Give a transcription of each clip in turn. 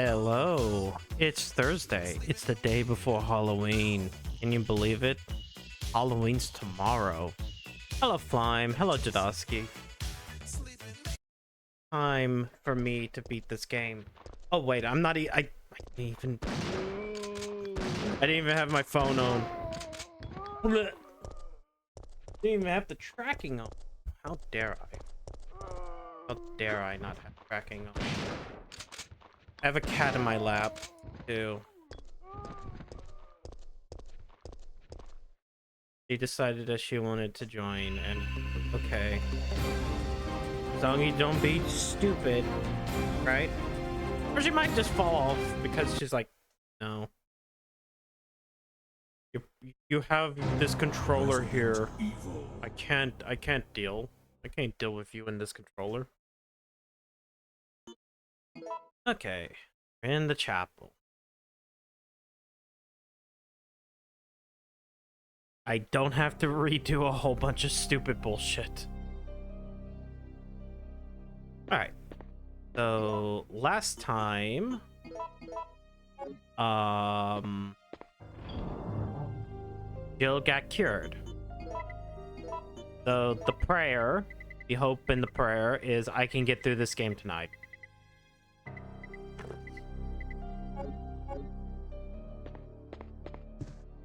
Hello, it's Thursday. It's the day before Halloween. Can you believe it? Halloween's tomorrow. Hello, Flime. Hello, Jadowski. Time for me to beat this game. Oh wait, I'm not. I didn't even have my phone on. Didn't even have the tracking on. How dare I? How dare I not have tracking on? I have a cat in my lap, too. She decided that she wanted to join, and okay. As long as you don't be stupid, right? Or she might just fall off because she's like, no. You have this controller here. I can't deal. I can't deal with you in this controller. Okay, we're in the chapel. I don't have to redo a whole bunch of stupid bullshit. Alright. So, last time... Jill got cured. So, the prayer, the hope in the prayer is I can get through this game tonight.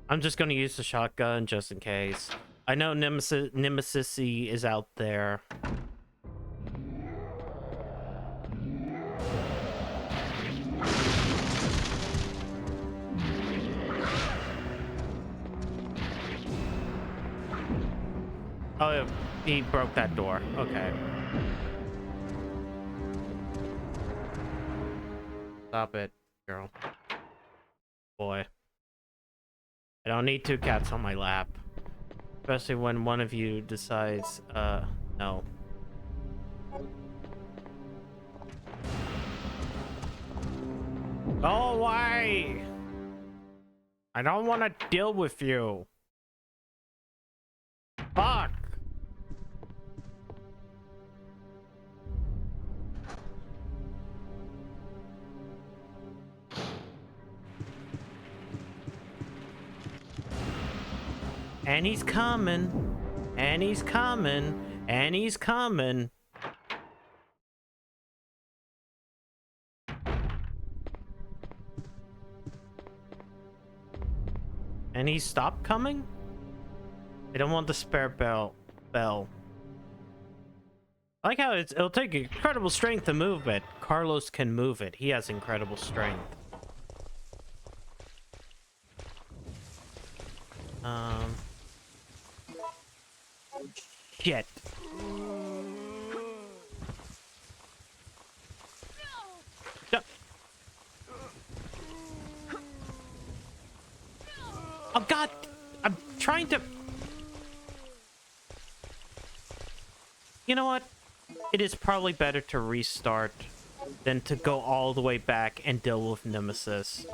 I'm just gonna use the shotgun just in case. I know Nemesis is out there. Oh, he broke that door. Okay. Stop it, girl. Boy. I don't need two cats on my lap. Especially when one of you decides, no. Go away! I don't want to deal with you. Fuck! And he's coming. And he's coming. And he's coming. And he stopped coming? I don't want the spare bell. I like how it'll take incredible strength to move it. Carlos can move it. He has incredible strength. Shit. Oh god, I'm trying to... You know what? It is probably better to restart than to go all the way back and deal with Nemesis.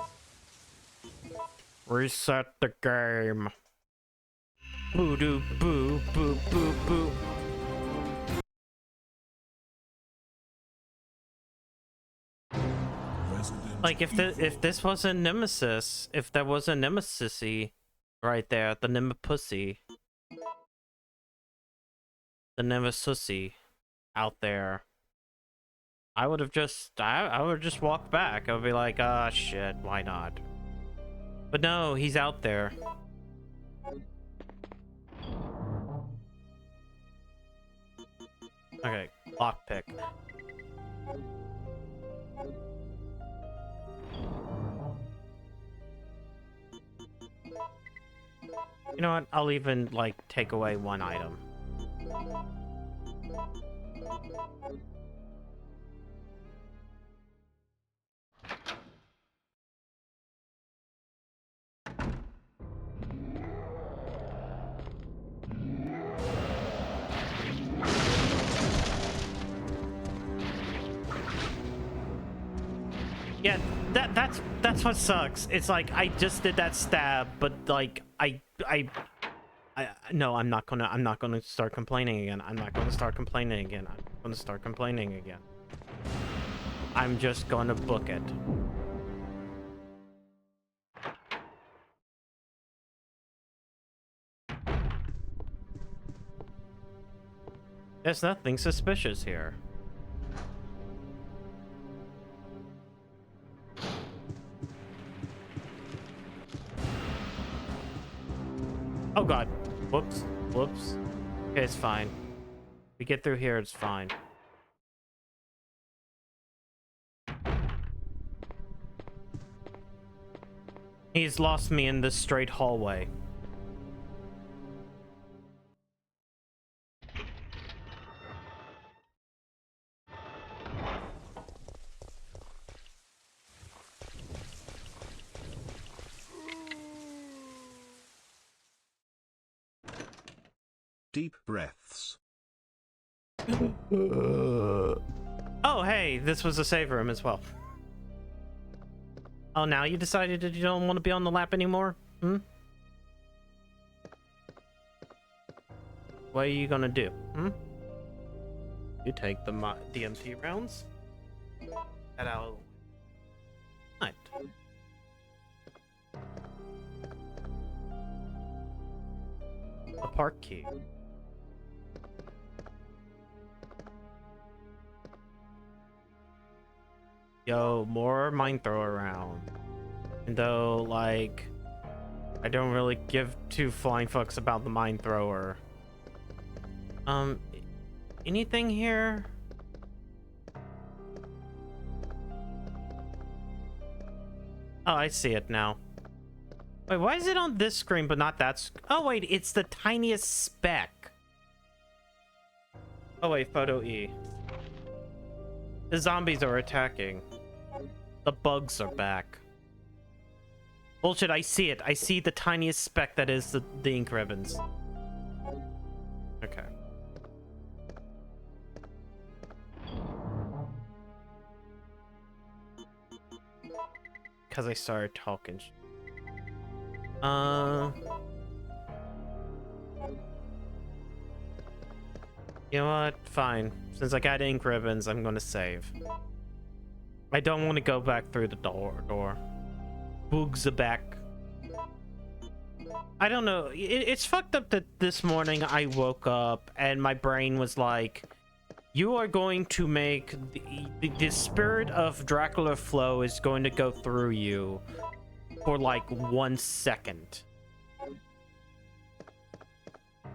Reset the game. Boo doo boo boo boo boo. Like if this was a Nemesis, if there was a Nemesis-y right there, the Nemepussy. The Nemesis-y out there. I would have just I would just walk back. I would be like, ah shit, why not? But no, he's out there. Okay, lockpick. You know what? I'll even, like, take away one item. Yeah, that's what sucks. It's like I just did that stab, but like no, I'm not gonna start complaining again. I'm not gonna start complaining again. I'm gonna start complaining again. I'm just gonna book it. There's nothing suspicious here. Oh god. Whoops. Whoops. Okay, it's fine. We get through here, it's fine. He's lost me in this straight hallway. Deep breaths. Oh, hey, this was a save room as well. Oh, now you decided that you don't want to be on the lap anymore? Hmm? What are you gonna do? Hmm? You take the DMT rounds? Head out. Right. A park key. Yo, more mine throw around. And though, like, I don't really give two flying fucks about the mine thrower. Anything here? Oh, I see it now. Wait, why is it on this screen but not that? Oh, wait, it's the tiniest speck. Oh, wait, photo E. The zombies are attacking. The bugs are back. Bullshit, I see it. I see the tiniest speck that is the ink ribbons. Okay. Because I started talking. You know what? Fine. Since I got ink ribbons, I'm gonna save. I don't want to go back through the door. Bugs are back. I don't know. It's fucked up that this morning I woke up and my brain was like, you are going to make the spirit of Dracula flow is going to go through you for like 1 second.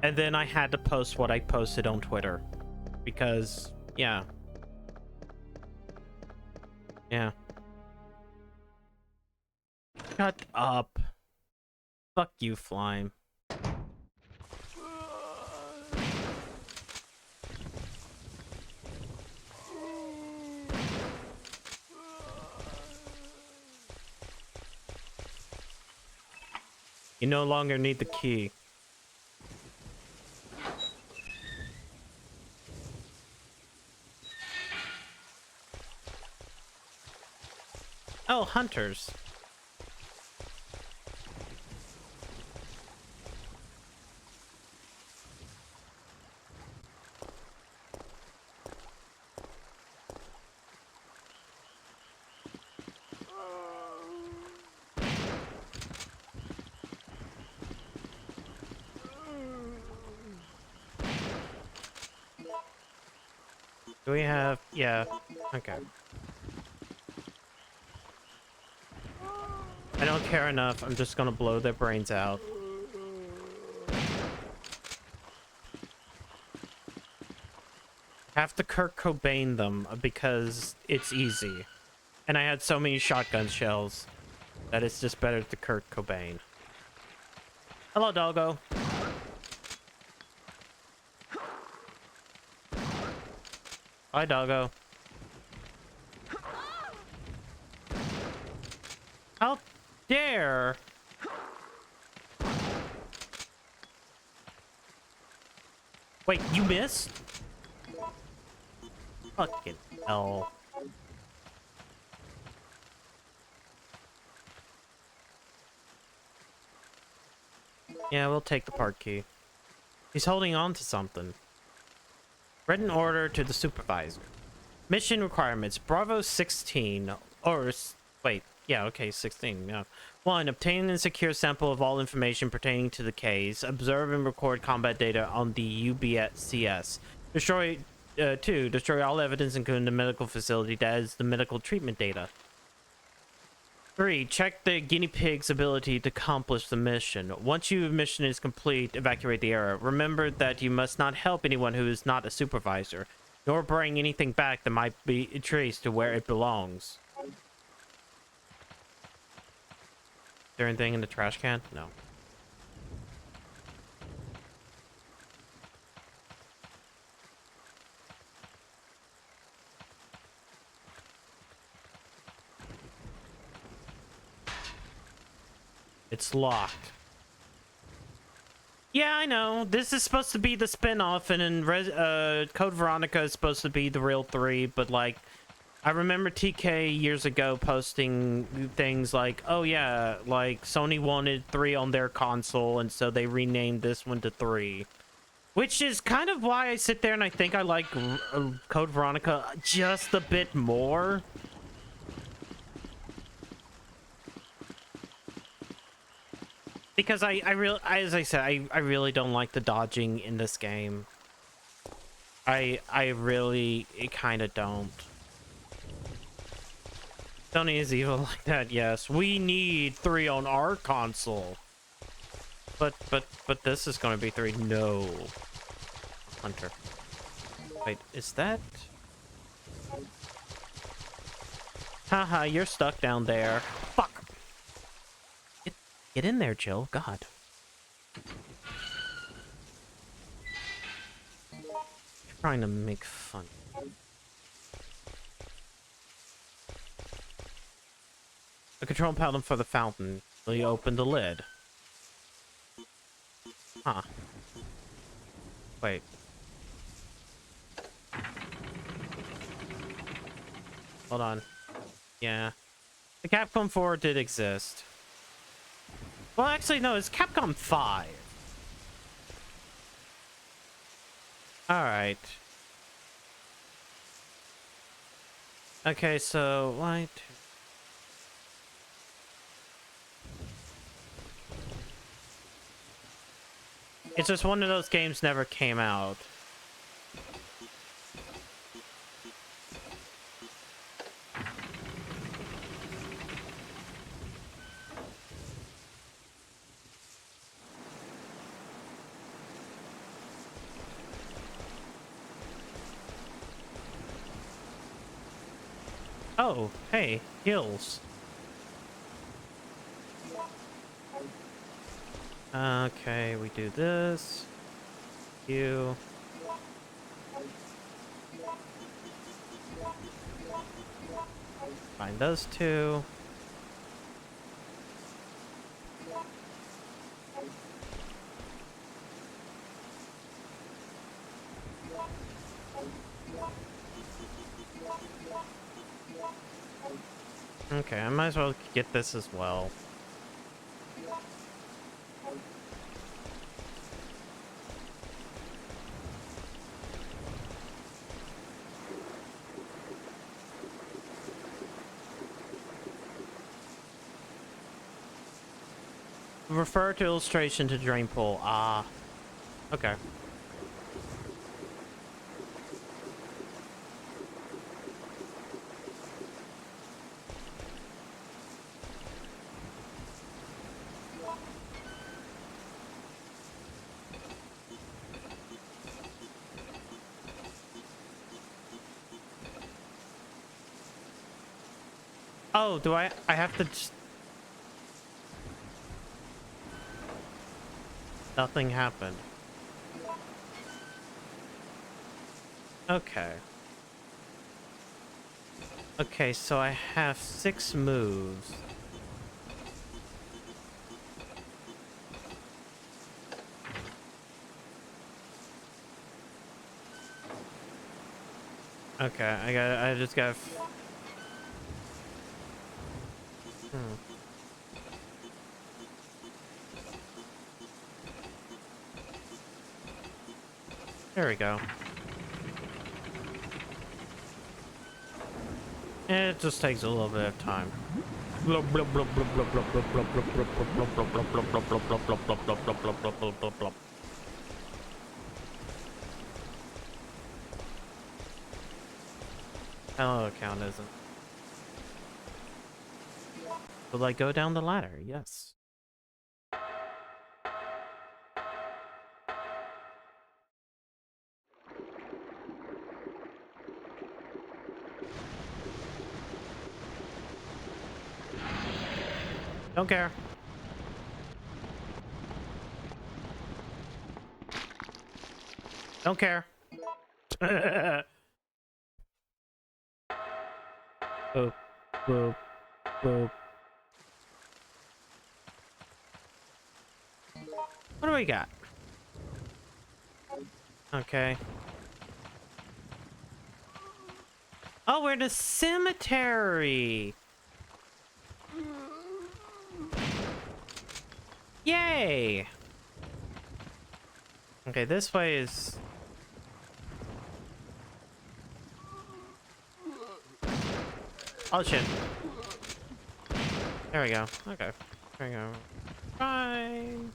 And then I had to post what I posted on Twitter. Because, yeah. Yeah. Shut up. Fuck you, Flime. You no longer need the key. Oh, hunters. Do we have... Yeah. Okay. I don't care enough. I'm just gonna blow their brains out. Have to Kurt Cobain them because it's easy. And I had so many shotgun shells that it's just better to Kurt Cobain. Hello, doggo. Bye, doggo. How dare! Wait, you missed? Fucking hell. Yeah, we'll take the park key. He's holding on to something. Written order to the supervisor. Mission requirements. Bravo 16. Or, wait. Yeah, okay, 16. Yeah. 1. Obtain and secure sample of all information pertaining to the case. Observe and record combat data on the UBCS. Destroy, 2. Destroy all evidence, including the medical facility that has the medical treatment data. 3. Check the guinea pig's ability to accomplish the mission. Once your mission is complete, evacuate the area. Remember that you must not help anyone who is not a supervisor, nor bring anything back that might be traced to where it belongs. Is there anything in the trash can? No. It's locked. Yeah, I know. This is supposed to be the spin-off, and in Code Veronica is supposed to be the real 3, but like, I remember TK years ago posting things like, oh yeah, like Sony wanted 3 on their console, and so they renamed this one to 3. Which is kind of why I sit there and I think I like Code Veronica just a bit more. Because as I said, I really don't like the dodging in this game. I really kind of don't. Sony is evil like that, yes. We need 3 on our console. But this is going to be 3. No. Hunter. Wait, is that? Haha, you're stuck down there. Fuck. Get in there, Jill. God. Trying to make fun. The control panel for the fountain. Will you open the lid? Huh. Wait. Hold on. Yeah. The Capcom 4 did exist. Well, actually, no, it's Capcom 5. Alright. Okay, so, light. It's just one of those games never came out. Oh, hey, hills. Okay, we do this. You. Find those 2. Okay, I might as well get this as well. Refer to illustration to drain pool. Ah. Okay. Oh, do I have to just... Nothing happened. Okay. Okay, so I have 6 moves. Okay, I just got... There we go. It just takes a little bit of time. Hello account isn't. Will I go down the ladder? Yes. Don't care. Don't care. Boop, boop, boop. What do we got? Okay. Oh, we're in a cemetery. Yay. Okay, this way is... Oh, shit. There we go. Okay. There we go. Fine.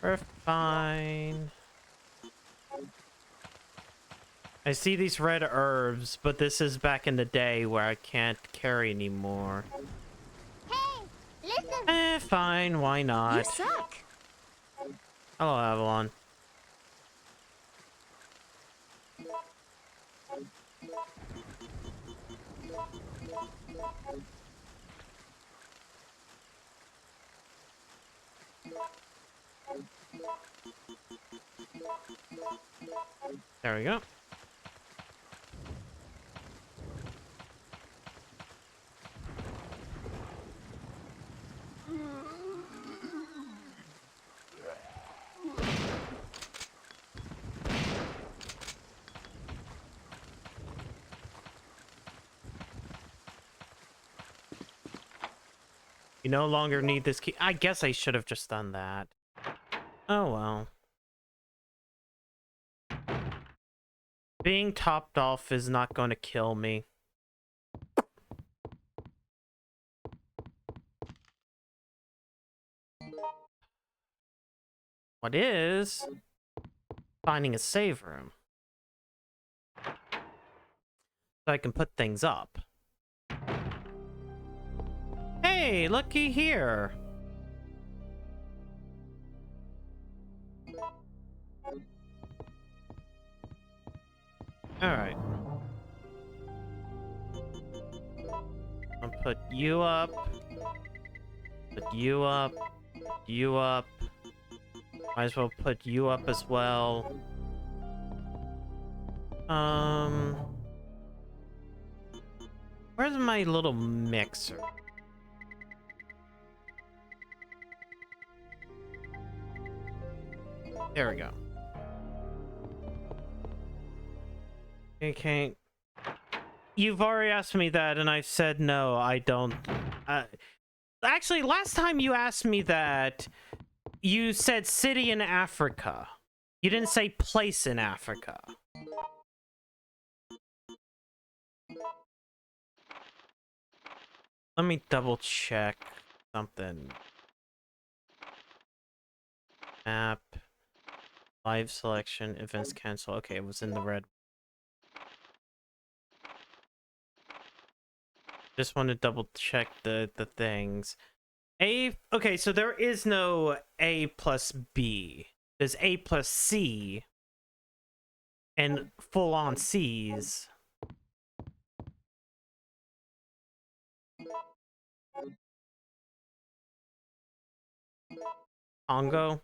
We're fine. I see these red herbs, but this is back in the day where I can't carry anymore. Hey, listen. Fine. Why not? You suck. Hello, Avalon. There we go. You no longer need this key. I guess I should have just done that. Oh well. Being topped off is not going to kill me. What is finding a save room so I can put things up. Hey, looky here. All right. I'll put you up. Put you up. You up. Might as well put you up as well. Where's my little mixer? There we go. Okay. You've already asked me that, and I said no, I don't. Actually, last time you asked me that, you said city in Africa. You didn't say place in Africa. Let me double check something. Map. Live selection. Events cancel. Okay, it was in the red. Just want to double check the things. Okay, so there is no A plus B. There's A plus C. And full-on C's. Congo.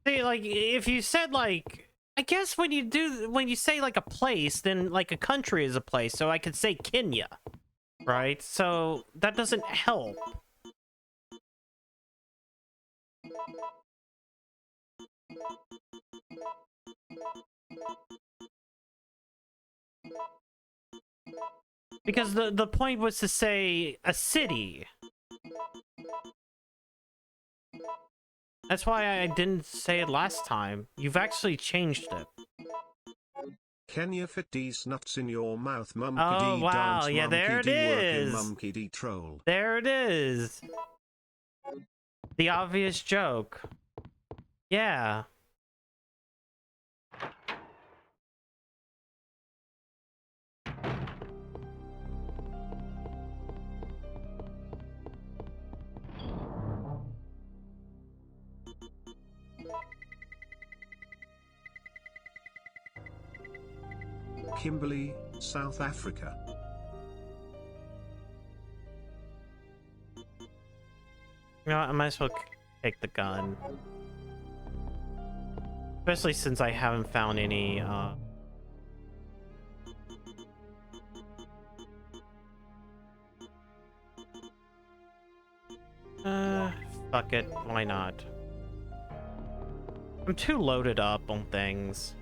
See, like, if you said, like, I guess when you say, like, a place, then, like, a country is a place, so I could say Kenya, right? So, that doesn't help. Because the point was to say a city. That's why I didn't say it last time. You've actually changed it. Kenya fit these nuts in your mouth, mumky Oh, dee wow. dance, Yeah, there it mumky dee working, is. mumky dee troll. There it is. The obvious joke. Yeah. Kimberley, South Africa. You know what, I might as well take the gun. Especially since I haven't found any, fuck it, why not? I'm too loaded up on things.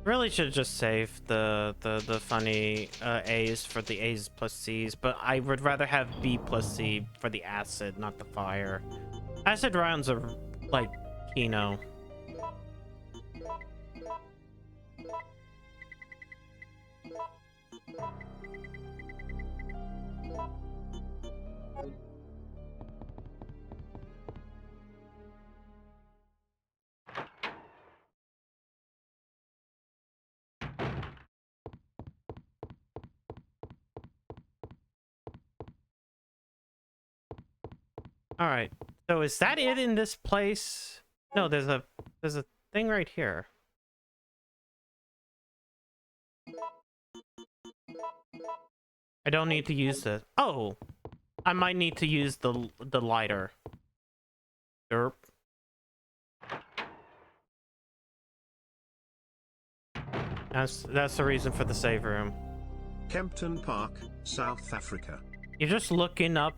Really should just save the funny A's for the A's plus C's, but I would rather have B plus C for the acid, not the fire. Acid rounds are like Kino. All right. So is that it in this place? No, there's a thing right here. I don't need to use this. Oh, I might need to use the lighter. Derp. That's the reason for the save room. Kempton Park, South Africa. You're just looking up.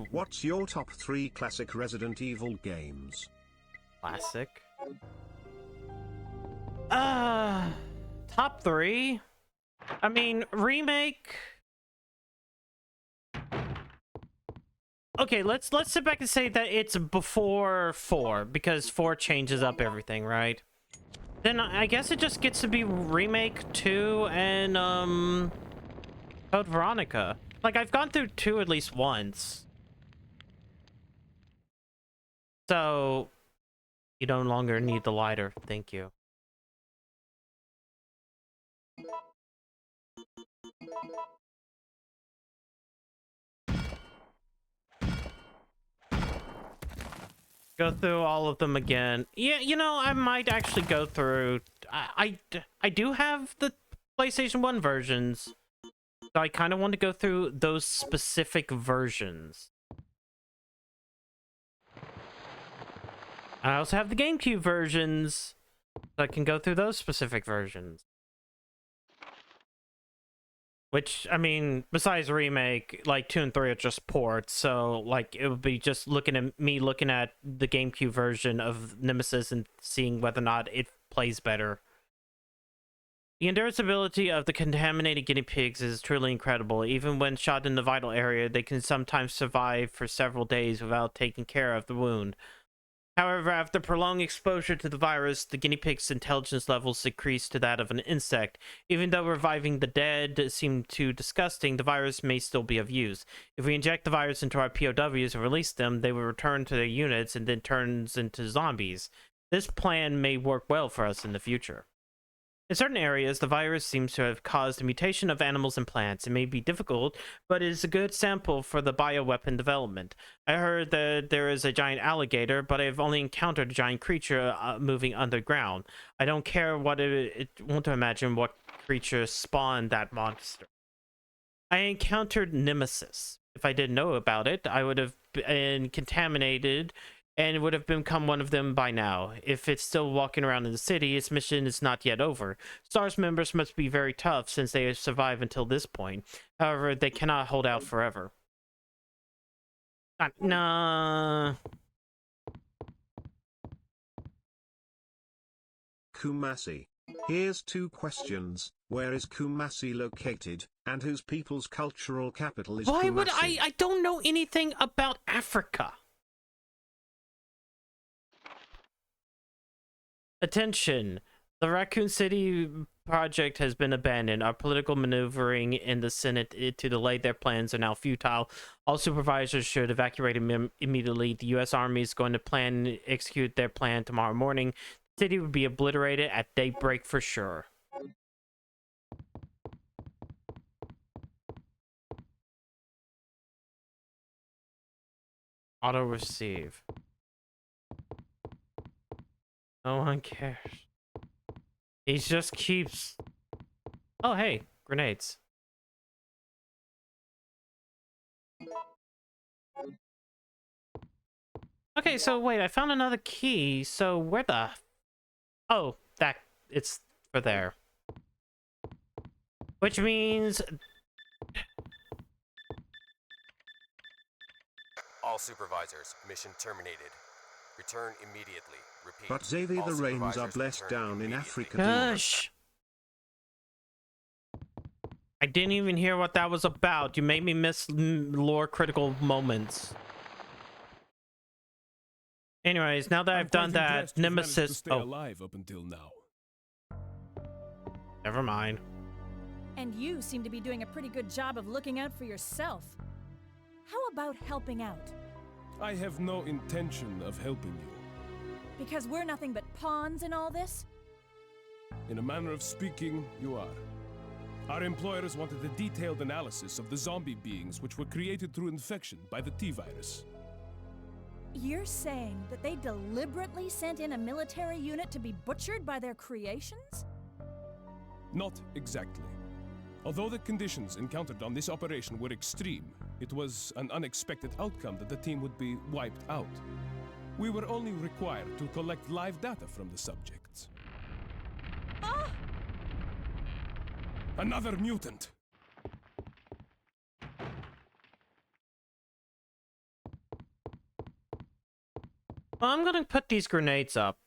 What's your top 3 classic Resident Evil games? Classic. Top 3. I mean, remake. Okay, let's sit back and say that it's before 4 because 4 changes up everything, right? Then I guess it just gets to be remake 2 and Code Veronica. Like I've gone through 2 at least once. So you no longer need the lighter. Thank you. Go through all of them again. Yeah, you know, I might actually go through. I do have the PlayStation 1 versions. So I kind of want to go through those specific versions. I also have the GameCube versions, so I can go through those specific versions. Which, I mean, besides remake, like 2 and 3 are just ports, so like it would be just looking at the GameCube version of Nemesis and seeing whether or not it plays better. The endurance ability of the contaminated guinea pigs is truly incredible. Even when shot in the vital area, they can sometimes survive for several days without taking care of the wound. However, after prolonged exposure to the virus, the guinea pig's intelligence levels decrease to that of an insect. Even though reviving the dead seemed too disgusting, the virus may still be of use. If we inject the virus into our POWs and release them, they will return to their units and then turns into zombies. This plan may work well for us in the future. In certain areas, the virus seems to have caused a mutation of animals and plants. It may be difficult, but it is a good sample for the bioweapon development. I heard that there is a giant alligator, but I have only encountered a giant creature moving underground. I don't care what it want to imagine what creature spawned that monster. I encountered Nemesis. If I didn't know about it, I would have been contaminated and would have become one of them by now. If it's still walking around in the city, its mission is not yet over. STARS members must be very tough since they have survived until this point. However, they cannot hold out forever. Nah. Kumasi. Here's 2 questions. Where is Kumasi located, and whose people's cultural capital is Why Kumasi? would I don't know anything about Africa. Attention. The Raccoon City project has been abandoned. Our political maneuvering in the Senate to delay their plans are now futile. All supervisors should evacuate immediately. The U.S. Army is going to plan and execute their plan tomorrow morning. The city would be obliterated at daybreak for sure. Auto receive. No one cares. He just keeps... Oh, hey, grenades. Okay, so wait, I found another key. So where the... Oh, that... It's for there. Which means... All supervisors, mission terminated. Return immediately. Repeat. But Xavier, all the rains are supervisors blessed return down in immediately. Africa. Gosh. I didn't even hear what that was about. You made me miss lore critical moments. Anyways, now that I've done that, Nemesis... To stay alive up until now. Never mind. And you seem to be doing a pretty good job of looking out for yourself. How about helping out? I have no intention of helping you. Because we're nothing but pawns in all this? In a manner of speaking, you are. Our employers wanted a detailed analysis of the zombie beings which were created through infection by the T-virus. You're saying that they deliberately sent in a military unit to be butchered by their creations? Not exactly. Although the conditions encountered on this operation were extreme, it was an unexpected outcome that the team would be wiped out. We were only required to collect live data from the subjects. Ah! Another mutant! Well, I'm gonna put these grenades up.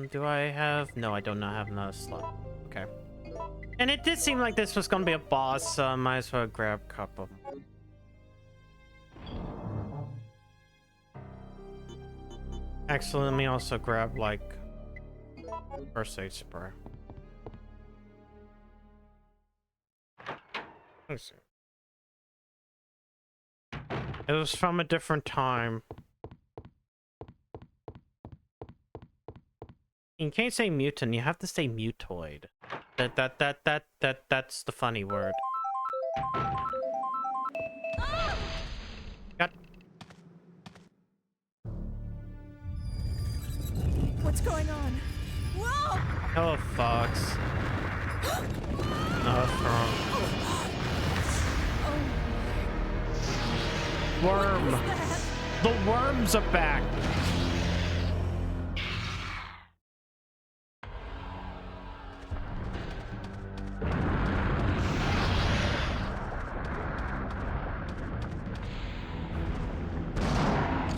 Do I have... No, I do not have another slot. Okay. And it did seem like this was gonna be a boss, so I might as well grab a couple. Actually, let me also grab, like, first aid spray. Let's see. It was from a different time. You can't say mutant, you have to say mutoid. That's the funny word. Got... What's going on? Whoa! Oh, fucks. No, wrong. Oh, Worm! what is that? The worms are back!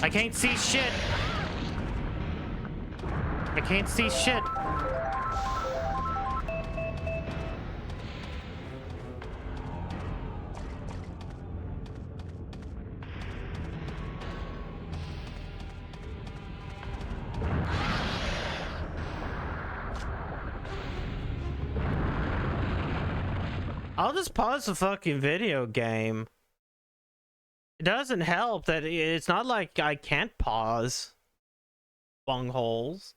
I can't see shit! I can't see shit! I'll just pause the fucking video game. It doesn't help that it's not like I can't pause. Bungholes.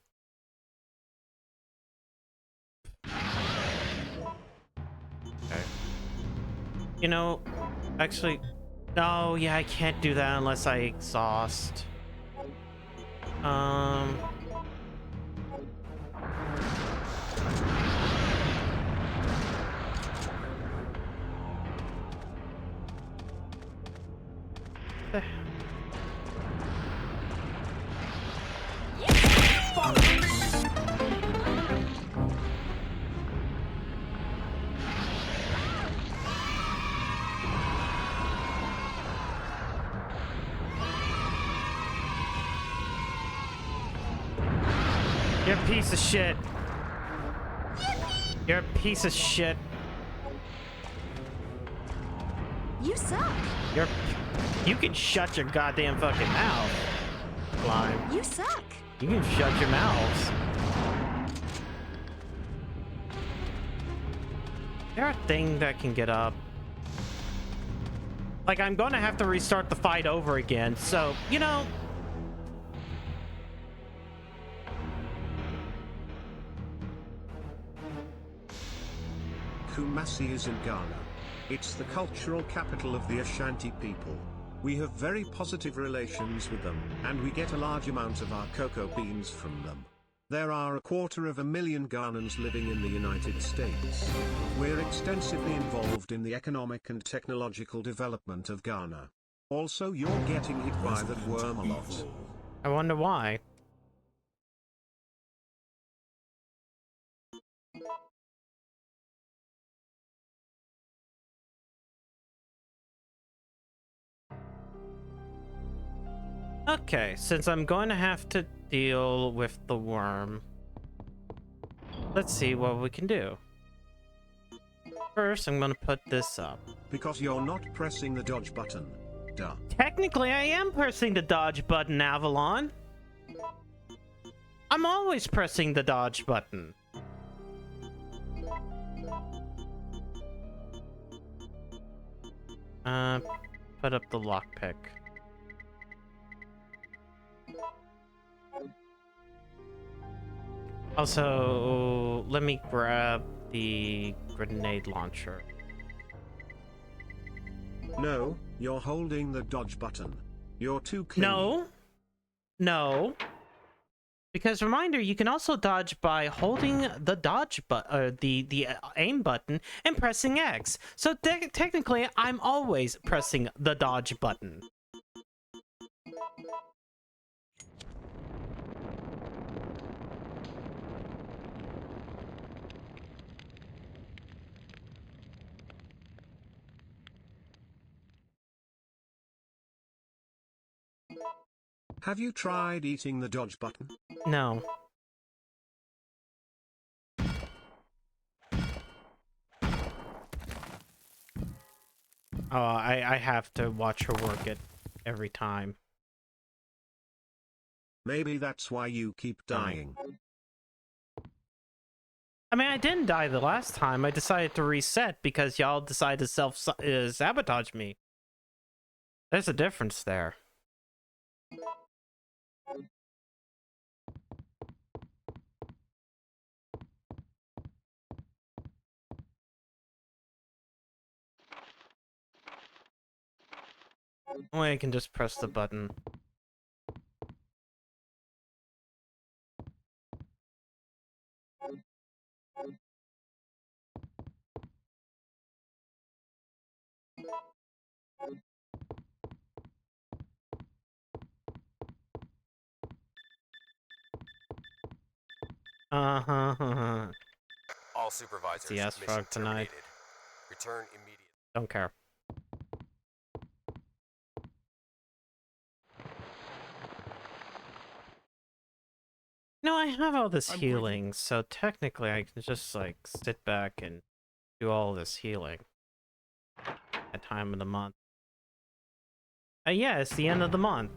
Okay. You know, actually, no, yeah, I can't do that unless I exhaust. You piece of shit. You're a piece of shit. You suck. You can shut your goddamn fucking mouth, Lime. You suck. You can shut your mouths. Is there a thing that can get up? Like, I'm gonna have to restart the fight over again, so, you know... Kumasi is in Ghana. It's the cultural capital of the Ashanti people. We have very positive relations with them, and we get a large amount of our cocoa beans from them. There are 250,000 Ghanaians living in the United States. We're extensively involved in the economic and technological development of Ghana. Also, you're getting hit by that worm a lot. I wonder why. Okay, since I'm going to have to deal with the worm, let's see what we can do. First, I'm going to put this up. Because you're not pressing the dodge button. Duh. Technically, I am pressing the dodge button, Avalon. I'm always pressing the dodge button. Put up the lockpick. Also, let me grab the grenade launcher. No, you're holding the dodge button. You're too clean. No. Because reminder, you can also dodge by holding the dodge button, the aim button, and pressing X. So technically, I'm always pressing the dodge button. Have you tried eating the dodge button? No. Oh, I have to watch her work it every time. Maybe that's why you keep dying. I mean, I didn't die the last time. I decided to reset because y'all decided to sabotage me. There's a difference there. Only I can just press the button. All supervisors, The S mission frog tonight. terminated. Return immediately. Don't care. No, I have all this healing, so technically I can just like sit back and do all this healing at time of the month. Yeah, it's the end of the month.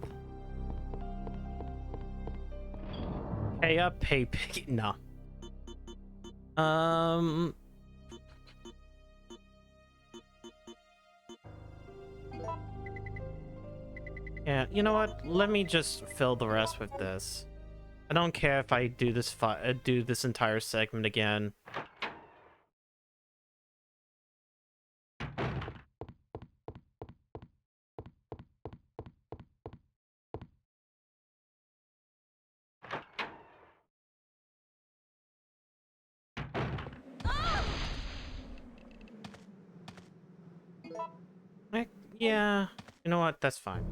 Pay up, pay picky. No. Yeah, you know what? Let me just fill the rest with this. I don't care if I do this entire segment again. Yeah, you know what? That's fine.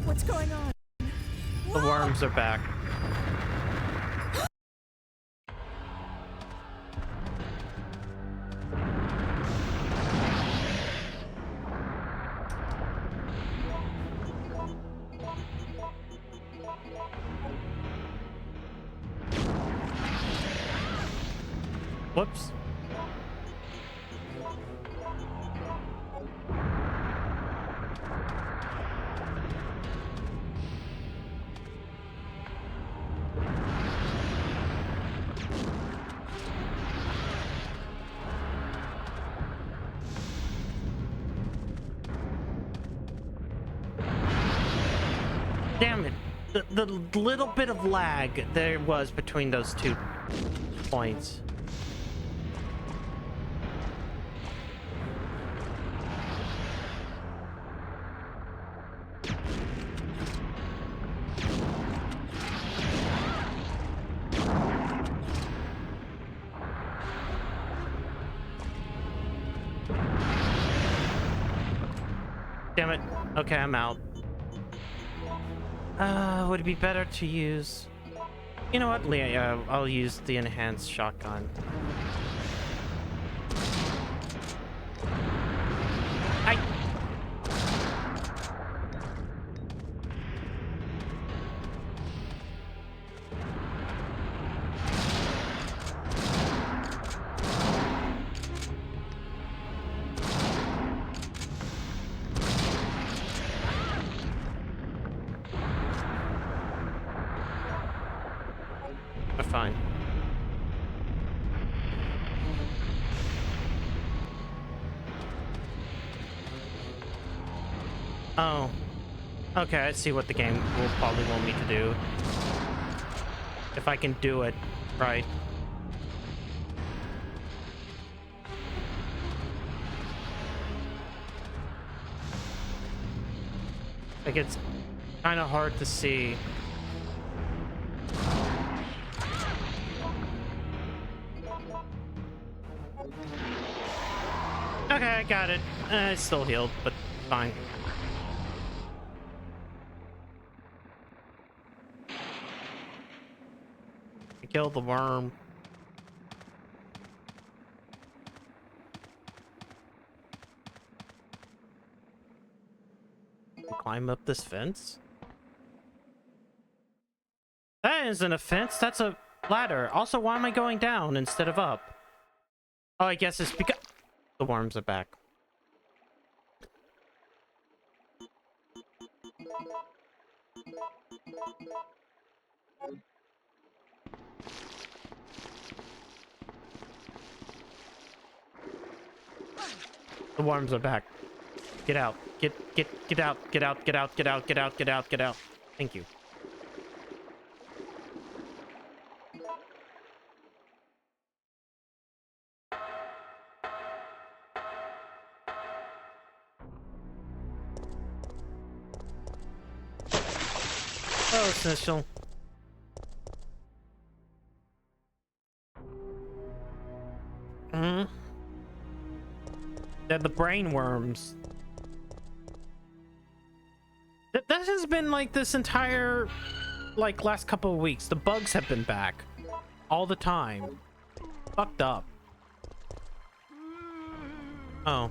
What's going on? The worms are back. Whoops. Damn it. The little bit of lag there was between those 2 points. Damn it. Okay, I'm out. Would it be better to use... You know what, Leah? I'll use the enhanced shotgun. Fine. Oh. Okay, I see what the game will probably want me to do. If I can do it right. Like, it's kind of hard to see. Okay, I got it. It's still healed, but fine. I killed the worm. Climb up this fence? That isn't a fence, that's a ladder. Also, why am I going down instead of up? Oh, I guess it's because the worms are back. The worms are back. Get out. Get out. Get out. Get out. Get out. Get out. Get out. Get out. Thank you. Oh, essential. They're the brain worms. That has been like this entire, like, last couple of weeks. The bugs have been back all the time. Fucked up. Oh.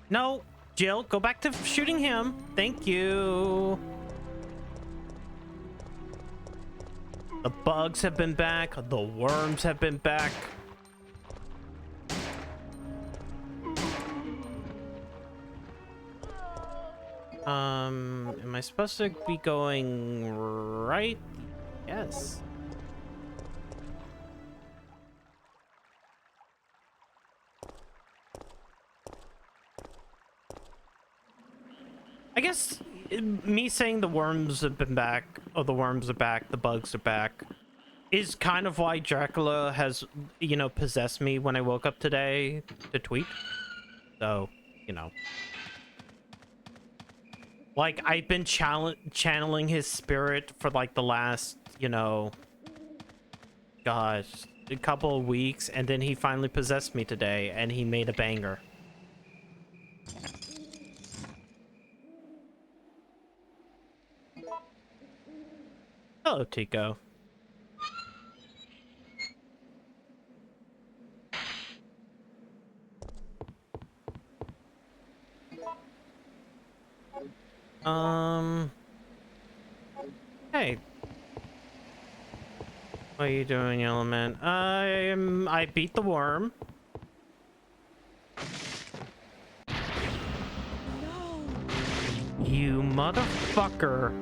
No, Jill, go back to shooting him. Thank you. The bugs have been back. The worms have been back. Am I supposed to be going right? Yes. I guess me saying the worms have been back, or the worms are back, the bugs are back, is kind of why Dracula has, you know, possessed me when I woke up today to tweet. So, you know. Like, I've been channeling his spirit for, like, the last, you know, gosh, a couple of weeks, and then he finally possessed me today, and he made a banger. Hello, Tico. Hey. What are you doing, Element? I beat the worm. You motherfucker.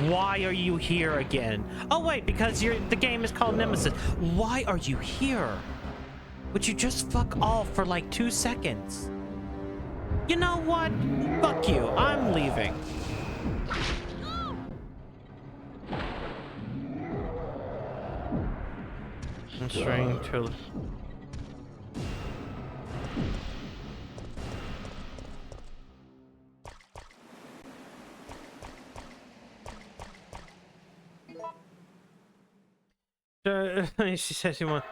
Why are you here again? Oh wait, because the game is called Nemesis. Why are you here? Would you just fuck off for like 2 seconds? You know what? Fuck you. I'm leaving. I'm trying to... she said she wanted...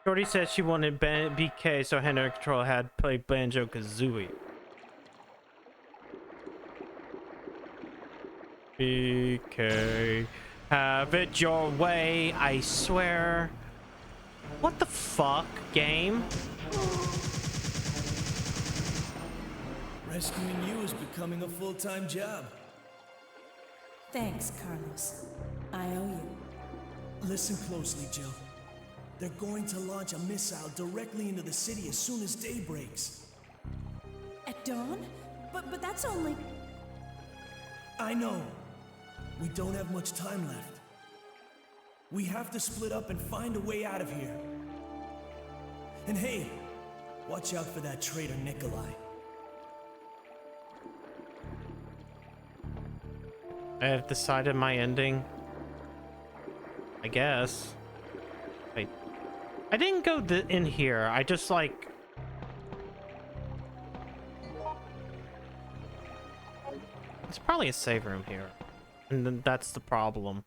Shorty said she wanted BK, so Henry Control had played Banjo-Kazooie. BK, have it your way, I swear. What the fuck, game? Rescuing you is becoming a full-time job. Thanks, Carlos. I owe you. Listen closely, Jill. They're going to launch a missile directly into the city as soon as day breaks. At dawn? But that's only... I know. We don't have much time left. We have to split up and find a way out of here. And hey, watch out for that traitor Nikolai. I have decided my ending. I guess. Wait. I didn't go in here. I just like... It's probably a save room here. And then that's the problem.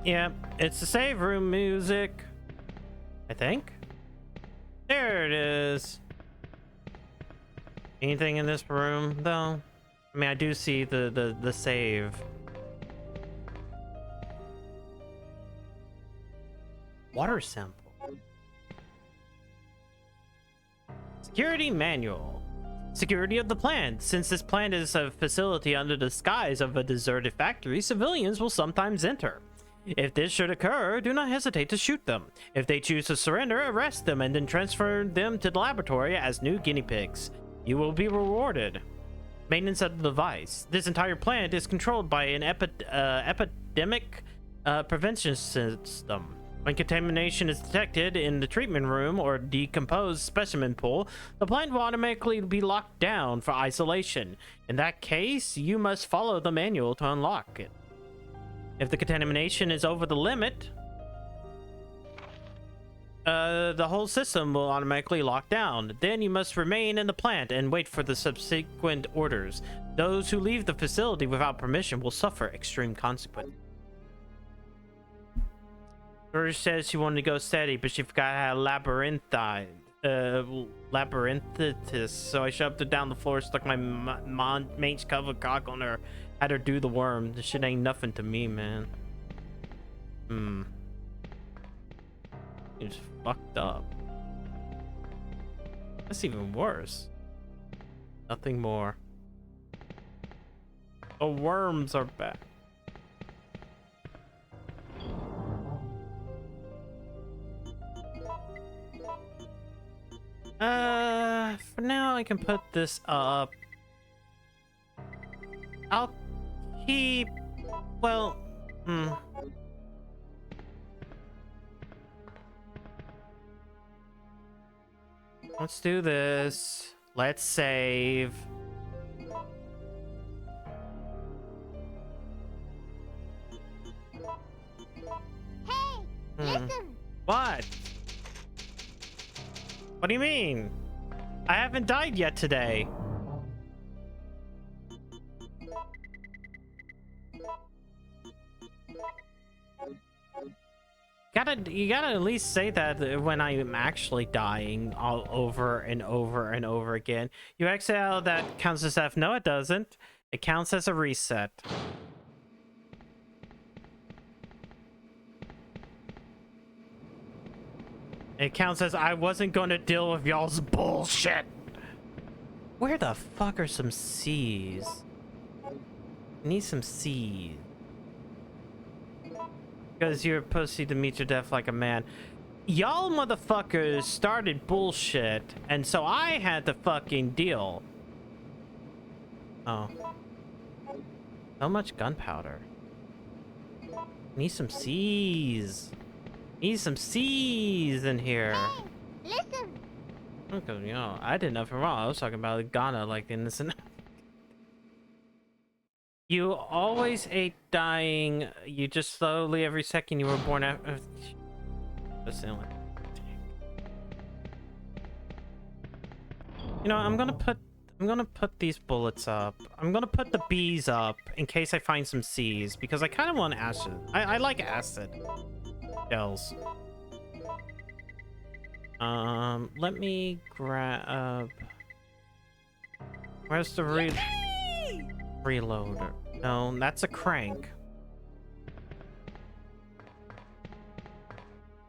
Yeah, it's the save room music. I think. There it is. Anything in this room though? I mean, I do see the save. Water sample. Security manual. Security of the plant. Since this plant is a facility under the skies of a deserted factory, civilians will sometimes enter. If this should occur, do not hesitate to shoot them. If they choose to surrender, arrest them and then transfer them to the laboratory as new guinea pigs. You will be rewarded. Maintenance of the device. This entire plant is controlled by an epidemic prevention system. When contamination is detected in the treatment room or decomposed specimen pool, the plant will automatically be locked down for isolation. In that case, you must follow the manual to unlock it. If the contamination is over the limit, the whole system will automatically lock down. Then you must remain in the plant and wait for the subsequent orders. Those who leave the facility without permission will suffer extreme consequences. George says she wanted to go steady, but she forgot how labyrinthitis. So I shoved her down the floor, stuck my mate's covered cock on her, had her do the worm. This shit ain't nothing to me, man. It's fucked up. That's even worse. Nothing more. The worms are back. For now I can put this up. I'll keep... Well, let's do this. Let's save. Hey, listen. What? What do you mean? I haven't died yet today. You gotta at least say that when I'm actually dying all over and over and over again. You exit out, that counts as F. No, it doesn't. It counts as a reset. It counts as I wasn't gonna deal with y'all's bullshit. Where the fuck are some C's? Need some seed. Because you're a pussy to meet your death like a man. Y'all motherfuckers started bullshit, and so I had to fucking deal. Oh. So much gunpowder. Need some C's. Need some C's in here. Hey, listen. Because, you know, I did nothing wrong. I was talking about Ghana like innocent. You always ate dying. You just slowly every second you were born after. You know, I'm gonna put these bullets up. I'm gonna put the B's up in case I find some C's because I kind of want acid. I like acid shells. Let me grab. Where's the reloader? No, that's a crank.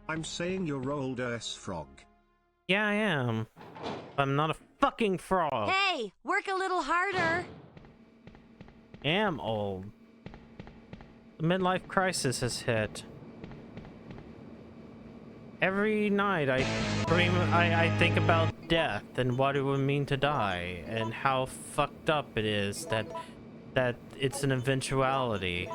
I'm saying you're older, S-Frog. Yeah, I am. I'm not a fucking frog. Hey, work a little harder. I am old. The midlife crisis has hit. Every night I dream, I think about death and what it would mean to die and how fucked up it is that it's an eventuality.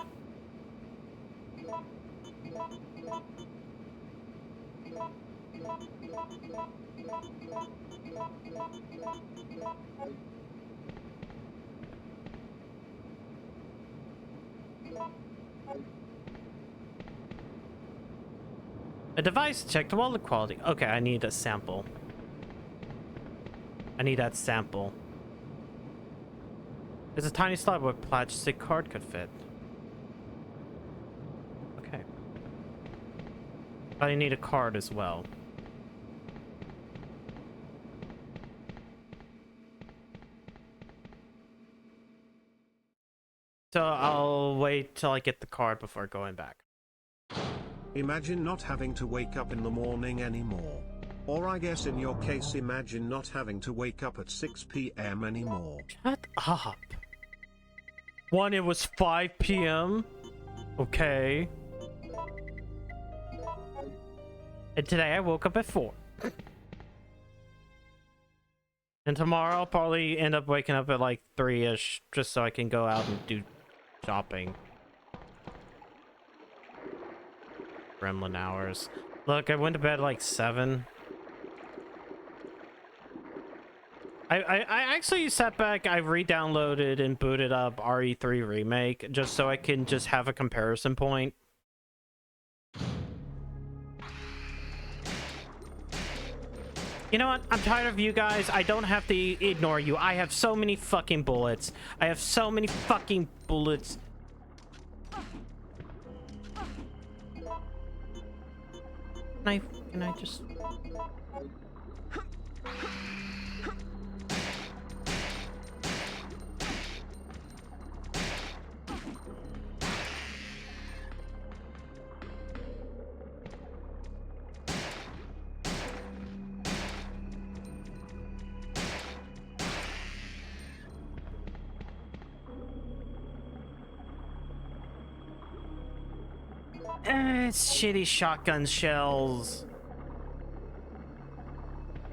A device checked wallet quality. Okay, I need a sample. I need that sample. There's a tiny slot where a plastic card could fit. Okay. But I need a card as well. So I'll wait till I get the card before going back. Imagine not having to wake up in the morning anymore. Or I guess in your case, imagine not having to wake up at 6 p.m. anymore. Shut up. One, it was 5 p.m. Okay. And today I woke up at 4. And tomorrow I'll probably end up waking up at like 3-ish just so I can go out and do shopping. Gremlin hours. Look, I went to bed like 7. I actually sat back, I re-downloaded and booted up RE3 Remake just so I can just have a comparison point. You know what? I'm tired of you guys. I don't have to ignore you. I have so many fucking bullets. I have so many fucking bullets. Can I just... It's shitty shotgun shells.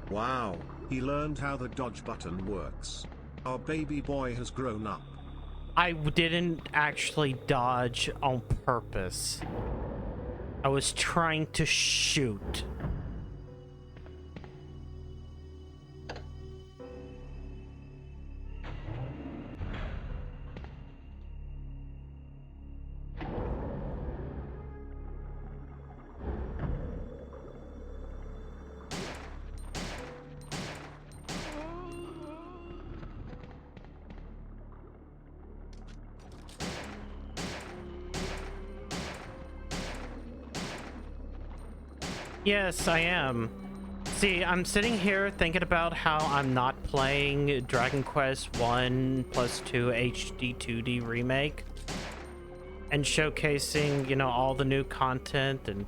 Wow, he learned how the dodge button works. Our baby boy has grown up. I didn't actually dodge on purpose. I was trying to shoot. Yes, I am. See, I'm sitting here thinking about how I'm not playing Dragon Quest 1 plus 2 HD 2D remake and showcasing, you know, all the new content and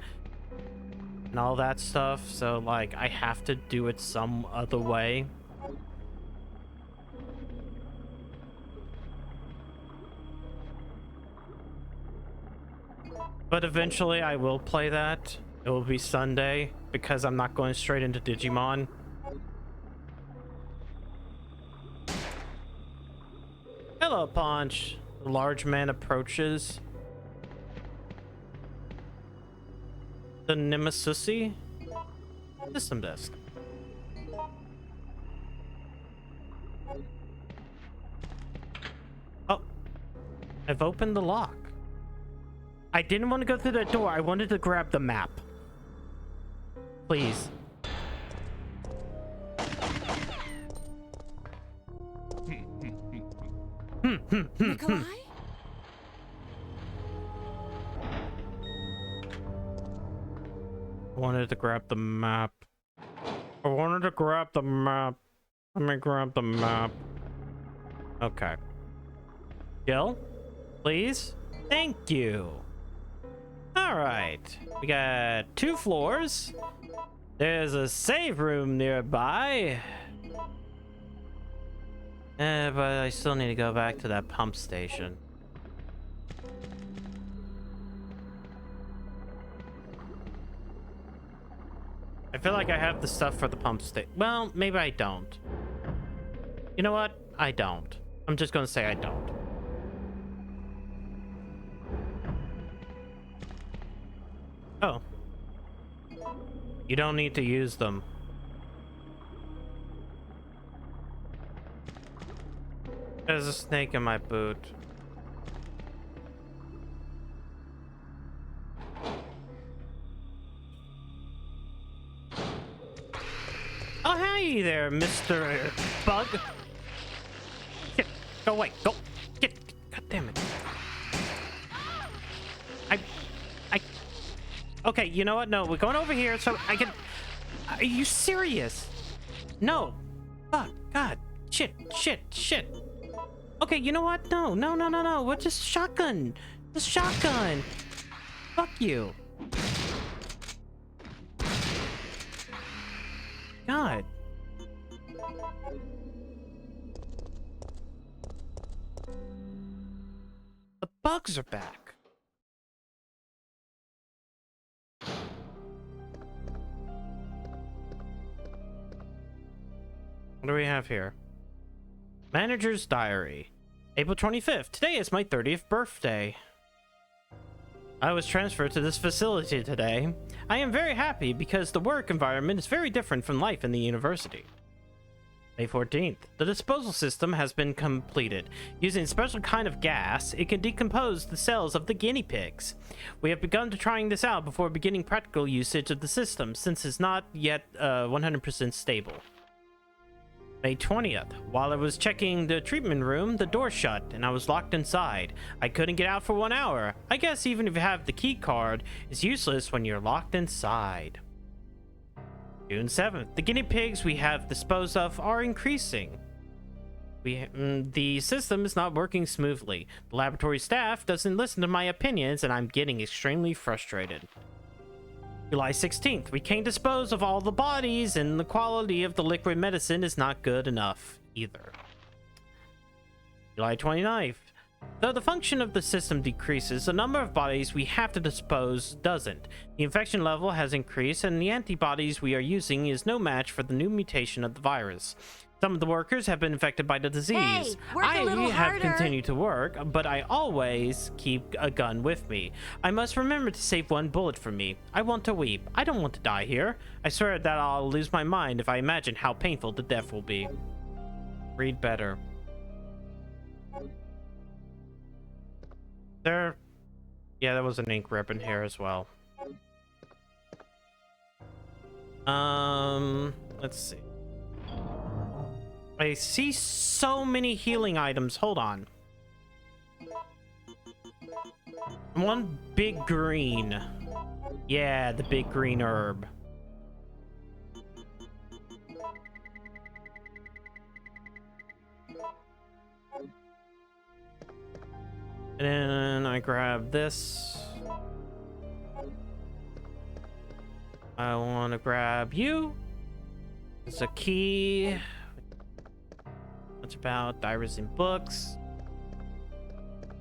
all that stuff. So, like, I have to do it some other way. But eventually I will play that. It will be Sunday because I'm not going straight into Digimon. Hello, Punch. The large man approaches. The Nemesis system desk. Oh, I've opened the lock. I didn't want to go through that door. I wanted to grab the map. Please. Nikolai? I wanted to grab the map. I wanted to grab the map. Let me grab the map. Okay. Jill, please. Thank you. All right. We got 2 floors. There's a save room nearby. But I still need to go back to that pump station. I feel like I have the stuff for the pump station. Well, maybe I don't. You know what? I don't. I'm just gonna say I don't. Oh. You don't need to use them. There's a snake in my boot. Oh, hey there, Mr. Bug. Shit. Go away. Go. Get. God damn it. Okay, you know what? No, we're going over here so I can... Are you serious? No. Fuck. God. Shit. Okay, you know what? No. We're just shotgun. Just shotgun. Fuck you. God. The bugs are back. What do we have here? Manager's diary. April 25th. Today is my 30th birthday. I was transferred to this facility today. I am very happy because the work environment is very different from life in the university. May 14th. The disposal system has been completed. Using a special kind of gas, it can decompose the cells of the guinea pigs. We have begun to trying this out before beginning practical usage of the system, since it's not yet 100% stable. May 20th. While I was checking the treatment room, the door shut and I was locked inside. I couldn't get out for 1 hour. I guess even if you have the key card, it's useless when you're locked inside. June 7th. The guinea pigs we have disposed of are increasing. The system is not working smoothly. The laboratory staff doesn't listen to my opinions and I'm getting extremely frustrated. July 16th. We can't dispose of all the bodies and the quality of the liquid medicine is not good enough either. July 29th. Though the function of the system decreases, the number of bodies we have to dispose doesn't. The infection level has increased and the antibodies we are using is no match for the new mutation of the virus. Some of the workers have been infected by the disease. Hey, work a little have harder. continued to work, but I always keep a gun with me. I must remember to save 1 bullet for me. I want to weep. I don't want to die here. I swear that I'll lose my mind if I imagine how painful the death will be. Read better. Yeah, there was an ink ribbon here as well. Let's see. I see so many healing items. Hold on. 1 big green. Yeah, the big green herb. And then I grab this. I want to grab you. It's a key. What's about diaries and books?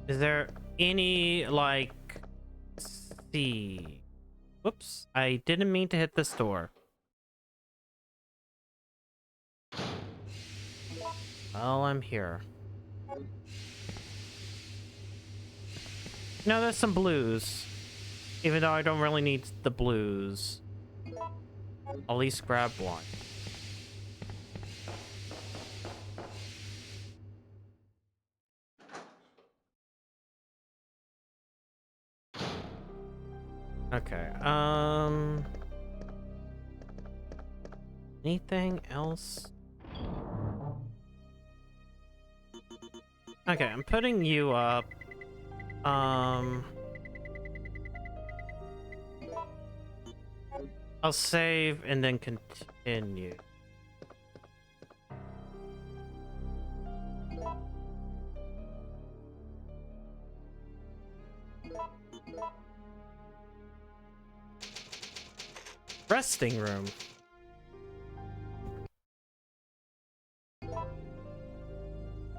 Is there any like see. Whoops, I didn't mean to hit this door. Well, I'm here. No, there's some blues. Even though I don't really need the blues. I'll at least grab one. Okay, anything else? Okay, I'm putting you up. I'll save and then continue. Resting room.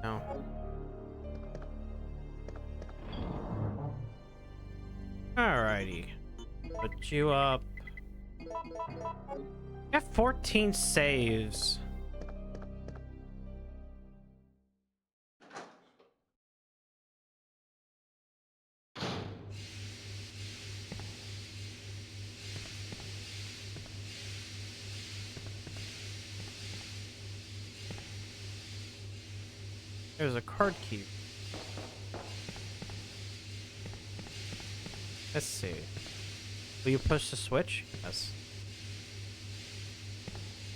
No. Alrighty. Put you up. I have 14 saves. There's a card key. Let's see. Will you push the switch? Yes.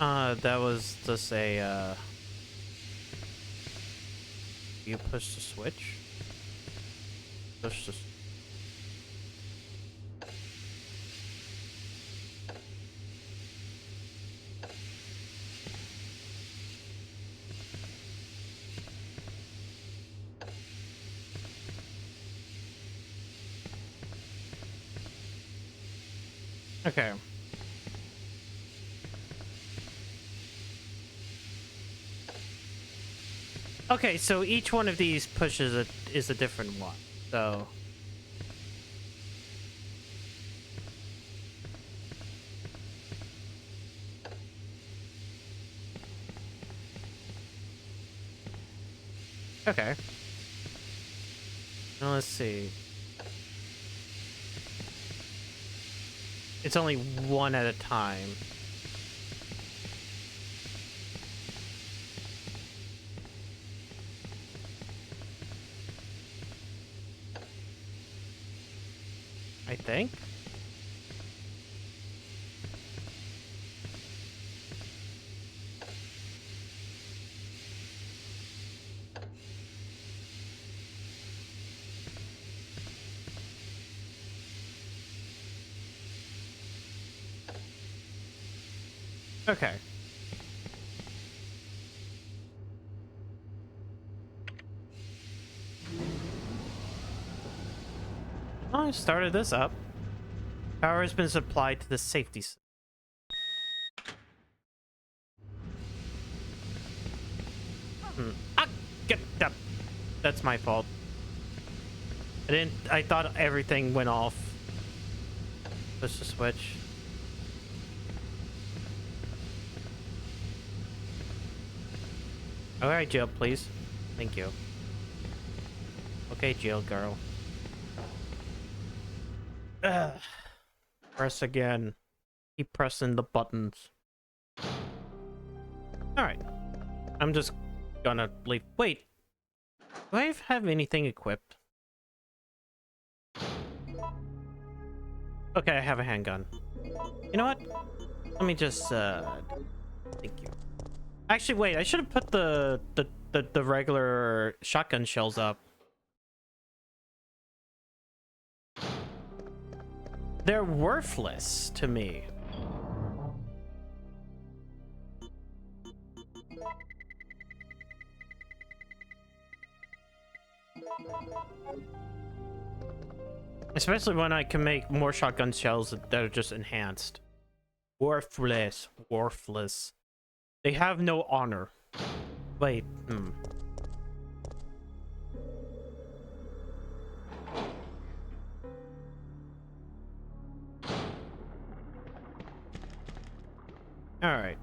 That was just a, you push the switch? Push the... Okay. Okay, so each one of these pushes is a different one. So okay. Now let's see. It's only one at a time. I think. Okay. I started this up. Power has been supplied to the safety system. Ah, get that. That's my fault. I thought everything went off. Push the switch. Alright, Jill, please. Thank you. Okay, Jill girl. Ugh. Press again. Keep pressing the buttons. Alright. I'm just gonna leave. Wait. Do I have anything equipped? Okay, I have a handgun. You know what? Let me just, thank you. Actually, wait, I should have put the regular shotgun shells up. They're worthless to me. Especially when I can make more shotgun shells that are just enhanced. Worthless. Worthless. They have no honor. Wait, Alright.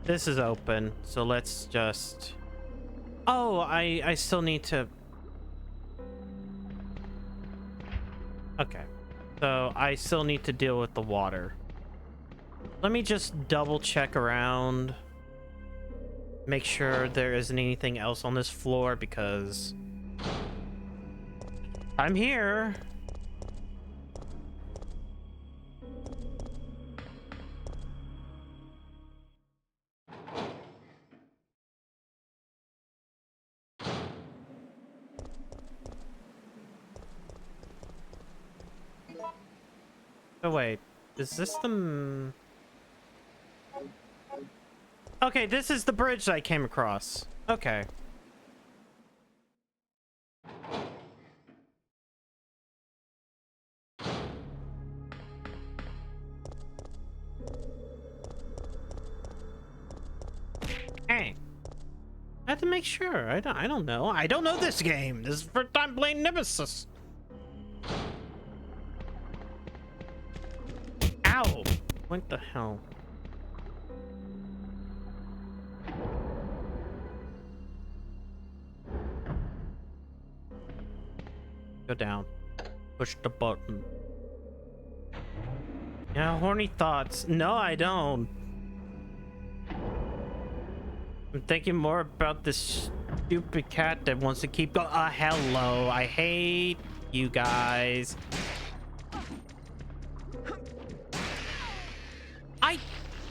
This is open, so let's just... Oh, I still need to... Okay. So I still need to deal with the water. Let me just double check around. Make sure there isn't anything else on this floor because... I'm here. Oh wait, is this the... Okay, this is the bridge I came across. Okay. Hey. I have to make sure. I don't know. I don't know this game. This is the first time playing Nemesis. Ow! What the hell? Go down. Push the button. Yeah, horny thoughts. No, I don't. I'm thinking more about this stupid cat that wants to keep going. Hello. I hate you guys. I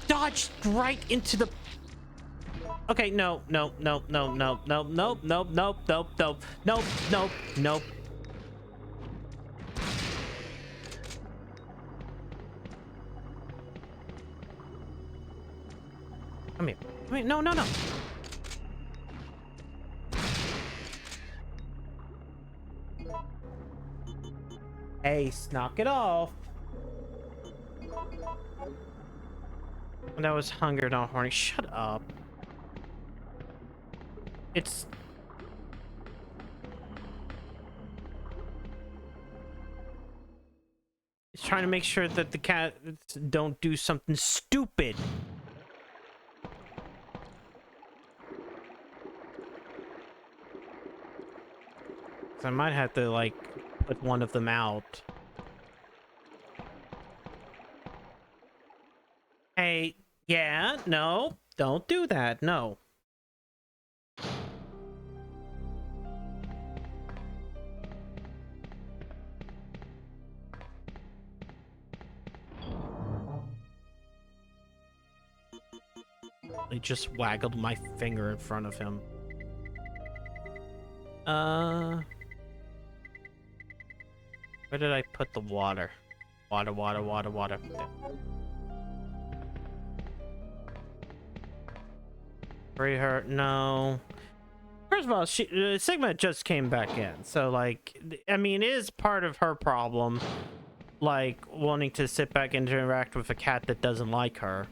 dodged right into the... Okay, no. Nope. Come here. Come here. No. Ace, knock it off. That was hunger, not horny. Shut up. It's... It's trying to make sure that the cats don't do something stupid. So I might have to, like, put one of them out. Hey, yeah, no, don't do that, no. I just waggled my finger in front of him. Where did I put the water? Water. There. Free her? No. First of all, Sigma just came back in, so like, I mean, it is part of her problem, like wanting to sit back and interact with a cat that doesn't like her.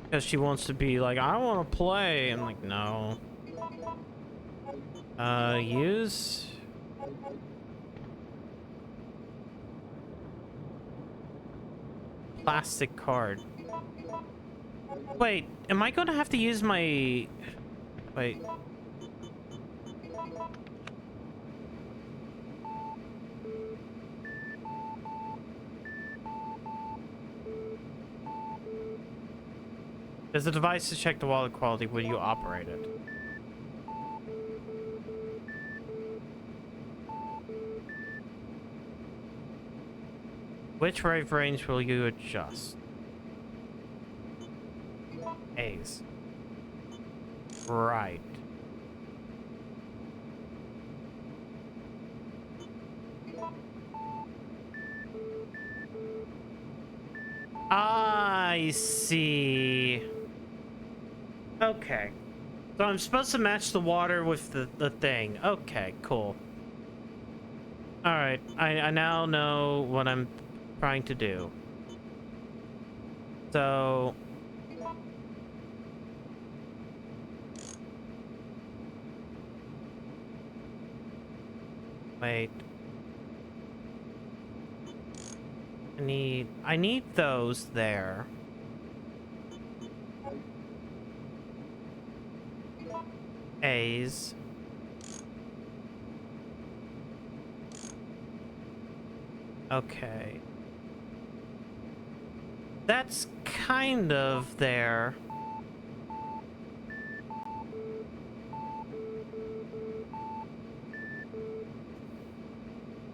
Because she wants to be like, I want to play. I'm like, no. Use... plastic card. Wait, am I going to have to use my... Wait. Does the device check the wallet quality when you operate it? Which wave range will you adjust? A's. Right. I see. Okay. So I'm supposed to match the water with the thing. Okay, cool. Alright, I now know what I'm trying to do. So... Wait. I need those there. A's. Okay. That's kind of there.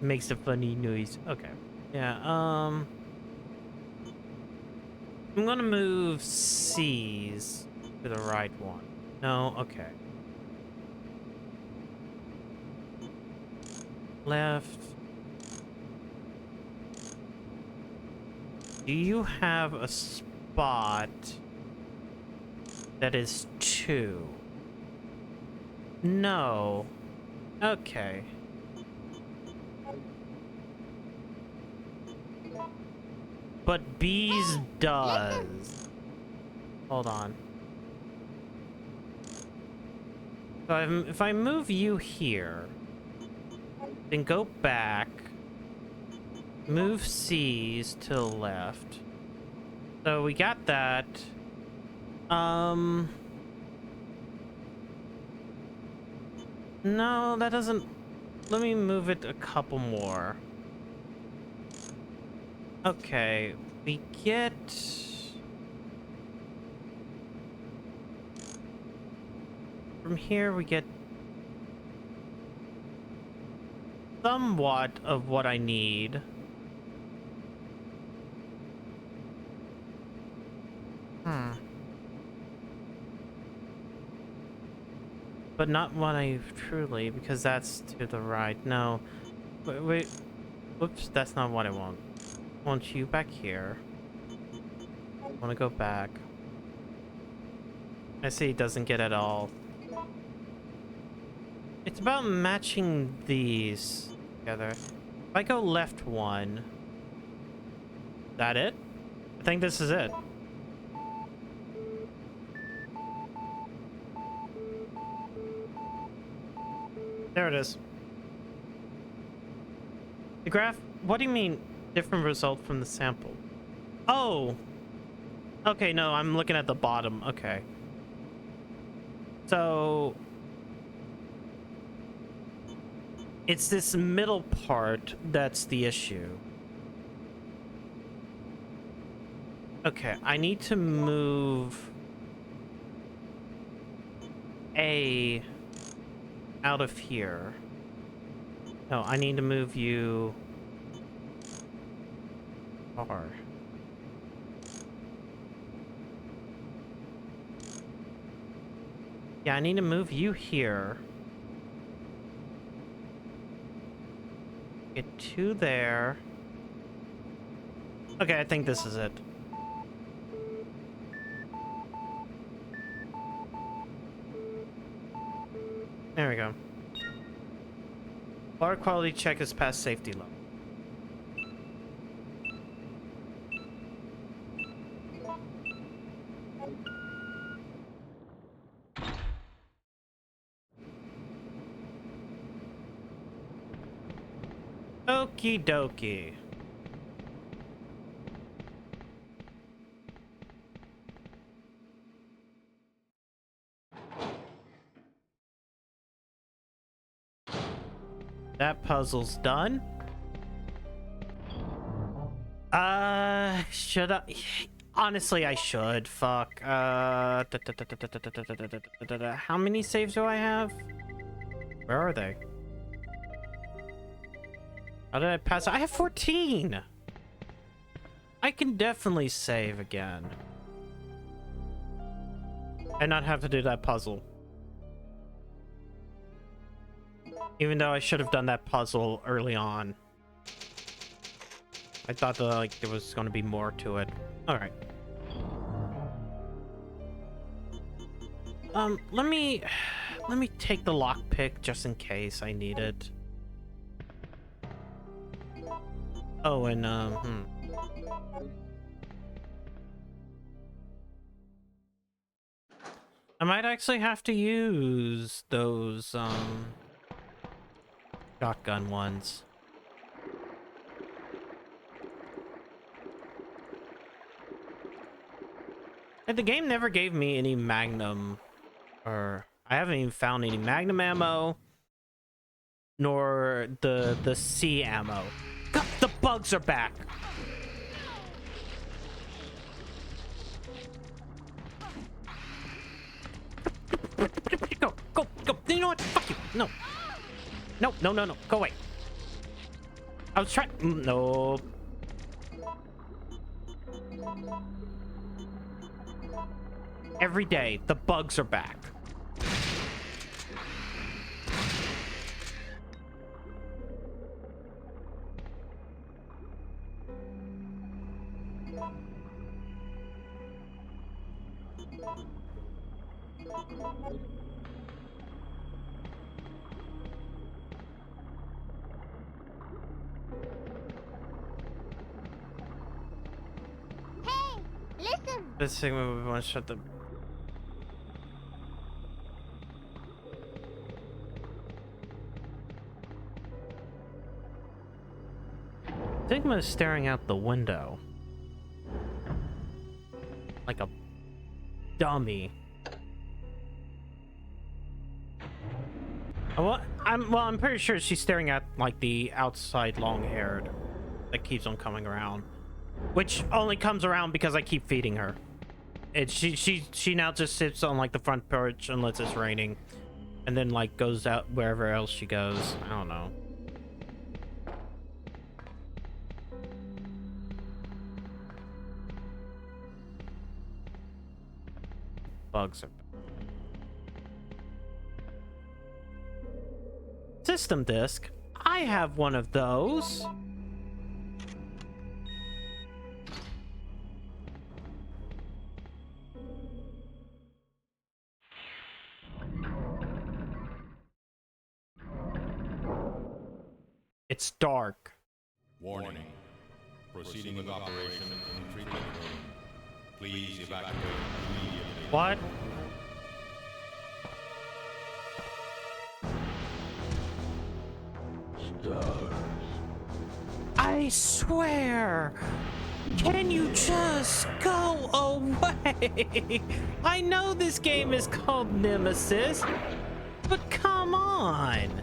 Makes a funny noise. Okay. Yeah, I'm gonna move C's to the right one. No, okay. Left. Do you have a spot that is 2? No. Okay. But B's does. Hold on. So if I move you here, then go back, move C's to the left. So we got that. No, that doesn't... Let me move it a couple more. Okay, we get... From here, we get somewhat of what I need. But not what I truly, because that's to the right. No. Wait. Whoops, that's not what I want. I want you back here. I want to go back. I see it doesn't get at all. It's about matching these together. If I go left 1... Is that it? I think this is it. There it is. The graph... What do you mean, different result from the sample? Oh! Okay, no, I'm looking at the bottom. Okay. So... It's this middle part that's the issue. Okay, I need to move A out of here. No, I need to move you R. Yeah, I need to move you here. Get 2 there. Okay, I think this is it. There we go. Water quality check is past safety level. Okie dokie. That puzzle's done. Should I? Honestly, I should. Fuck. How many saves do I have? Where are they? How did I pass? I have 14! I can definitely save again. And not have to do that puzzle. Even though I should have done that puzzle early on. I thought that, like, there was going to be more to it. Alright. Let me take the lockpick just in case I need it. Oh, and, I might actually have to use those, shotgun ones. And the game never gave me any Magnum, or I haven't even found any Magnum ammo, nor the C ammo. God, the bugs are back. Go, go, go. You know what? Fuck you. No. No, no, no, no. Go away. I was trying. No. Every day, the bugs are back. Hey, listen. This thing we want to shut the. Sigma is staring out the window like a dummy. I'm pretty sure she's staring at like the outside long-haired that keeps on coming around, which only comes around because I keep feeding her. She now just sits on like the front porch unless it's raining, and then like goes out wherever else she goes. I don't know. Bugs are. System disk. I have one of those. It's dark. Warning. Proceeding with operation in treatment room. Please evacuate immediately. What? I swear! Can you just go away? I know this game is called Nemesis, but come on!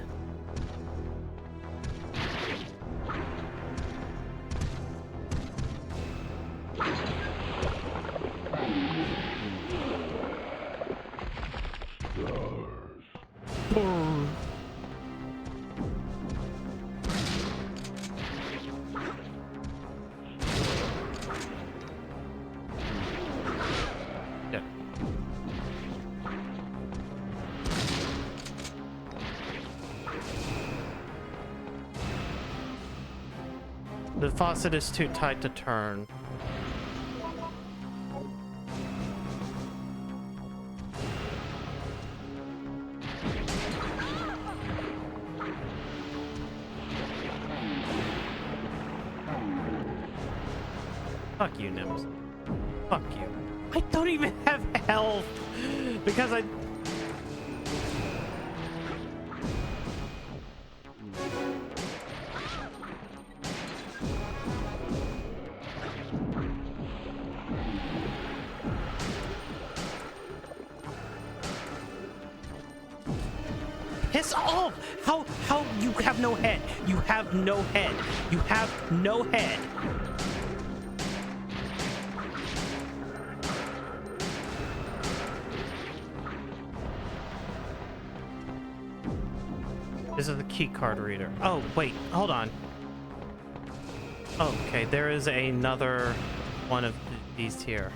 The faucet is too tight to turn. Fuck you, Nemesis. Fuck you. I don't even have health because I... Piss off! How you have no head? You have no head. You have no head. This is the key card reader. Oh, wait, hold on. Okay, there is another one of these here.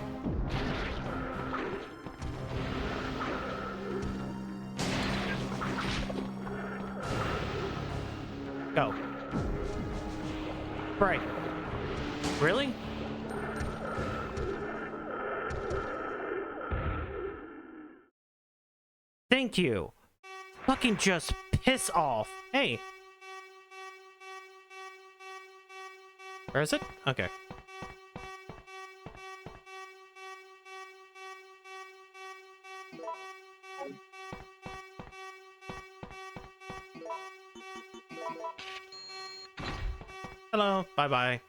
Go. Right. Really? Thank you. Fucking just piss off. Hey. Where is it? Okay. Hello. Bye-bye.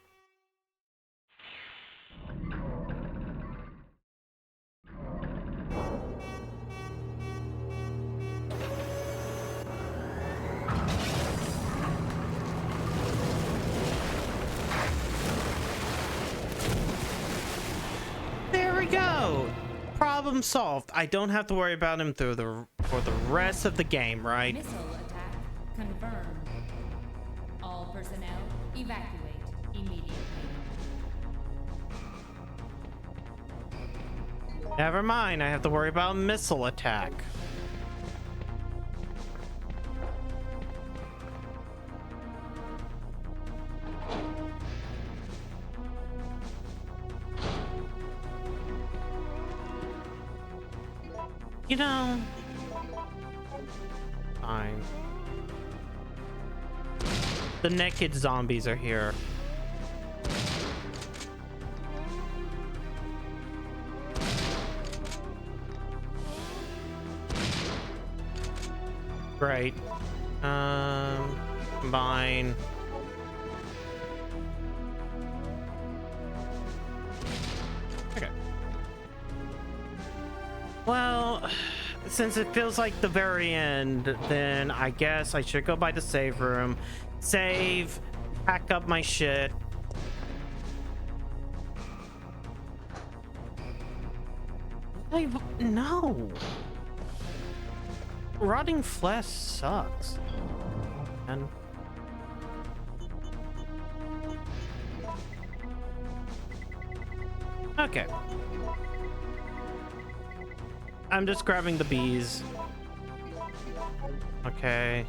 Problem solved. I don't have to worry about him for the rest of the game, right? Missile attack confirmed. All personnel evacuate immediately. Never mind, I have to worry about missile attack. You know, fine. The naked zombies are here. Great. Combine. Okay. Well, since it feels like the very end, then I guess I should go by the save room, save, pack up my shit. No. Rotting flesh sucks. And okay. I'm just grabbing the bees. Okay.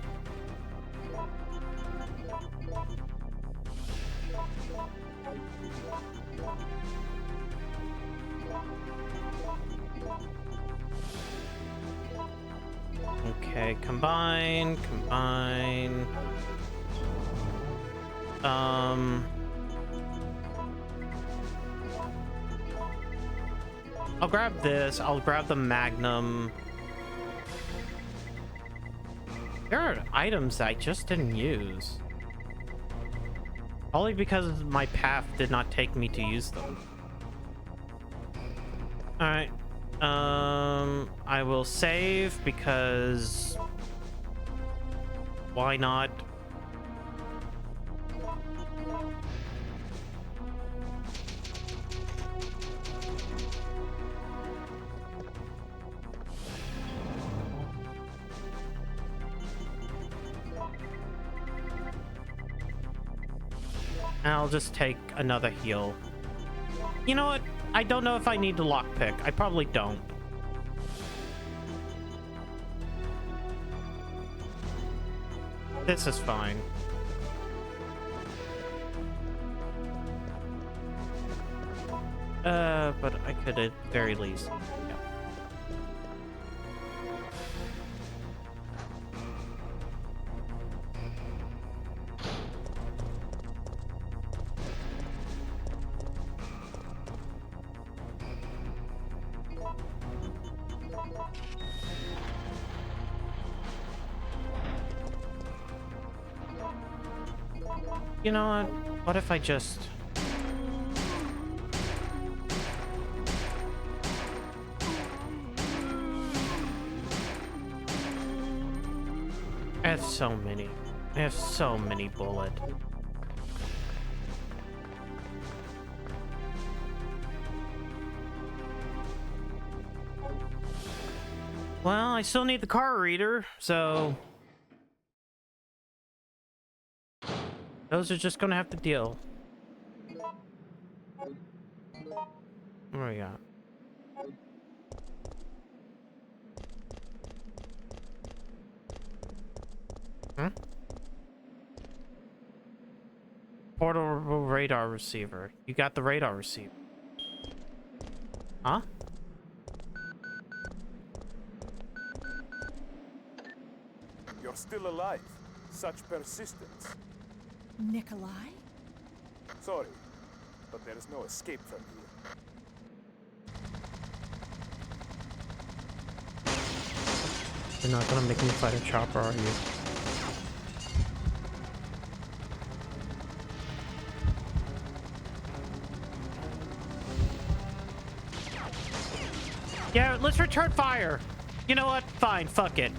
Okay, combine. I'll grab this. I'll grab the Magnum. There are items that I just didn't use. Only because my path did not take me to use them. Alright. I will save because why not? I'll just take another heal. You know what? I don't know if I need to lockpick. I probably don't. This is fine. But I could at very least. Yeah. You know what? What if I just... I have so many. I have so many bullets. Well, I still need the car reader, so... those are just gonna have to deal. Where we got? Hmm? Portable radar receiver. You got the radar receiver. Huh? You're still alive. Such persistence. Nikolai? Sorry, but there is no escape from here. You're not gonna make me fight a chopper, are you? Yeah, let's return fire. You know what? Fine, fuck it.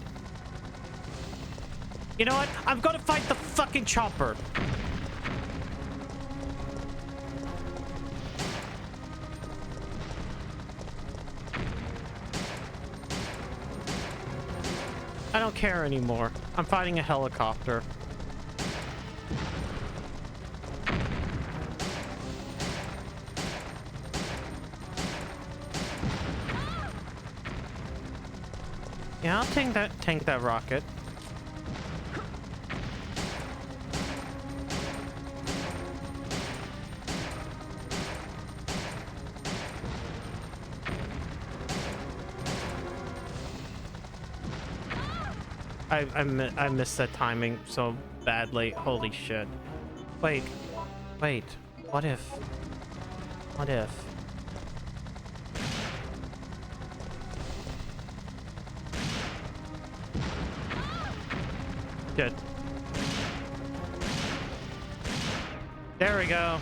You know what? I'm gonna fight the fucking chopper. I don't care anymore. I'm fighting a helicopter. Yeah, I'll tank that rocket. I missed that timing so badly. Holy shit. Wait. What if? Good. There we go.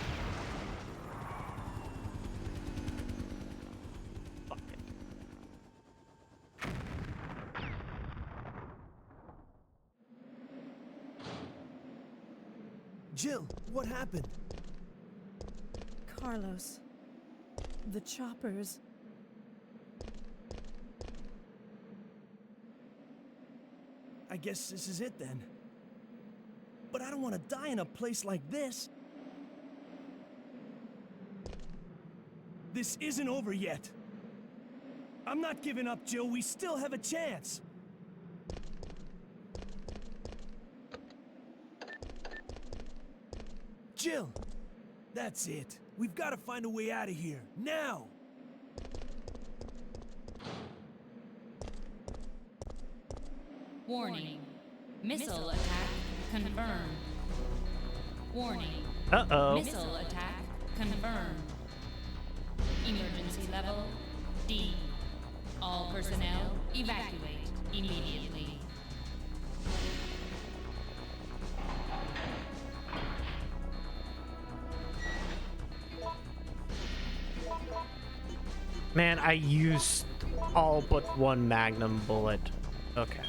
Fuck it. Jill, what happened? Carlos. The choppers. I guess this is it then. But I don't want to die in a place like this. This isn't over yet. I'm not giving up, Jill. We still have a chance. Jill, that's it. We've got to find a way out of here. Now! Warning. Missile attack confirmed. Warning. Uh-oh. Missile attack confirmed. Emergency level D. All personnel evacuate immediately. Man, I used all but one magnum bullet. Okay.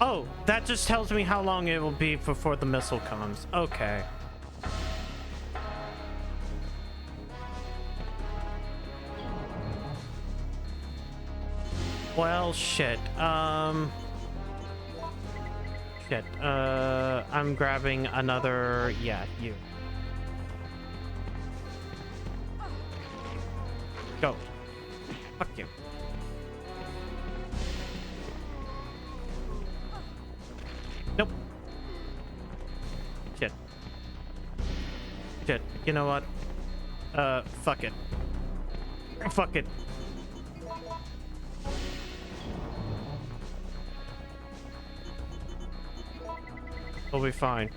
Oh, that just tells me how long it will be before the missile comes. Okay. Well, shit. Shit. I'm grabbing another... Yeah, you. Go. Fuck you. Nope. Shit. Shit. You know what? Fuck it. Fuck it. We'll be fine.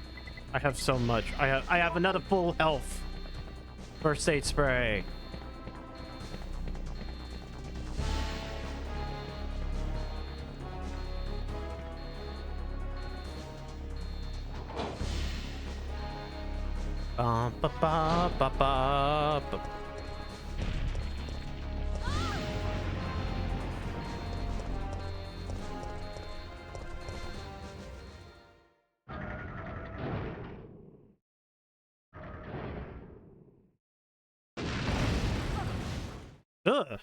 I have so much. I have another full health. First aid spray. Ba ba ba ba ba ba. Ugh.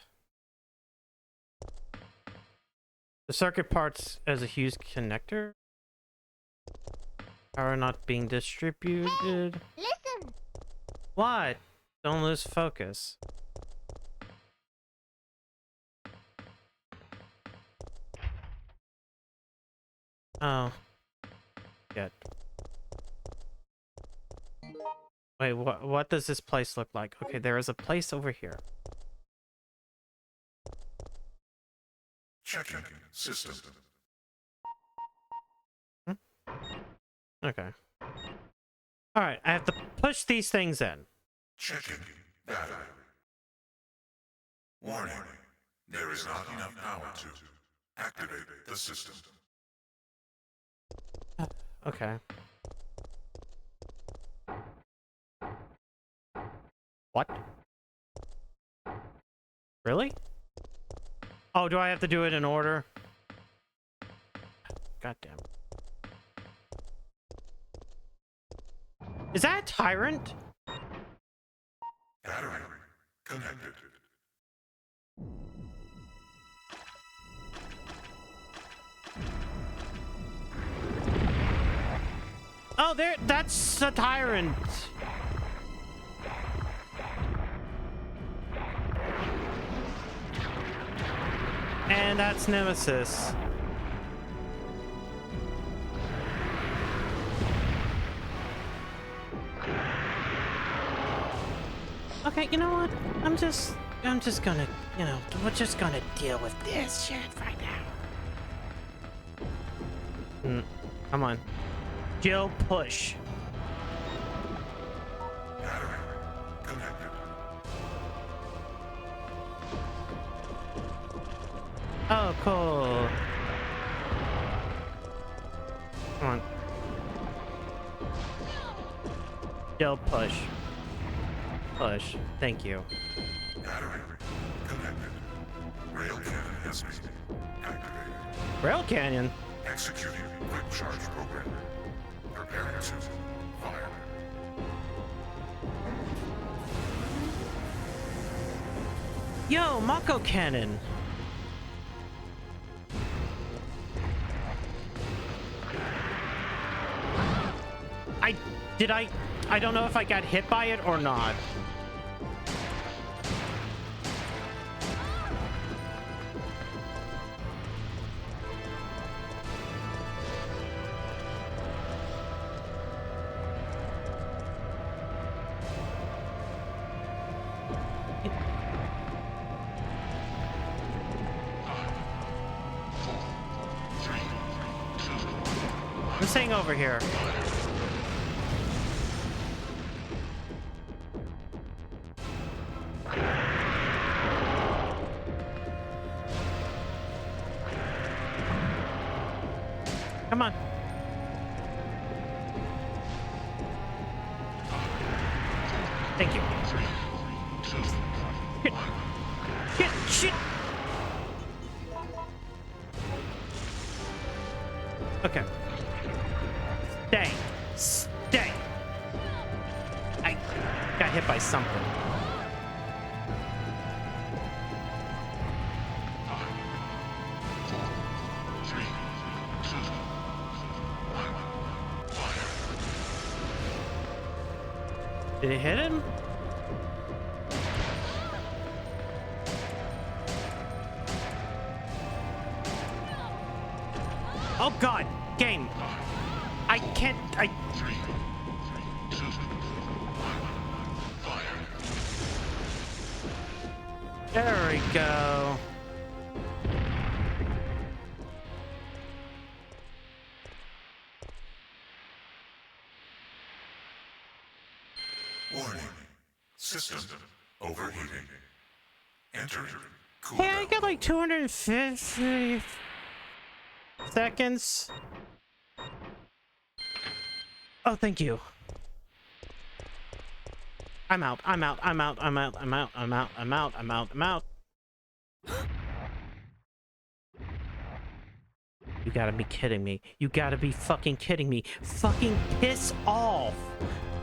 The circuit parts as a Hughes connector. Power not being distributed. Hey, listen. What? Don't lose focus. Oh. Shit. Wait, what does this place look like? Okay, there is a place over here. Checking system. Okay. Alright, I have to push these things in. Checking data. Warning. There is not enough power to activate the system. Okay. What? Really? Oh, do I have to do it in order? Goddamn. Is that a tyrant? Battery connected. Oh, there. That's a tyrant. And that's Nemesis. Okay, you know what? I'm just gonna, you know, we're just gonna deal with this shit right now. Come on. Jill, push. Battery connected. Oh, cool. Come on. Jill, push. Push. Thank you. Battery connected. Rail cannon has been activated. Rail Canyon? Executing quick charge program. Preparing to fire. Yo, Mako Cannon. I don't know if I got hit by it or not. I'm staying over here. Come on. Thank you. Shit. Okay. Stay. I got hit by something. Did it hit him? Oh god, game. I can't. There we go. Warning. System overheating. Enter cooldown. Hey, I got like 250 seconds. Oh, thank you. I'm out. You gotta be kidding me. You gotta be fucking kidding me. Fucking piss off.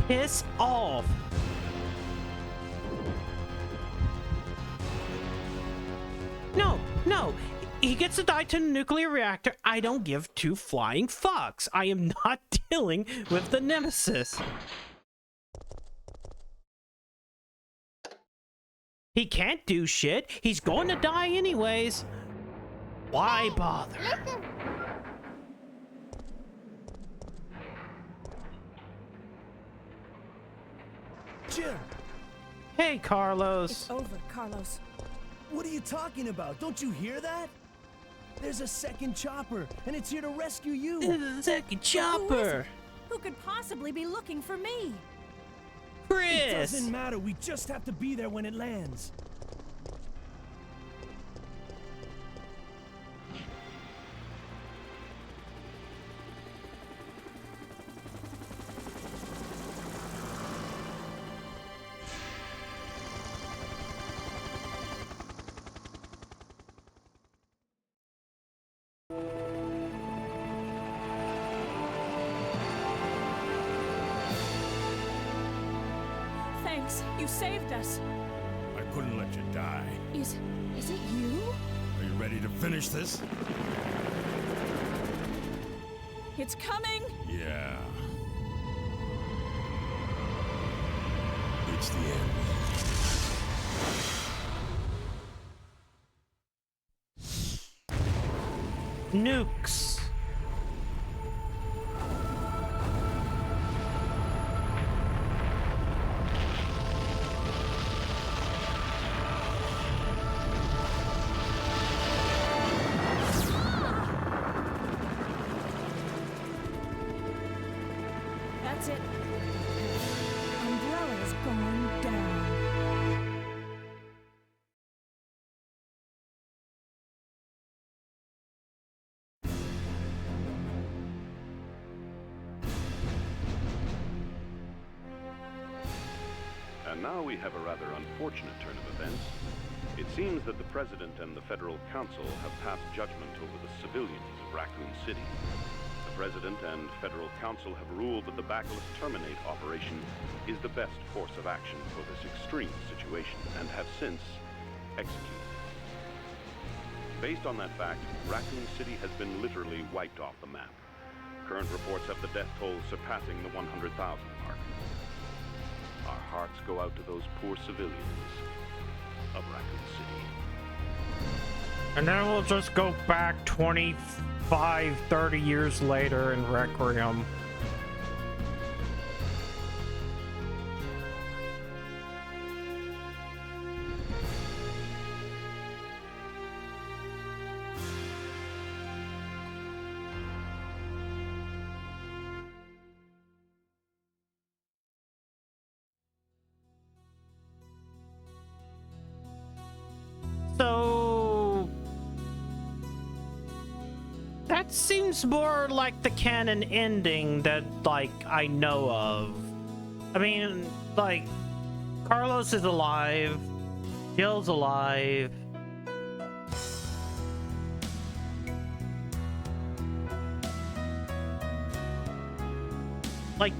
Piss off. No. He gets to die to a nuclear reactor. I don't give two flying fucks. I am not dealing with the Nemesis. He can't do shit. He's going to die anyways. Why bother? Listen. Jim! Hey, Carlos. It's over, Carlos. What are you talking about? Don't you hear that? There's a second chopper, and it's here to rescue you. Second chopper. Who could possibly be looking for me? Chris. It doesn't matter. We just have to be there when it lands. Thanks. You saved us. I couldn't let you die. Is it you? Are you ready to finish this? It's coming. Yeah. That's the end. Nukes. That's it. Umbrella's going down. And now we have a rather unfortunate turn of events. It seems that the President and the Federal Council have passed judgment over the civilians of Raccoon City. The President and Federal Council have ruled that the Bacillus Terminate operation is the best course of action for this extreme situation, and have since executed. Based on that fact, Raccoon City has been literally wiped off the map. Current reports have the death toll surpassing the 100,000 mark. Our hearts go out to those poor civilians of Raccoon City. And then we'll just go back 25, 30 years later in Requiem. So that seems more like the canon ending that, like, I know of. I mean, like, Carlos is alive, Jill's alive. Like,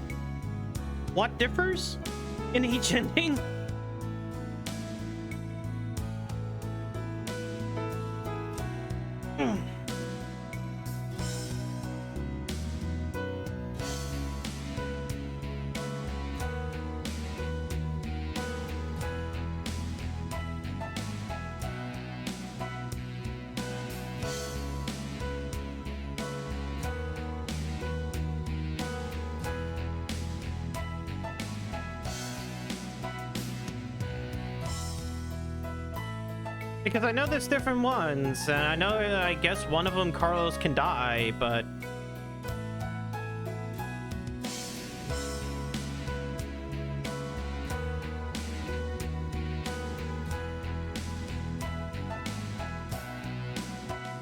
what differs in each ending? Because I know there's different ones, and I know, I guess one of them Carlos can die, but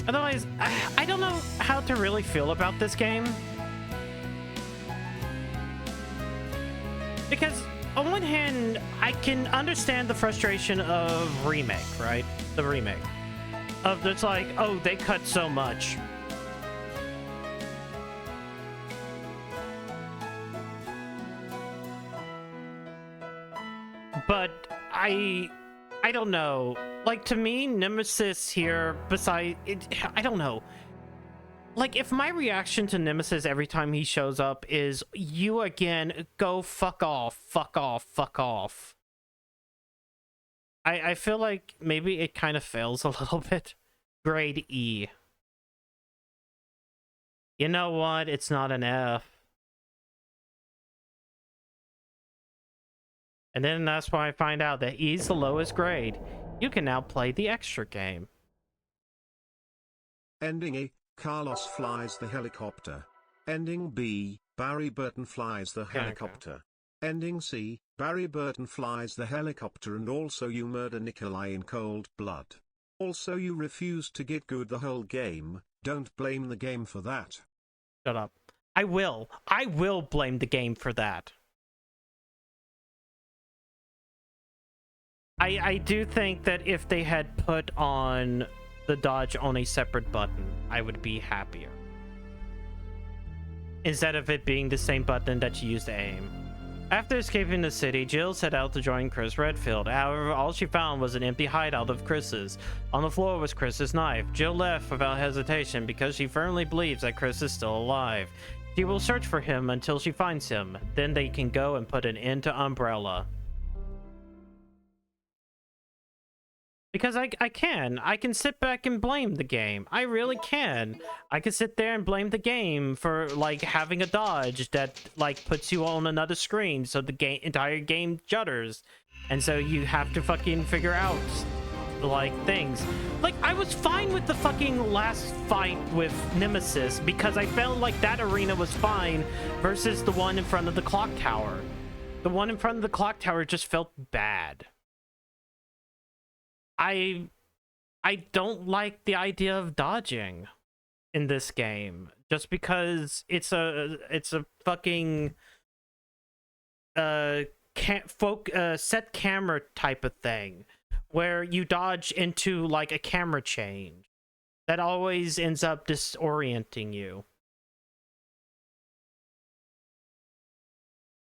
otherwise, I don't know how to really feel about this game. Because on one hand, I can understand the frustration of remake, right? The remake. Of it's like, oh, they cut so much. But I don't know. Like, to me, Nemesis here, beside it, I don't know. Like, if my reaction to Nemesis every time he shows up is, you again, go fuck off, fuck off, fuck off. I feel like maybe it kind of fails a little bit. Grade E. You know what? It's not an F. And then that's why I find out that E is the lowest grade. You can now play the extra game. Ending A, Carlos flies the helicopter. Ending B, Barry Burton flies the helicopter. Ending C, Barry Burton flies the helicopter and also you murder Nikolai in cold blood. Also you refuse to get good the whole game, don't blame the game for that. Shut up. I will blame the game for that. I do think that if they had put on the dodge on a separate button, I would be happier. Instead of it being the same button that you use to aim. After escaping the city, Jill set out to join Chris Redfield. However, all she found was an empty hideout of Chris's. On the floor was Chris's knife. Jill left without hesitation because she firmly believes that Chris is still alive. She will search for him until she finds him. Then they can go and put an end to Umbrella. Because I can. I can sit back and blame the game. I really can. I can sit there and blame the game for, like, having a dodge that, like, puts you on another screen so the entire game judders. And so you have to fucking figure out, like, things. Like, I was fine with the fucking last fight with Nemesis because I felt like that arena was fine versus the one in front of the clock tower. The one in front of the clock tower just felt bad. I don't like the idea of dodging in this game just because it's a fucking set camera type of thing where you dodge into like a camera change that always ends up disorienting you.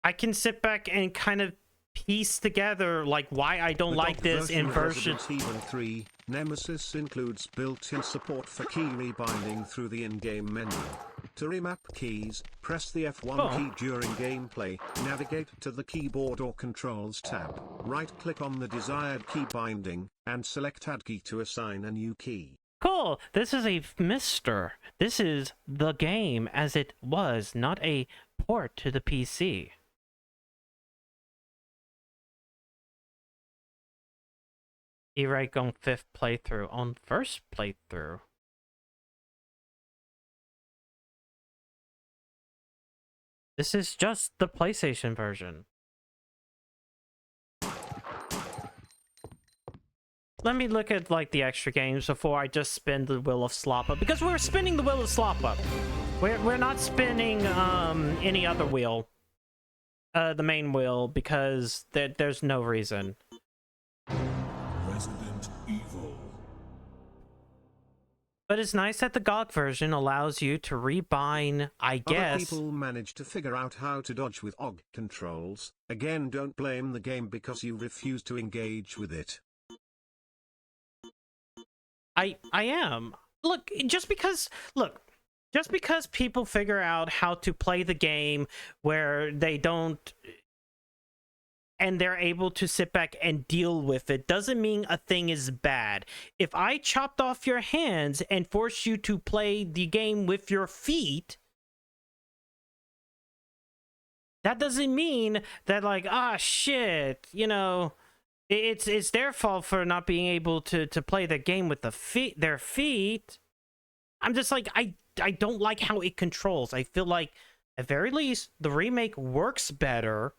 I can sit back and kind of piece together like why I don't like this in version Resident Evil 3, Nemesis includes built-in support for key rebinding through the in-game menu. To remap keys, press the F1 key during gameplay, navigate to the keyboard or controls tab, right-click on the desired key binding, and select Add Key to assign a new key. Cool. This is a mister. This is the game as it was, not a port to the PC. E-Rake on 5th playthrough. On 1st playthrough. This is just the PlayStation version. Let me look at like the extra games before I just spin the Wheel of Slop Up, because we're spinning the Wheel of Slop Up. We're not spinning any other wheel. The main wheel, because there's no reason. Resident Evil. But it's nice that the GOG version allows you to rebind, I guess. Other people manage to figure out how to dodge with OG controls. Again, don't blame the game because you refuse to engage with it. I am. Look, just because people figure out how to play the game where they don't, and they're able to sit back and deal with it, doesn't mean a thing is bad. If I chopped off your hands and forced you to play the game with your feet, that doesn't mean that, like, ah, shit, you know, it's their fault for not being able to play the game with their feet. I'm just like, I don't like how it controls. I feel like, at very least, the remake works better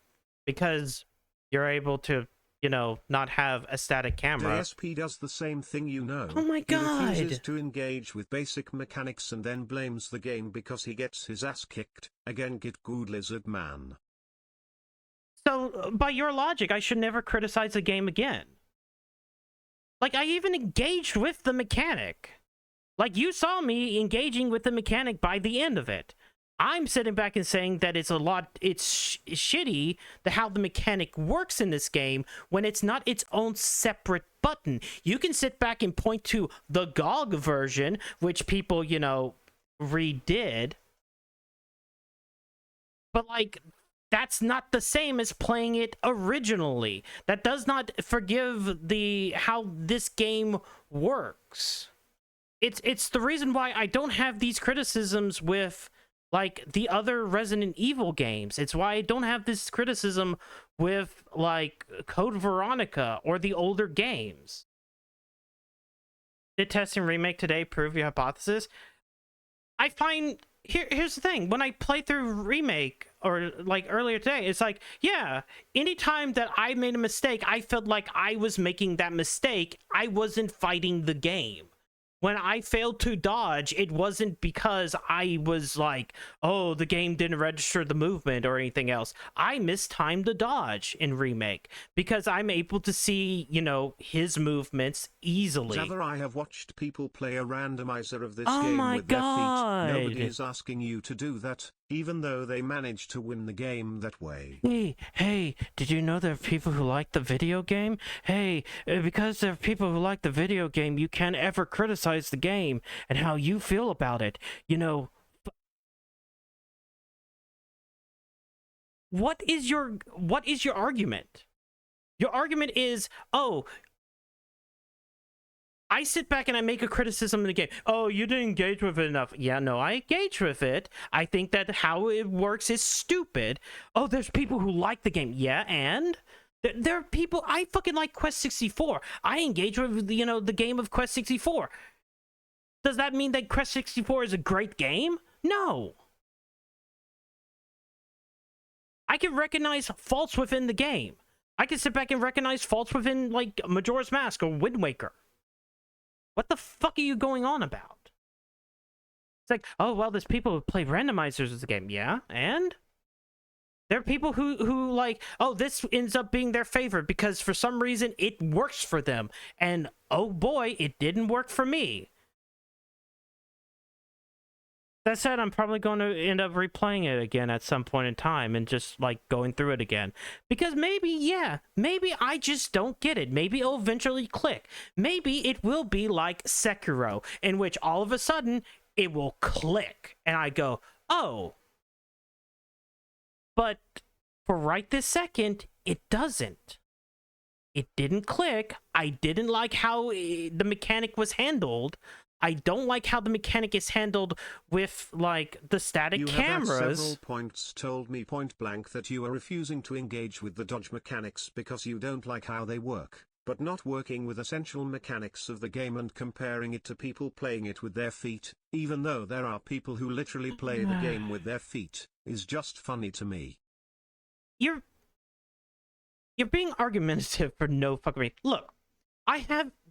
because you're able to, you know, not have a static camera. JSP does the same thing, you know. Oh my god! He refuses to engage with basic mechanics and then blames the game because he gets his ass kicked. Again, get good, lizard man. So, by your logic, I should never criticize the game again. Like, I even engaged with the mechanic. Like, you saw me engaging with the mechanic by the end of it. I'm sitting back and saying that it's shitty how the mechanic works in this game when it's not its own separate button. You can sit back and point to the GOG version, which people, you know, redid. But, like, that's not the same as playing it originally. That does not forgive how this game works. It's the reason why I don't have these criticisms with, like, the other Resident Evil games. It's why I don't have this criticism with, like, Code Veronica or the older games. Did testing remake today prove your hypothesis? I find... Here's the thing. When I play through remake, or like earlier today, it's like, yeah, anytime that I made a mistake, I felt like I was making that mistake. I wasn't fighting the game. When I failed to dodge, it wasn't because I was like, oh, the game didn't register the movement or anything else. I mistimed the dodge in remake because I'm able to see, you know, his movements easily. Xaver, I have watched people play a randomizer of this Oh game my with God. their feet. Nobody is asking you to do that, even though they managed to win the game that way. Hey, did you know there are people who like the video game? Hey, because there are people who like the video game, you can't ever criticize the game and how you feel about it. You know, what is your argument? Your argument is, oh, I sit back and I make a criticism of the game. Oh, you didn't engage with it enough. Yeah, no, I engage with it. I think that how it works is stupid. Oh, there's people who like the game. Yeah, and there are people. I fucking like Quest 64. I engage with, you know, the game of Quest 64. Does that mean that Quest 64 is a great game? No. I can recognize faults within the game. I can sit back and recognize faults within, like, Majora's Mask or Wind Waker. What the fuck are you going on about? It's like, oh, well, there's people who play randomizers of the game. Yeah, and? There are people who like, oh, this ends up being their favorite because for some reason it works for them. And, oh boy, it didn't work for me. That said, I'm probably going to end up replaying it again at some point in time and just, like, going through it again. Because maybe, yeah, maybe I just don't get it. Maybe it'll eventually click. Maybe it will be like Sekiro, in which all of a sudden it will click. And I go, oh. But for right this second, it doesn't. It didn't click. I didn't like how the mechanic was handled. I don't like how the mechanic is handled with, like, the static cameras. You have at several points told me point blank that you are refusing to engage with the dodge mechanics because you don't like how they work, but not working with essential mechanics of the game and comparing it to people playing it with their feet, even though there are people who literally play the game with their feet, is just funny to me. You're being argumentative for no fucking reason.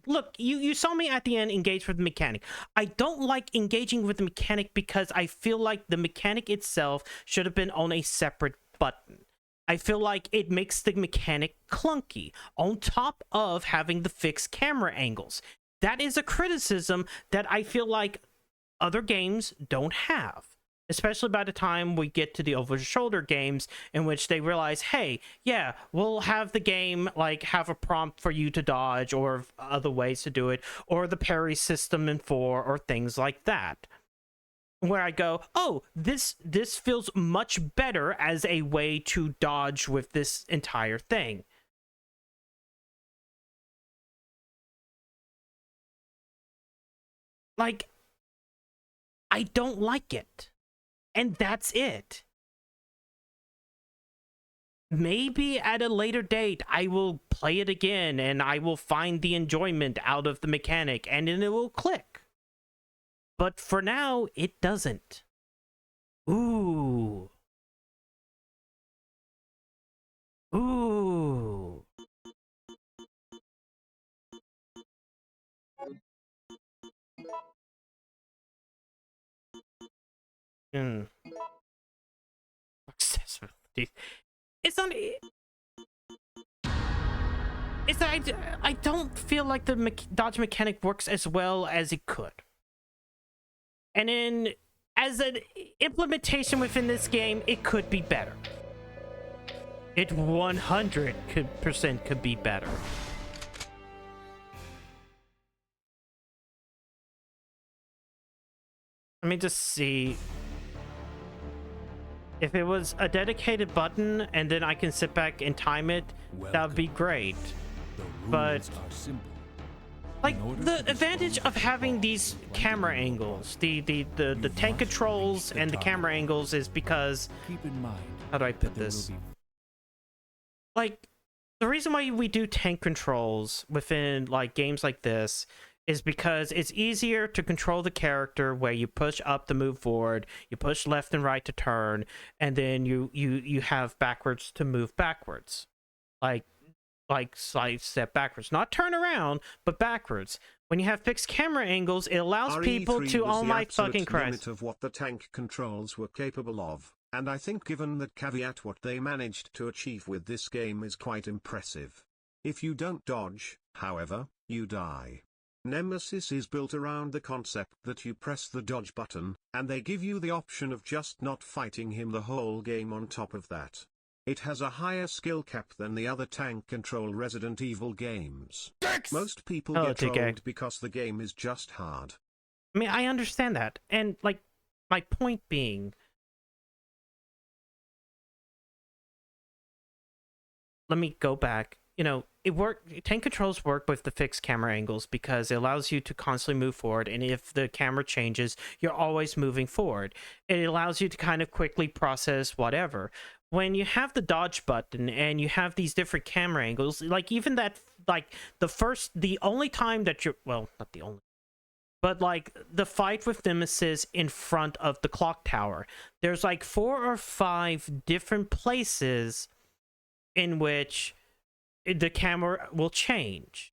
Look, you saw me at the end engage with the mechanic. I don't like engaging with the mechanic because I feel like the mechanic itself should have been on a separate button. I feel like it makes the mechanic clunky, on top of having the fixed camera angles. That is a criticism that I feel like other games don't have. Especially by the time we get to the over-the-shoulder games in which they realize, hey, yeah, we'll have the game, like, have a prompt for you to dodge or other ways to do it, or the parry system in 4 or things like that. Where I go, oh, this feels much better as a way to dodge with this entire thing. Like, I don't like it. And that's it. Maybe at a later date, I will play it again and I will find the enjoyment out of the mechanic and then it will click. But for now, it doesn't. Ooh. Ooh. Accessibility. It's not. It's that I don't feel like the dodge mechanic works as well as it could. And in as an implementation within this game, it could be better. It 100% could be better. Let me just see. If it was a dedicated button and then I can sit back and time it, that would be great. But like the advantage of having these camera angles, the tank controls and the camera angles is because, how do I put this? Like the reason why we do tank controls within like games like this is because it's easier to control the character where you push up to move forward, you push left and right to turn, and then you have backwards to move backwards. Like side step backwards. Not turn around, but backwards. When you have fixed camera angles, it allows people to, oh my fucking Christ. Limit of what the tank controls were capable of, and I think given that caveat what they managed to achieve with this game is quite impressive. If you don't dodge, however, you die. Nemesis is built around the concept that you press the dodge button, and they give you the option of just not fighting him the whole game on top of that. It has a higher skill cap than the other tank control Resident Evil games. Most people get trolled because the game is just hard. I mean, I understand that. And, like, my point being, let me go back you know, tank controls work with the fixed camera angles because it allows you to constantly move forward, and if the camera changes, you're always moving forward. It allows you to kind of quickly process whatever. When you have the dodge button and you have these different camera angles, like even that, like the only time that you're, well, not the only, but like the fight with Nemesis in front of the clock tower, there's like 4 or 5 different places in which the camera will change.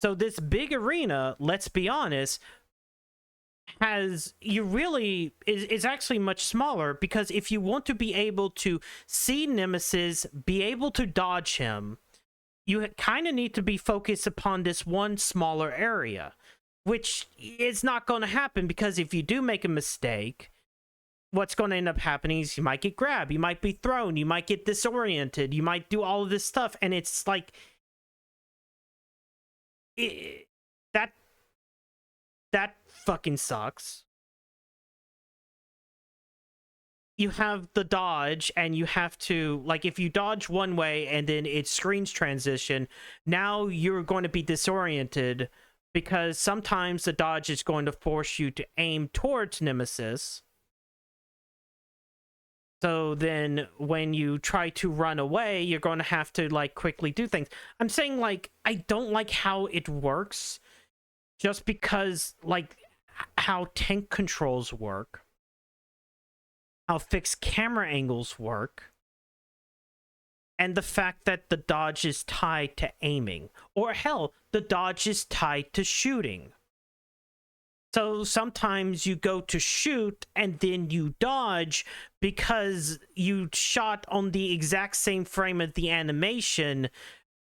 So this big arena, let's be honest, is actually much smaller, because if you want to be able to see Nemesis, be able to dodge him, you kind of need to be focused upon this one smaller area, which is not going to happen, because if you do make a mistake, what's going to end up happening is you might get grabbed, you might be thrown, you might get disoriented, you might do all of this stuff, and it's like that fucking sucks. You have the dodge, and you have to, like, if you dodge one way and then it screens transition, now you're going to be disoriented, because sometimes the dodge is going to force you to aim towards Nemesis. So then when you try to run away, you're going to have to, like, quickly do things. I'm saying, like, I don't like how it works, just because, like, how tank controls work, how fixed camera angles work, and the fact that the dodge is tied to aiming. Or hell, the dodge is tied to shooting. So sometimes you go to shoot and then you dodge because you shot on the exact same frame of the animation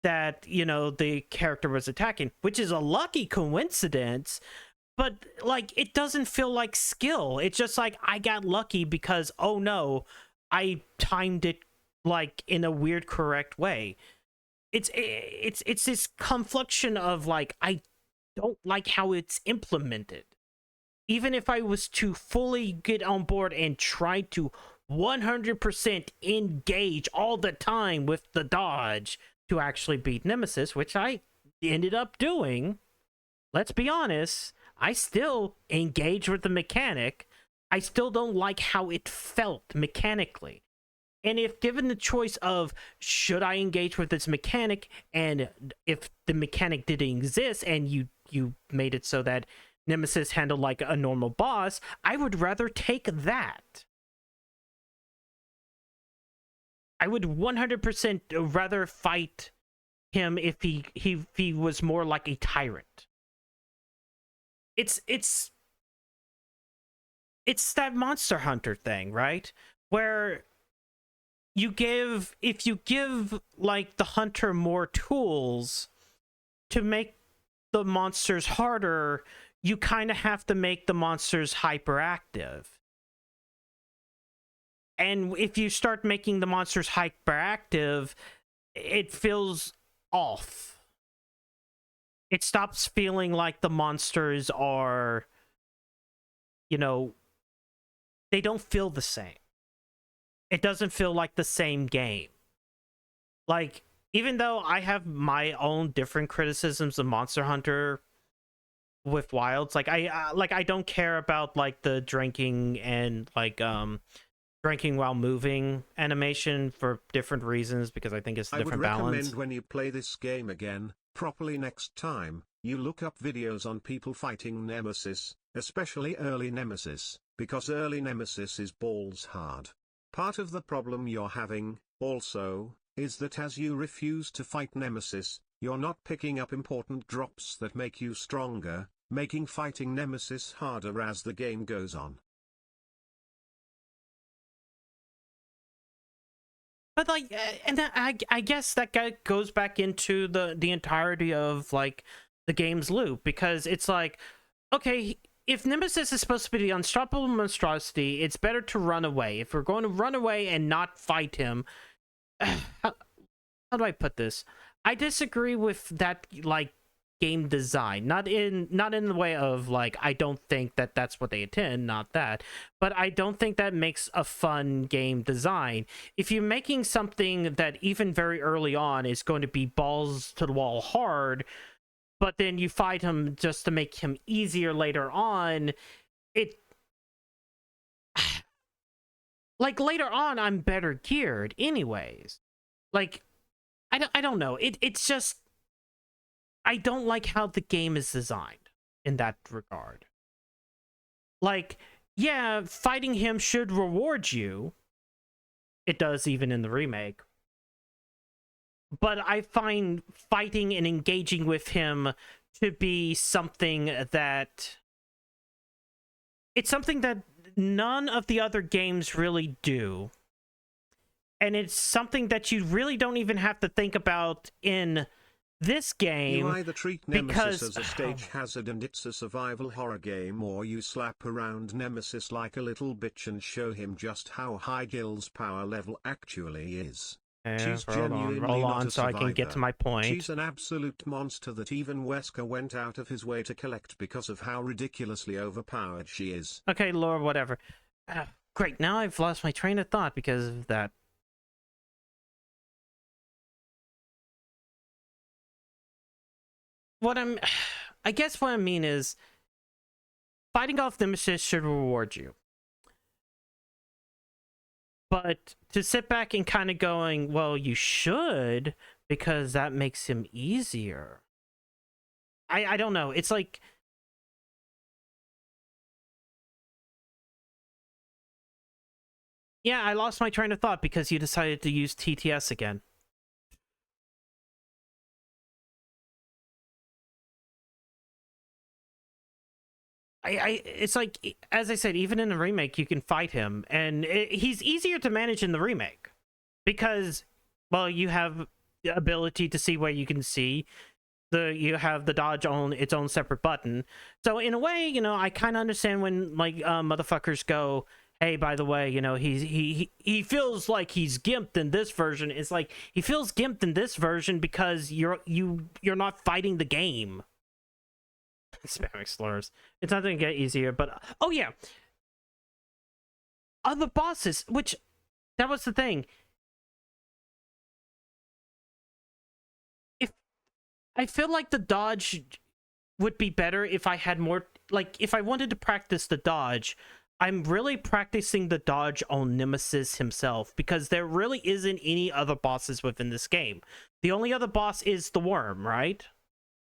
that, you know, the character was attacking, which is a lucky coincidence, but, like, it doesn't feel like skill. It's just like, I got lucky because, oh no, I timed it, like, in a weird correct way. It's this confliction of, like, I don't like how it's implemented. Even if I was to fully get on board and try to 100% engage all the time with the dodge to actually beat Nemesis, which I ended up doing, let's be honest, I still engage with the mechanic. I still don't like how it felt mechanically. And if given the choice of, should I engage with this mechanic, and if the mechanic didn't exist and you made it so that Nemesis handled like a normal boss, I would rather take that. I would 100% rather fight him if he was more like a tyrant. It's that Monster Hunter thing, right? Where if you give like the hunter more tools to make the monsters harder, you kind of have to make the monsters hyperactive. And if you start making the monsters hyperactive, it feels off. It stops feeling like the monsters are, you know, they don't feel the same. It doesn't feel like the same game. Like, even though I have my own different criticisms of Monster Hunter with Wilds, like I don't care about like the drinking and like drinking while moving animation for different reasons, because I think it's a different balance. I would recommend when you play this game again properly next time, you look up videos on people fighting Nemesis, especially early Nemesis, because early Nemesis is balls hard. Part of the problem you're having, also, is that as you refuse to fight Nemesis, you're not picking up important drops that make you stronger, making fighting Nemesis harder as the game goes on. But like, and I guess that goes back into the entirety of like the game's loop, because it's like, okay, if Nemesis is supposed to be the unstoppable monstrosity, it's better to run away. If we're going to run away and not fight him, how do I put this? I disagree with that, like, game design, not in the way of like I don't think that that's what they intend, not that, but I don't think that makes a fun game design. If you're making something that even very early on is going to be balls to the wall hard, but then you fight him just to make him easier later on, it like later on I'm better geared anyways. Like I don't know. It's just I don't like how the game is designed in that regard. Like, yeah, fighting him should reward you. It does even in the remake. But I find fighting and engaging with him to be something that... It's something that none of the other games really do. And it's something that you really don't even have to think about in this game. You either treat Nemesis as a stage hazard and it's a survival horror game, or you slap around Nemesis like a little bitch and show him just how high Gil's power level actually is. She's genuinely roll not on a so I can get to my point. She's an absolute monster that even Wesker went out of his way to collect because of how ridiculously overpowered she is. Okay, Laura, whatever. Great, now I've lost my train of thought because of that. I guess what I mean is, fighting off Nemesis should reward you. But to sit back and kind of going, well, you should, because that makes him easier. I don't know. It's like... Yeah, I lost my train of thought because you decided to use TTS again. It's like, as I said, even in the remake, you can fight him, and he's easier to manage in the remake because, well, you have the ability to see where you can see. You have the dodge on its own separate button. So in a way, you know, I kind of understand when like motherfuckers go, hey, by the way, you know, he feels like he's gimped in this version. It's like he feels gimped in this version because you're not fighting the game. Spamming slurs. It's not going to get easier, but... Oh, yeah. Other bosses, which... That was the thing. I feel like the dodge would be better if I had more... Like, if I wanted to practice the dodge, I'm really practicing the dodge on Nemesis himself, because there really isn't any other bosses within this game. The only other boss is the worm, right?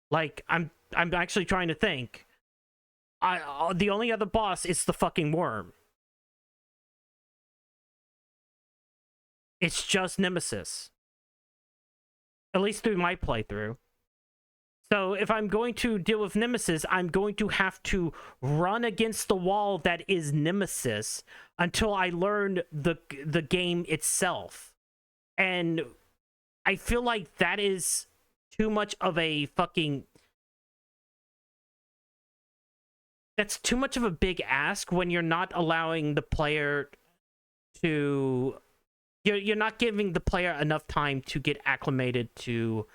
Like, I'm actually trying to think. The only other boss is the fucking worm. It's just Nemesis. At least through my playthrough. So if I'm going to deal with Nemesis, I'm going to have to run against the wall that is Nemesis until I learn the game itself. And I feel like that is too much of a fucking... That's too much of a big ask when you're not allowing the player to... You're not giving the player enough time to get acclimated to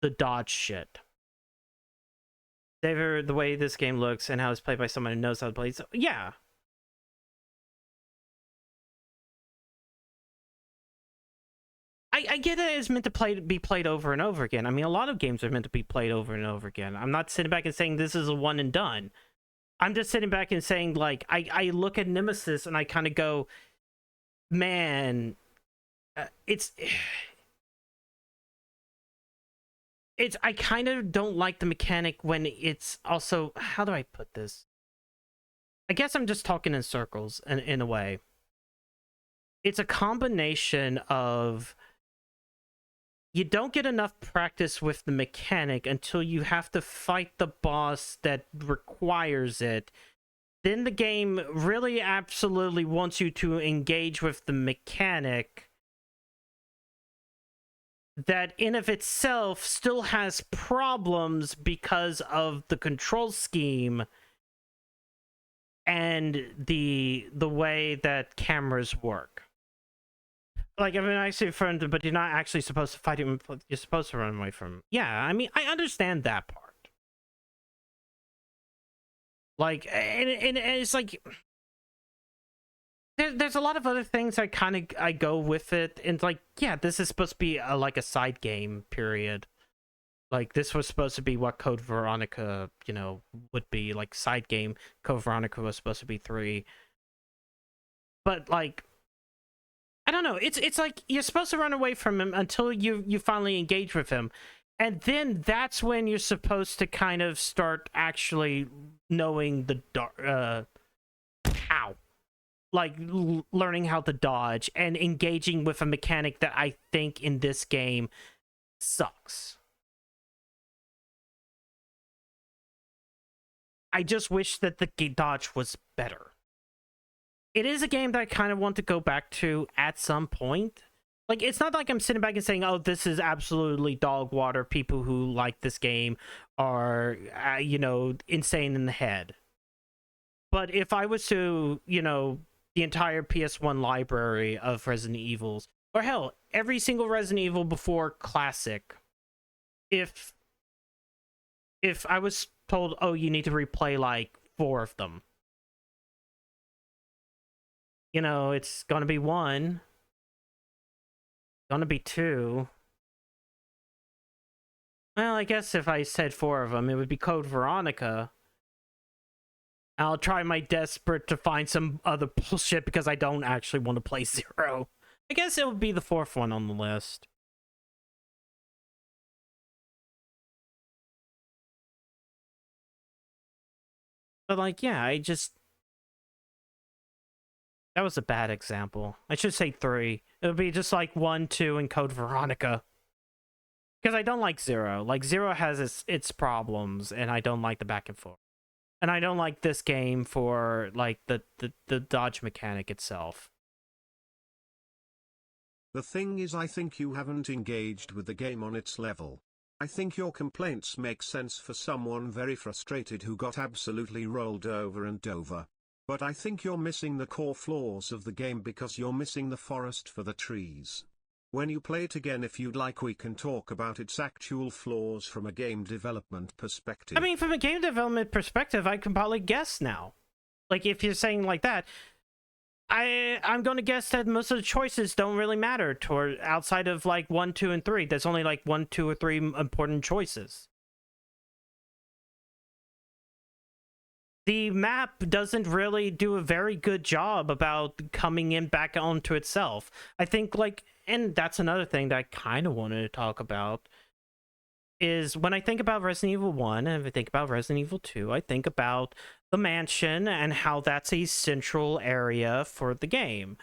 the dodge shit. The way this game looks and how it's played by someone who knows how to play. So, yeah. I get it. It's meant to be played over and over again. I mean, a lot of games are meant to be played over and over again. I'm not sitting back and saying this is a one and done. I'm just sitting back and saying, like, I look at Nemesis and I kind of go, man, it's I kind of don't like the mechanic when it's also, how do I put this? I guess I'm just talking in circles in a way. It's a combination of you don't get enough practice with the mechanic until you have to fight the boss that requires it. Then the game really absolutely wants you to engage with the mechanic that in of itself still has problems because of the control scheme and the way that cameras work. Like, I mean, I say friend, but you're not actually supposed to fight him. You're supposed to run away from him. Yeah, I mean, I understand that part. Like, and it's like there's a lot of other things I go with it, and it's like, yeah, this is supposed to be like a side game, period. Like, this was supposed to be what Code Veronica, you know, would be, like, side game. Code Veronica was supposed to be 3. But, like, I don't know. It's like you're supposed to run away from him until you finally engage with him. And then that's when you're supposed to kind of start actually knowing the how. Like, learning how to dodge and engaging with a mechanic that I think in this game sucks. I just wish that the dodge was better. It is a game that I kind of want to go back to at some point. Like, it's not like I'm sitting back and saying, oh, this is absolutely dog water. People who like this game are, you know, insane in the head. But if I was to, you know, the entire PS1 library of Resident Evils, or hell, every single Resident Evil before Classic, if I was told, oh, you need to replay like 4 of them, you know, it's gonna be 1, gonna be 2. Well, I guess if I said 4 of them, it would be Code Veronica. I'll try my desperate to find some other bullshit because I don't actually want to play 0. I guess it would be the 4th one on the list. But, like, yeah, that was a bad example. I should say 3. It would be just like 1, 2, and Code Veronica. Because I don't like 0. Like, 0 has its problems, and I don't like the back and forth. And I don't like this game for, like, the dodge mechanic itself. The thing is, I think you haven't engaged with the game on its level. I think your complaints make sense for someone very frustrated who got absolutely rolled over and over. But I think you're missing the core flaws of the game because you're missing the forest for the trees. When you play it again, if you'd like, we can talk about its actual flaws from a game development perspective. I mean, from a game development perspective, I can probably guess now. Like, if you're saying like that, I'm going to guess that most of the choices don't really matter toward outside of like 1, 2, and 3. There's only like 1, 2, or 3 important choices. The map doesn't really do a very good job about coming in back onto itself. I think, like, and that's another thing that I kind of wanted to talk about, is when I think about Resident Evil 1 and I think about Resident Evil 2, I think about the mansion and how that's a central area for the game.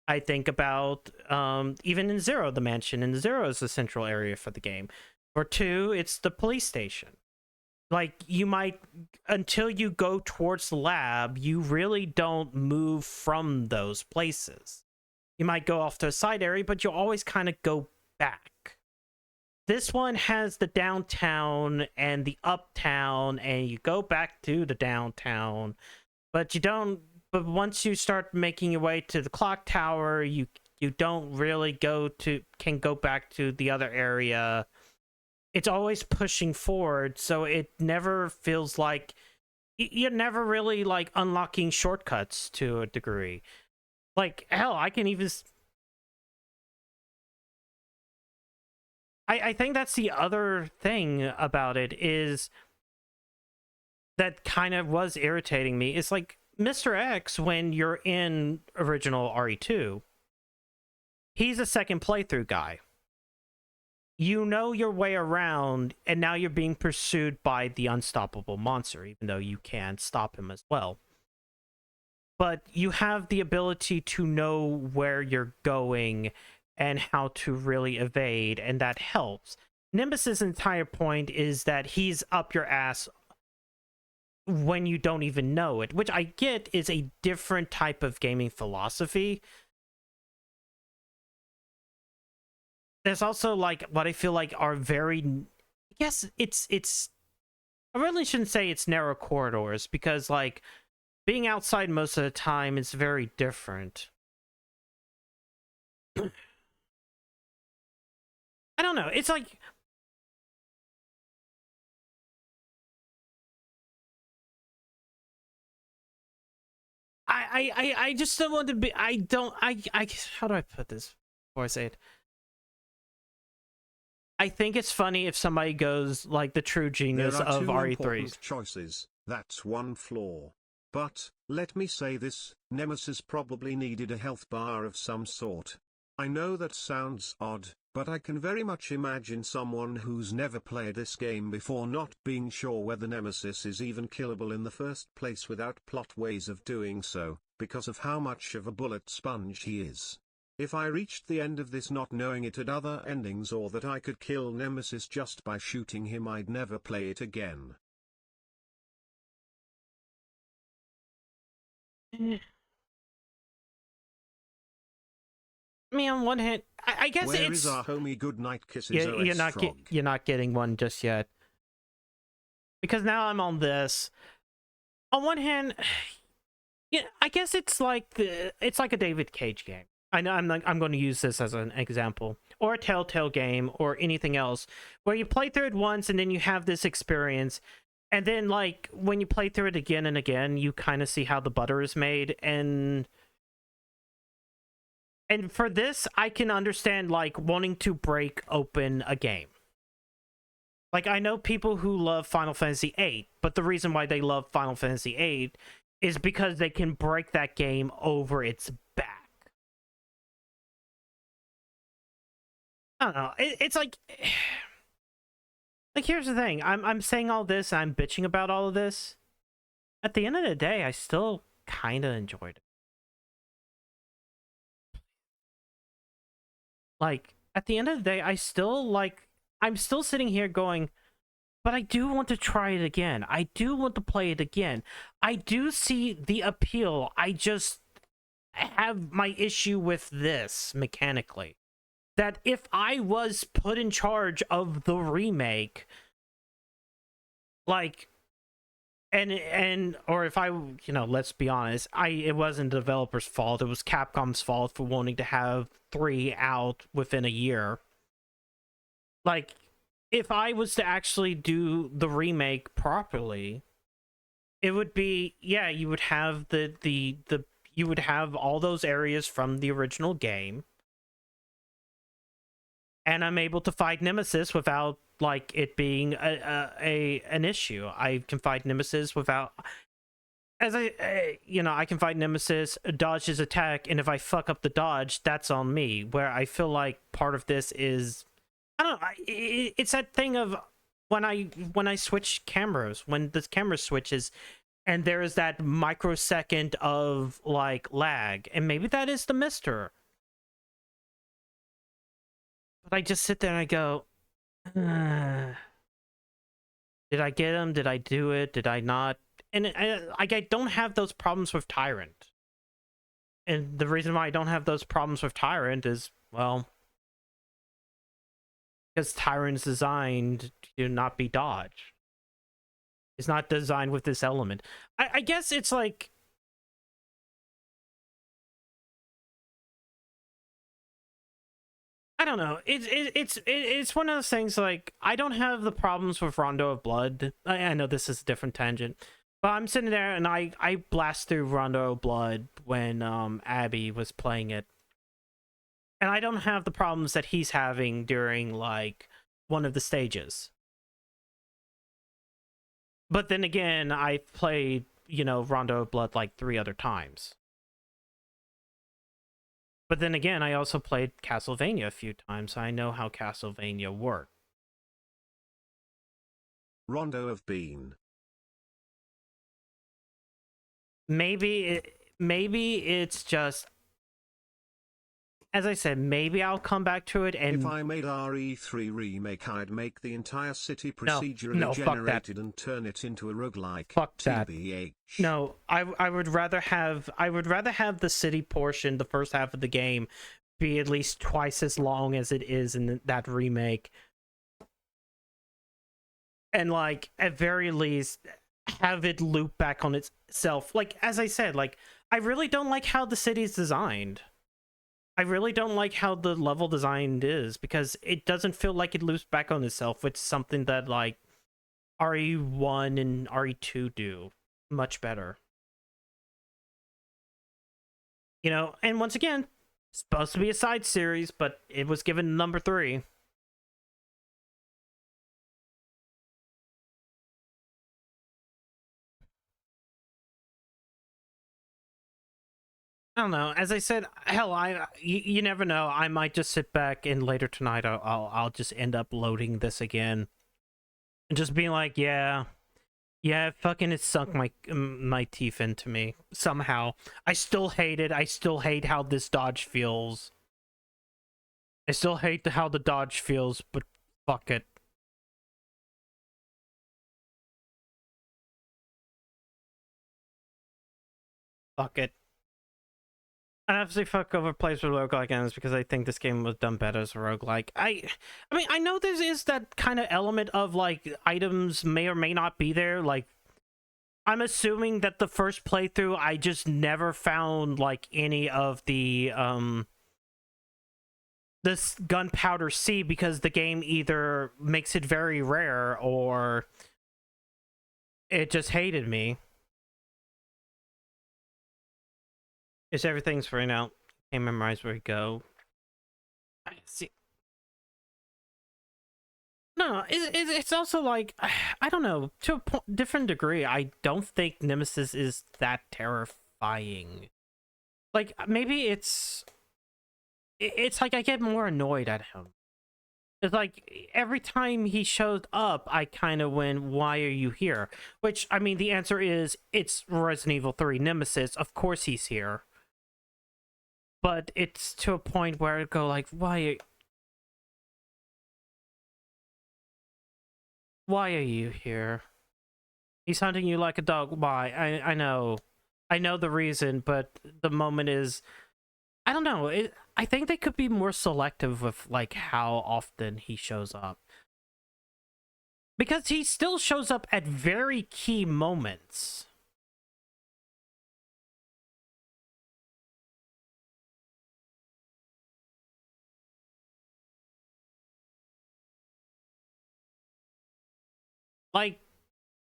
I think about, even in 0, the mansion in 0 is a central area for the game. For 2, it's the police station. Like, you might, until you go towards the lab, you really don't move from those places. You might go off to a side area, but you'll always kind of go back. This one has the downtown and the uptown, and you go back to the downtown, but you don't. But once you start making your way to the clock tower, you don't really can go back to the other area. It's always pushing forward, so it never feels like you're never really like unlocking shortcuts to a degree. Like, hell, I can even. I think that's the other thing about it, is that kind of was irritating me. It's like Mr. X, when you're in original RE2, he's a second playthrough guy. You know your way around, and now you're being pursued by the unstoppable monster, even though you can stop him as well. But you have the ability to know where you're going and how to really evade, and that helps. Nemesis' entire point is that he's up your ass when you don't even know it, which I get is a different type of gaming philosophy. There's also, like, what I feel like are very, I guess it's I really shouldn't say it's narrow corridors, because, like, being outside most of the time is very different. I don't know. It's like, I just don't want to be. I don't. I. How do I put this before I say it? I think it's funny if somebody goes like the true genius There are of two RE3s. important choices. That's one flaw. But, let me say this, Nemesis probably needed a health bar of some sort. I know that sounds odd, but I can very much imagine someone who's never played this game before not being sure whether Nemesis is even killable in the first place without plot ways of doing so, because of how much of a bullet sponge he is. If I reached the end of this not knowing it had other endings or that I could kill Nemesis just by shooting him, I'd never play it again. I mean, on one hand, I guess Where it's... is our homie Goodnight Kisses you're OS Frog? you're not getting one just yet. Because now I'm on this. On one hand, yeah, I guess it's like a David Cage game. I know I'm going to use this as an example, or a Telltale game, or anything else, where you play through it once and then you have this experience, and then like when you play through it again and again, you kind of see how the butter is made, and for this, I can understand like wanting to break open a game. Like, I know people who love Final Fantasy VIII, but the reason why they love Final Fantasy VIII is because they can break that game over its back. I don't know. It's like here's the thing. I'm saying all this. I'm bitching about all of this. At the end of the day, I still kind of enjoyed it. Like, at the end of the day, I'm still sitting here going, but I do want to try it again. I do want to play it again. I do see the appeal. I just have my issue with this mechanically. That if I was put in charge of the remake, like, or if I, let's be honest, it wasn't the developer's fault. It was Capcom's fault for wanting to have 3 out within a year. Like, if I was to actually do the remake properly, it would be, yeah, you would have you would have all those areas from the original game. And I'm able to fight Nemesis without like it being an issue. I can fight Nemesis without, I can fight Nemesis, dodge his attack, and if I fuck up the dodge, that's on me. Where I feel like part of this is, I don't know, it's that thing of when I switch cameras, when the camera switches, and there is that microsecond of like lag, and maybe that is the mister. But I just sit there and I go, did I get him? Did I do it? Did I not? And I don't have those problems with Tyrant. And the reason why I don't have those problems with Tyrant is, well, because Tyrant's designed to not be dodged. It's not designed with this element. I guess it's like, I don't know. It's one of those things, like, I don't have the problems with Rondo of Blood. I know this is a different tangent, but I'm sitting there and I blast through Rondo of Blood when Abby was playing it, and I don't have the problems that he's having during like one of the stages. But then again, I played Rondo of Blood like 3 other times. But then again, I also played Castlevania a few times, so I know how Castlevania worked. Rondo of Bean. Maybe it's just, as I said, maybe I'll come back to it. And if I made RE3 remake, I'd make the entire city procedurally fuck that. generated and turn it into a roguelike. Fuck that. TBH. No, I would rather have the city portion, the first half of the game, be at least twice as long as it is in that remake. And like, at very least, have it loop back on itself. Like, as I said, like, I really don't like how the city's designed. I really don't like how the level design is, because it doesn't feel like it loops back on itself, which is something that like RE1 and RE2 do much better. You know, and once again, it's supposed to be a side series, but it was given number 3. I don't know. As I said, hell, you never know. I might just sit back and later tonight I'll just end up loading this again and just being like, yeah, fucking it sunk my teeth into me somehow. I still hate it. I still hate how this dodge feels. I still hate how the dodge feels, but fuck it. Fuck it. I obviously fuck over plays with roguelike games because I think this game was done better as a roguelike. I mean, I know there is that kind of element of, like, items may or may not be there. Like, I'm assuming that the first playthrough, I just never found, like, any of the, this gunpowder C because the game either makes it very rare or it just hated me. It's everything's free now. Can't memorize where we go. I see. No, it's also like, I don't know, to a different degree, I don't think Nemesis is that terrifying. Like, maybe it's like I get more annoyed at him. It's like, every time he shows up, I kind of went, why are you here? Which, I mean, the answer is, it's Resident Evil 3 Nemesis, of course he's here. But it's to a point where I go like, why are you here? He's hunting you like a dog. Why? I know. I know the reason, but the moment is, I don't know. I think they could be more selective with, like, how often he shows up. Because he still shows up at very key moments. Like,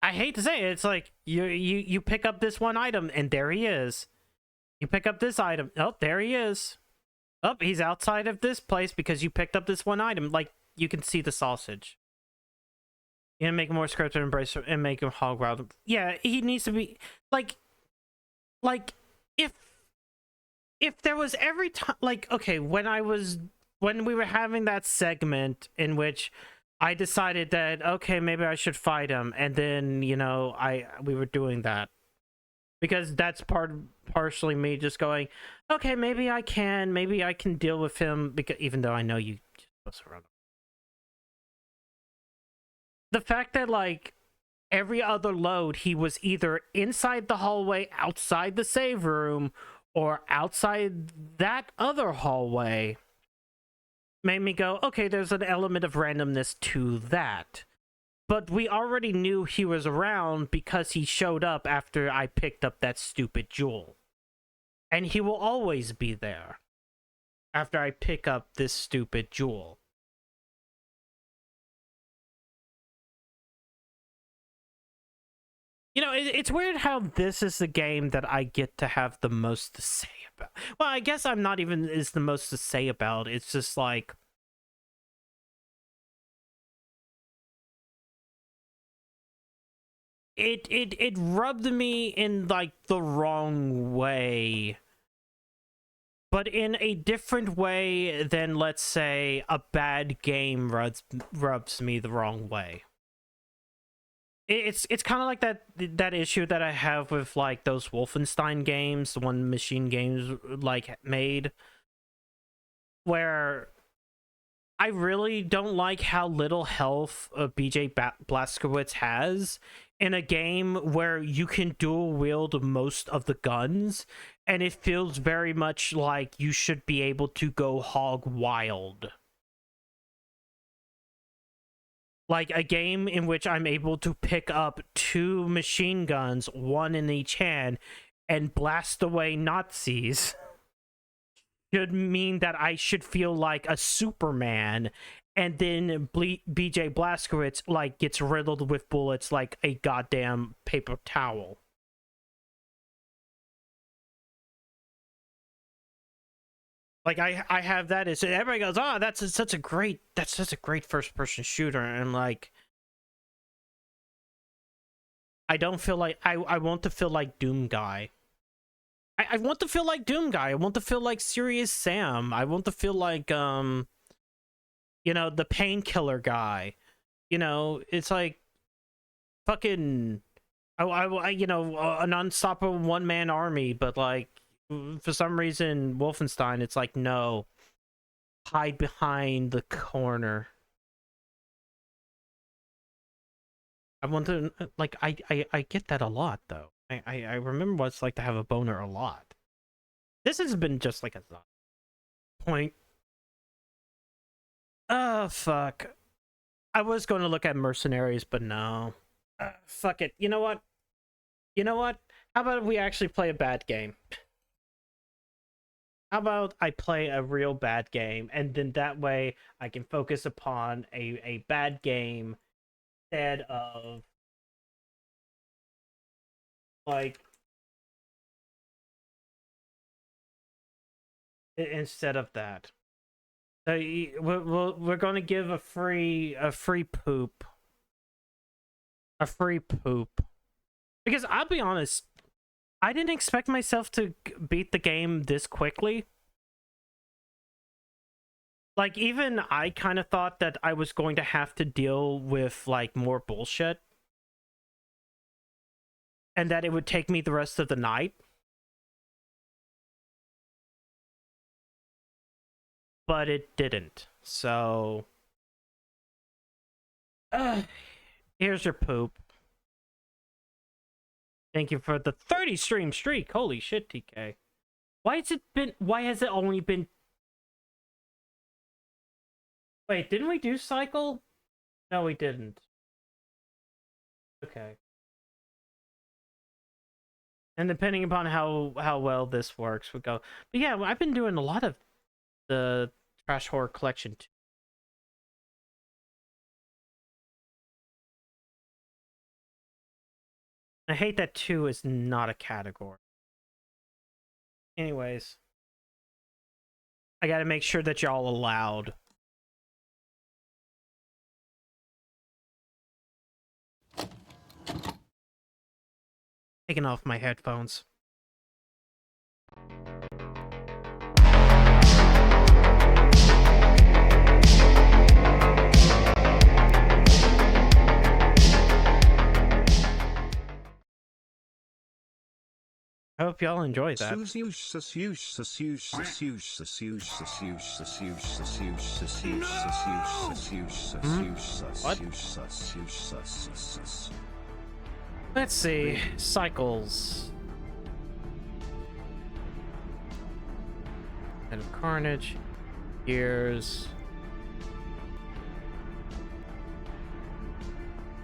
I hate to say it, it's like, you pick up this one item, and there he is. You pick up this item, oh, there he is. Oh, he's outside of this place because you picked up this one item. Like, you can see the sausage. You know, make him more scripted, embrace and make him hog wild. Yeah, he needs to be like if there was every time, like, okay, when we were having that segment in which I decided that, okay, maybe I should fight him, and then, you know, we were doing that because that's partially me just going, okay, maybe I can deal with him, because even though I know you just supposed to run. The fact that, like, every other load he was either inside the hallway outside the save room or outside that other hallway made me go, okay, there's an element of randomness to that. But we already knew he was around because he showed up after I picked up that stupid jewel. And he will always be there after I pick up this stupid jewel. You know, it's weird how this is the game that I get to have the most to say about. Well, I guess I'm not even is the most to say about. It's just like, it rubbed me in, like, the wrong way, but in a different way than, let's say, a bad game rubs me the wrong way. It's kind of like that issue that I have with, like, those Wolfenstein games, the one Machine Games, like, made, where I really don't like how little health BJ Blazkowicz has in a game where you can dual wield most of the guns, and it feels very much like you should be able to go hog wild. Like a game in which I'm able to pick up 2 machine guns, one in each hand, and blast away Nazis should mean that I should feel like a Superman, and then BJ Blazkowicz, like, gets riddled with bullets like a goddamn paper towel. Like I have that as everybody goes, oh, that's such a great first person shooter, and like I don't feel like I want to feel like Doom Guy. I want to feel like Doom Guy. I want to feel like Serious Sam. I want to feel like you know, the Painkiller guy. You know, it's like fucking you know, an unstoppable one-man army, but like for some reason Wolfenstein, it's like, no, hide behind the corner. I want to like I get that a lot though. I remember what it's like to have a boner a lot. This has been just like a point. Oh fuck. I was going to look at Mercenaries, but no. Fuck it. You know what? You know what? How about we actually play a bad game? How about I play a real bad game, and then that way I can focus upon a bad game instead of like instead of that. So we're going to give a free poop. A free poop. Because I'll be honest, I didn't expect myself to beat the game this quickly. Like, even I kind of thought that I was going to have to deal with, like, more bullshit. And that it would take me the rest of the night. But it didn't. So... here's your poop. Thank you for the 30 stream streak. Holy shit, TK. Why has it only been... Wait, didn't we do cycle? No, we didn't. Okay. And depending upon how well this works, we go. But yeah, I've been doing a lot of the Trash Horror Collection too. I hate that 2 is not a category. Anyways. I gotta make sure that y'all allowed. Taking off my headphones. I hope y'all enjoy that. What? Let's see. Cycles. And Carnage. Gears.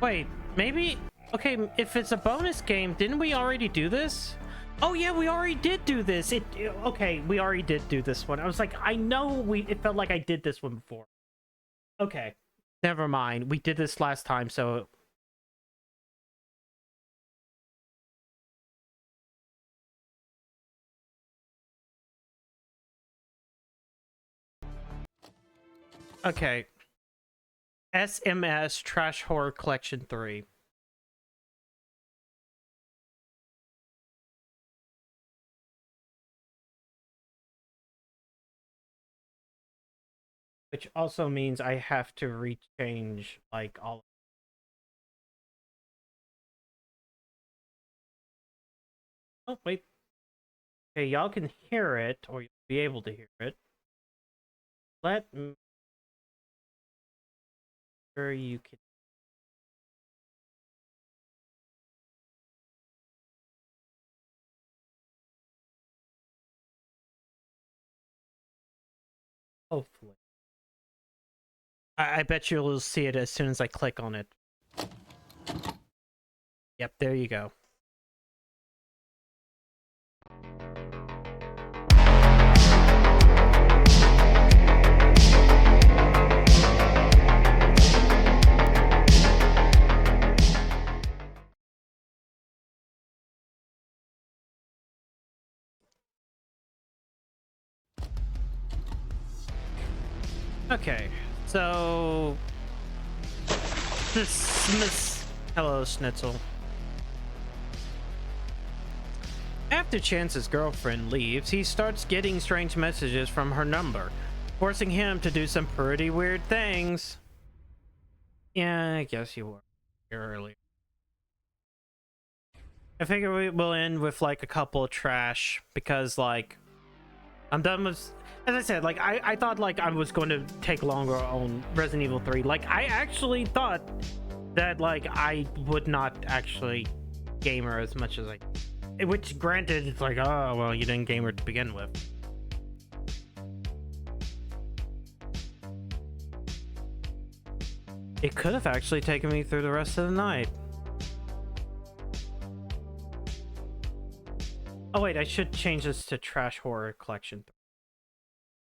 Wait, maybe... Okay, if it's a bonus game, didn't we already do this? Oh yeah, we already did do this. Okay, we already did do this one. I was like, I know it felt like I did this one before. Okay, never mind. We did this last time, so... Okay. S.M.S. Trash Horror Collection 3. Which also means I have to rechange, like, all... Oh, wait. Okay, y'all can hear it, or you'll be able to hear it. Let me... Sure you can... Hopefully. I bet you'll see it as soon as I click on it. Yep, there you go. Okay, so this hello Schnitzel. After Chance's girlfriend leaves, he starts getting strange messages from her number, forcing him to do some pretty weird things. Yeah, I guess you were here earlier. I figure we'll end with like a couple of trash because like I'm done with, as I said, like I thought like I was going to take longer on Resident Evil 3. Like I actually thought that like I would not actually gamer as much as which granted it's like, oh well, you didn't gamer to begin with. It could have actually taken me through the rest of the night. Oh wait, I should change this to Trash Horror Collection.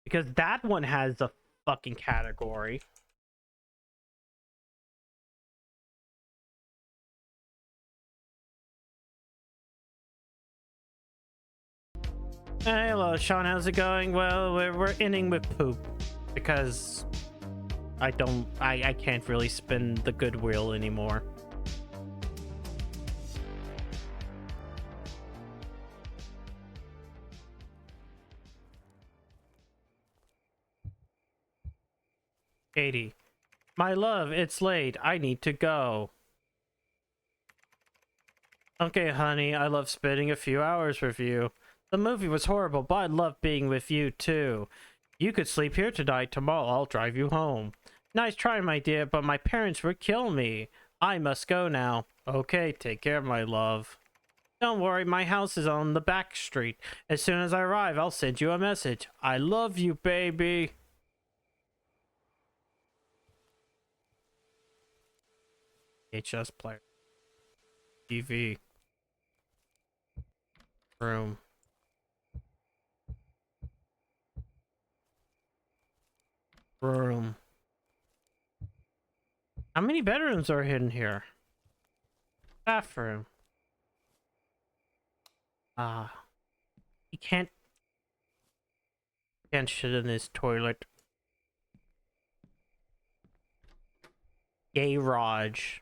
Because that one has a fucking category. Hey, hello, Sean. How's it going? Well, we're ending with poop because I can't really spin the goodwill anymore. Katie, my love, it's late. I need to go. Okay, honey, I love spending a few hours with you. The movie was horrible, but I love being with you too. You could sleep here tonight. Tomorrow I'll drive you home. Nice try, my dear, but my parents would kill me. I must go now. Okay, take care, my love. Don't worry, my house is on the back street. As soon as I arrive, I'll send you a message. I love you, baby. HS player. TV. Room. Room. How many bedrooms are hidden here? Bathroom. You can't shit in this toilet. Garage.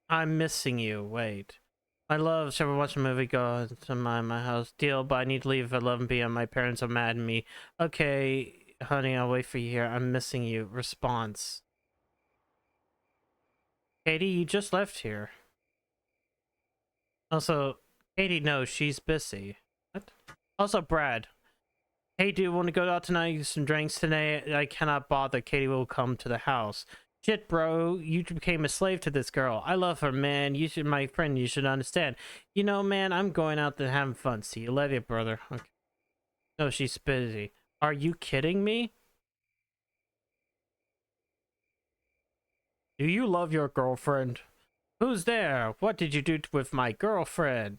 I'm missing you. Wait. My love, shall we watch a movie? Go to my house. Deal, but I need to leave at 11 p.m. My parents are mad at me. Okay, honey, I'll wait for you here. I'm missing you. Response. Katie, you just left here. Also, Katie knows she's busy. What? Also, Brad. Hey, do you want to go out tonight? Get some drinks today? I cannot bother. Katie will come to the house. Shit, bro. You became a slave to this girl. I love her, man. You should, my friend, you should understand. You know, man, I'm going out and having fun. See you later, brother. Okay. No, she's busy. Are you kidding me? Do you love your girlfriend? Who's there? What did you do with my girlfriend?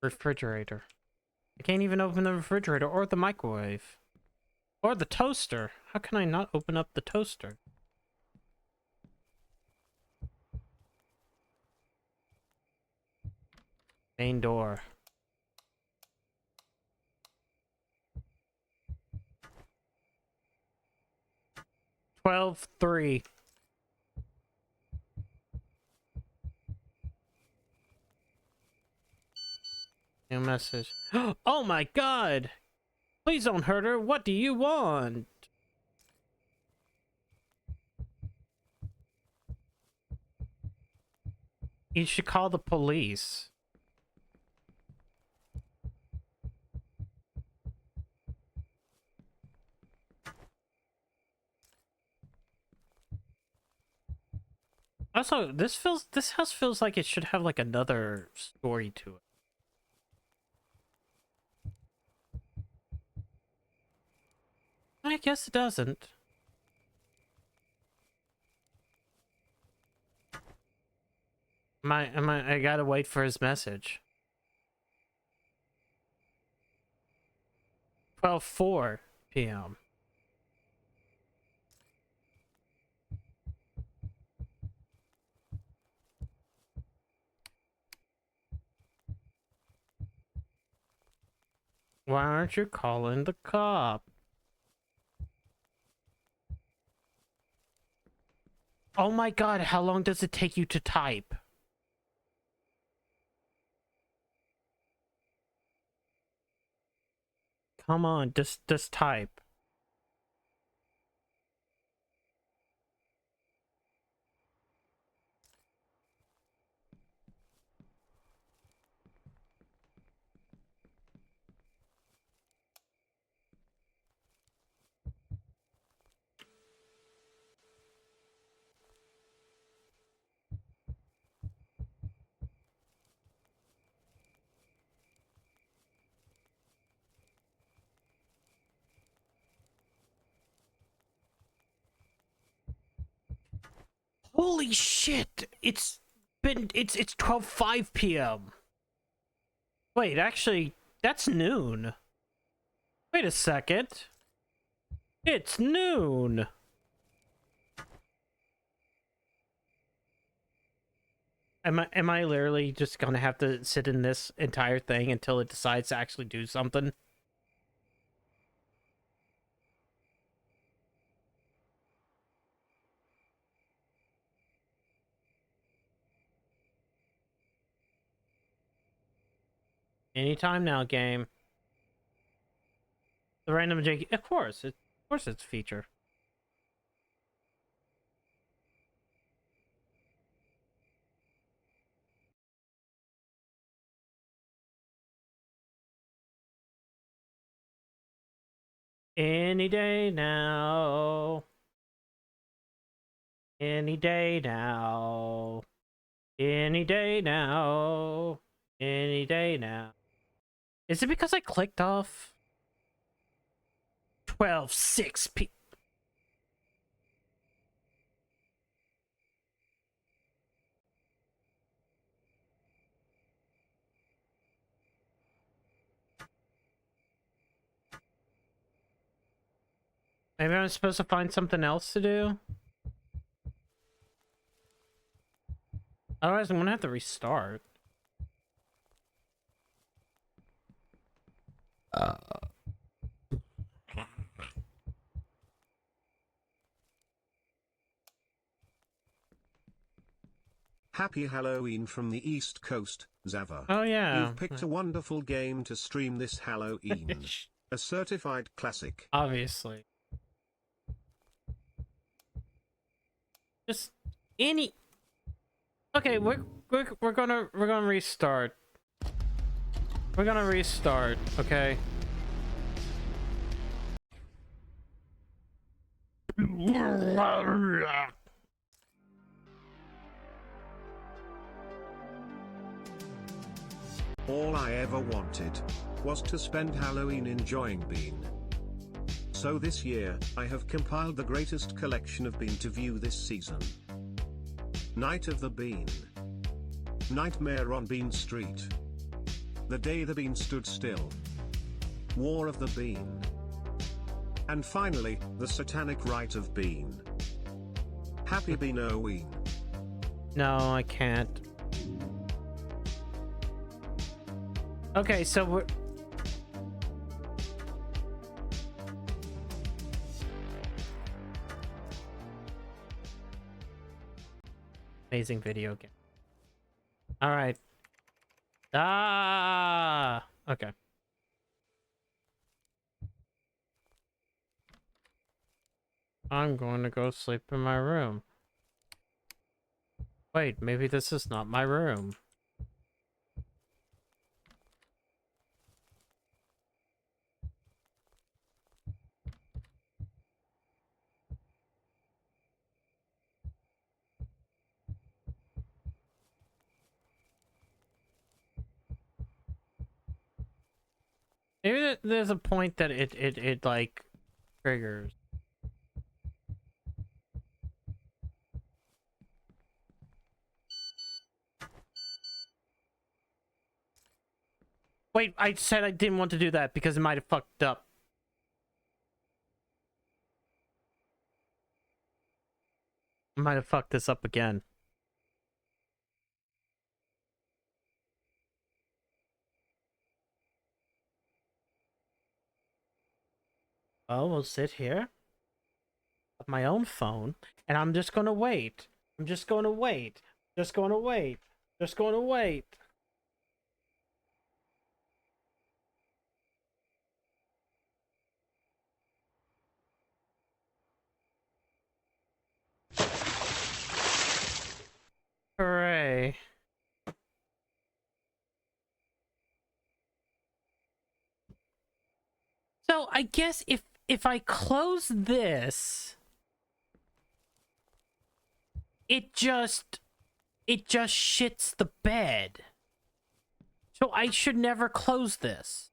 Refrigerator. I can't even open the refrigerator or the microwave. Or the toaster. How can I not open up the toaster? Main door. 12-3. New message. Oh my god! Please don't hurt her. What do you want? You should call the police. Also, this house feels like it should have like another story to it. I guess it doesn't. I gotta wait for his message. 12:04 p.m. Why aren't you calling the cop? Oh my god, how long does it take you to type? Come on, just type. Holy shit! It's 12:05 p.m. Wait, actually, that's noon. Wait a second. It's noon. Am I literally just gonna have to sit in this entire thing until it decides to actually do something? Anytime now, game. The random J. Of course, it's a feature. Any day now. Any day now. Any day now. Any day now. Is it because I clicked off 12:06 p. Maybe I'm supposed to find something else to do? Otherwise, I'm gonna have to restart. Happy Halloween from the East Coast, Zava. Oh yeah. You've picked a wonderful game to stream this Halloween. A certified classic. Obviously. Just any. Okay, we're gonna restart. We're gonna restart, okay? All I ever wanted was to spend Halloween enjoying Bean. So this year, I have compiled the greatest collection of Bean to view this season. Night of the Bean. Nightmare on Bean Street. The Day the Bean Stood Still. War of the Bean. And finally, the Satanic Rite of Bean. Happy Bean-oween. No, I can't. Okay, so we're... Amazing video game. Alright. Ah! Okay. I'm going to go sleep in my room. Wait, maybe this is not my room. Maybe there's a point that it like triggers. Wait, I said I didn't want to do that because it might have fucked up. I might have fucked this up again. Well, we'll sit here with my own phone, and I'm just gonna wait. I'm just gonna wait. Just gonna wait. Just gonna wait. Hooray. So I guess if I close this, it just shits the bed. So I should never close this.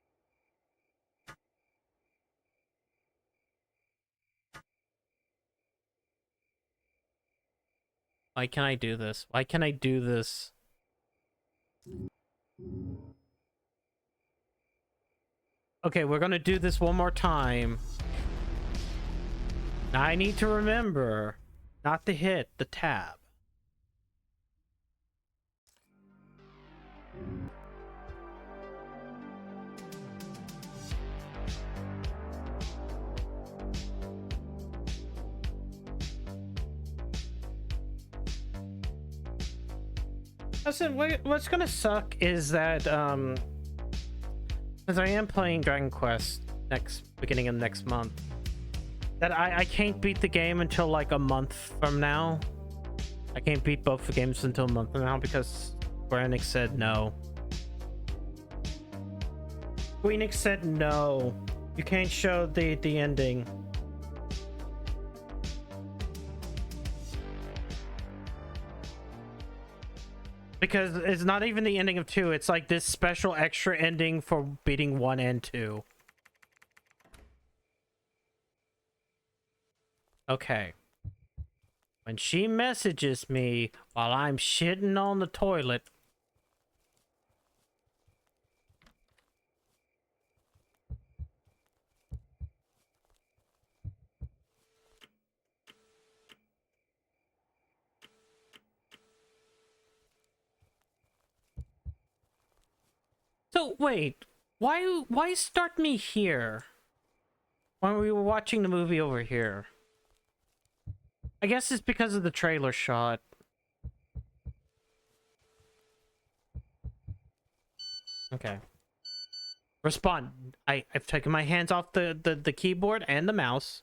Why can I do this? Why can I do this? Okay, we're gonna do this one more time. Now I need to remember not to hit the tab. Listen, what's gonna suck is that, because I am playing Dragon Quest beginning of next month, that I can't beat the game until like a month from now. I can't beat both the games until a month from now because Square Enix said no. Square Enix said no. You can't show the ending. Because it's not even the ending of 2, it's like this special extra ending for beating 1 and 2. Okay. When she messages me while I'm shitting on the toilet. So wait, why start me here when we were watching the movie over here? I guess it's because of the trailer shot. Okay. Respond. I've taken my hands off the keyboard and the mouse.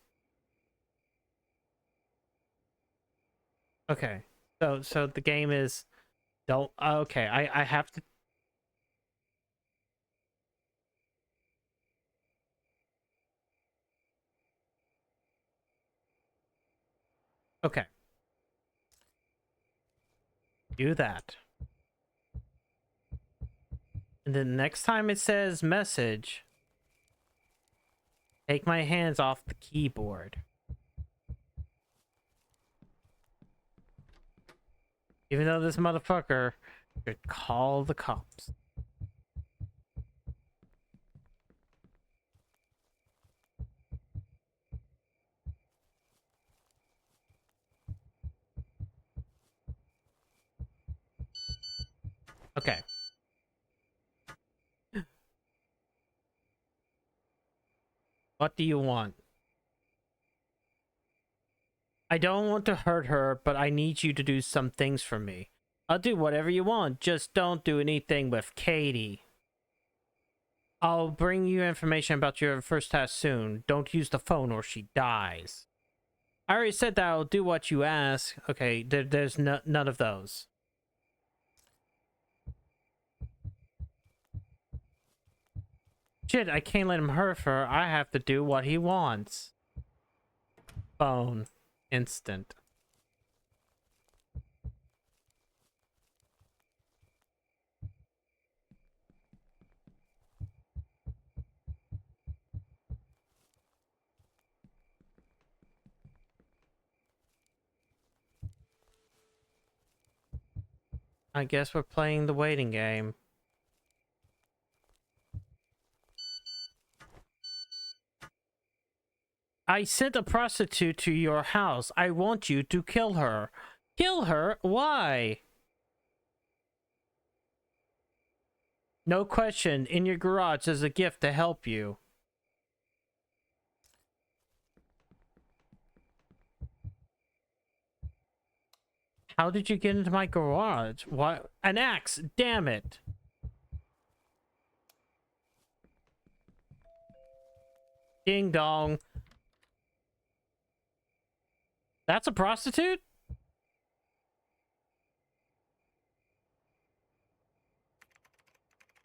Okay. So the game is don't okay, I have to. Okay. Do that. And then next time it says message, take my hands off the keyboard. Even though this motherfucker should call the cops. Okay. What do you want? I don't want to hurt her, but I need you to do some things for me. I'll do whatever you want, just don't do anything with Katie. I'll bring you information about your first task soon. Don't use the phone or she dies. I already said that I'll do what you ask. Okay, there's none of those. Shit, I can't let him hurt her. I have to do what he wants. Phone. Instant. I guess we're playing the waiting game. I sent a prostitute to your house. I want you to kill her. Kill her? Why? No question. In your garage as a gift to help you. How did you get into my garage? What? An axe! Damn it! Ding dong. That's a prostitute?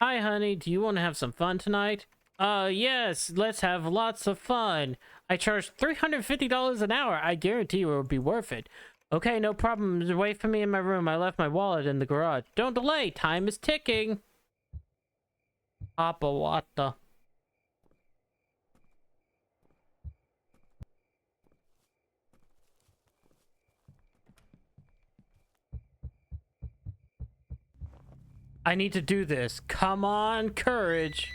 Hi, honey. Do you want to have some fun tonight? Yes. Let's have lots of fun. I charge $350 an hour. I guarantee you it will be worth it. Okay, no problem. Wait for me in my room. I left my wallet in the garage. Don't delay. Time is ticking. Papa Wata. I need to do this. Come on, courage.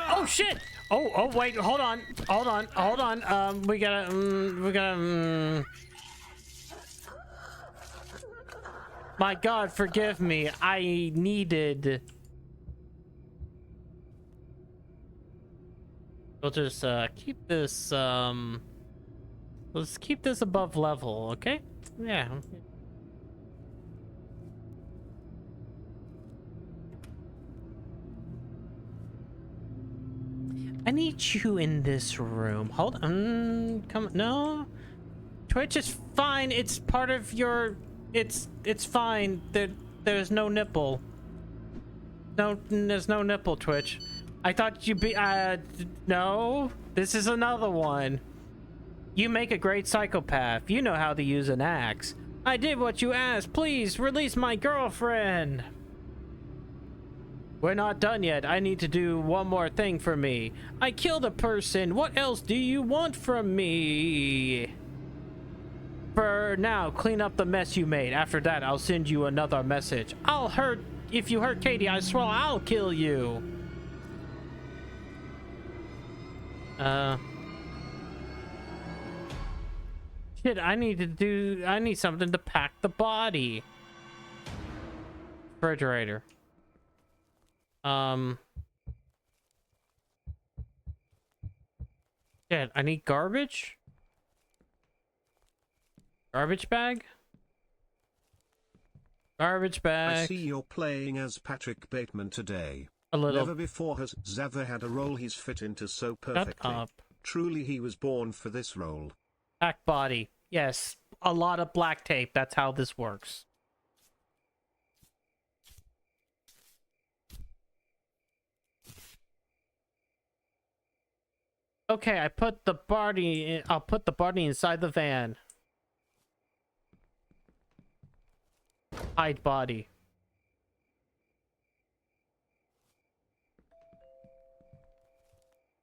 Oh shit! Oh wait, hold on. We gotta My god, forgive me. I needed. We'll just keep this let's keep this above level, okay? Yeah. I need you in this room. Hold on. Come on. No. Twitch is fine. It's part of your... It's fine. There's no nipple. No, there's no nipple, Twitch. I thought you'd be... No. This is another one. You make a great psychopath. You know how to use an axe. I did what you asked. Please, release my girlfriend. We're not done yet. I need to do one more thing for me. I killed a person. What else do you want from me? For now, clean up the mess you made. After that, I'll send you another message. If you hurt Katie, I swear I'll kill you. Shit, I need something to pack the body. Refrigerator. Shit, I need garbage? Garbage bag? Garbage bag. I see you're playing as Patrick Bateman today. A little. Never before has Xaver had a role he's fit into so perfectly. Shut up. Truly he was born for this role. Back body. Yes, a lot of black tape. That's how this works. Okay, I'll put the body inside the van. Hide body.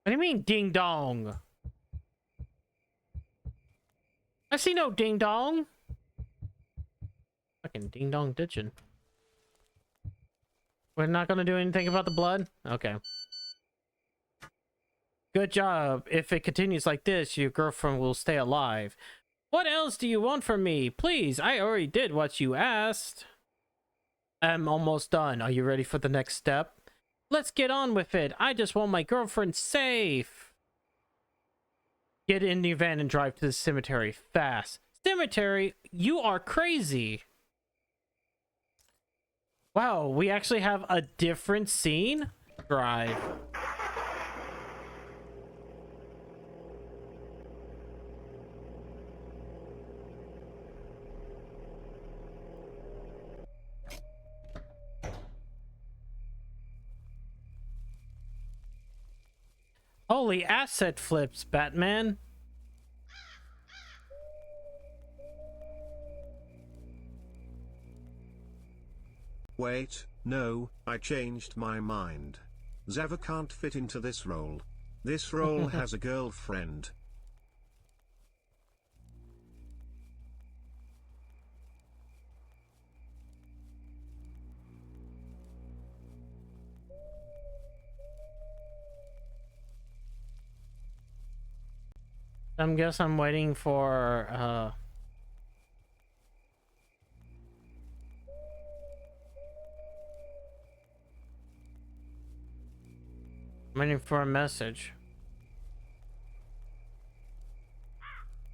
What do you mean ding dong? I see no ding dong. Fucking ding dong ditching. We're not gonna do anything about the blood? Okay. Good job. If it continues like this, your girlfriend will stay alive. What else do you want from me? Please, I already did what you asked. I'm almost done. Are you ready for the next step? Let's get on with it. I just want my girlfriend safe. Get in your van and drive to the cemetery fast. Cemetery? You are crazy. Wow, we actually have a different scene? Drive. Holy asset flips, Batman. Wait, no, I changed my mind. Xaver can't fit into this role. This role has a girlfriend. I'm waiting for I'm waiting for a message.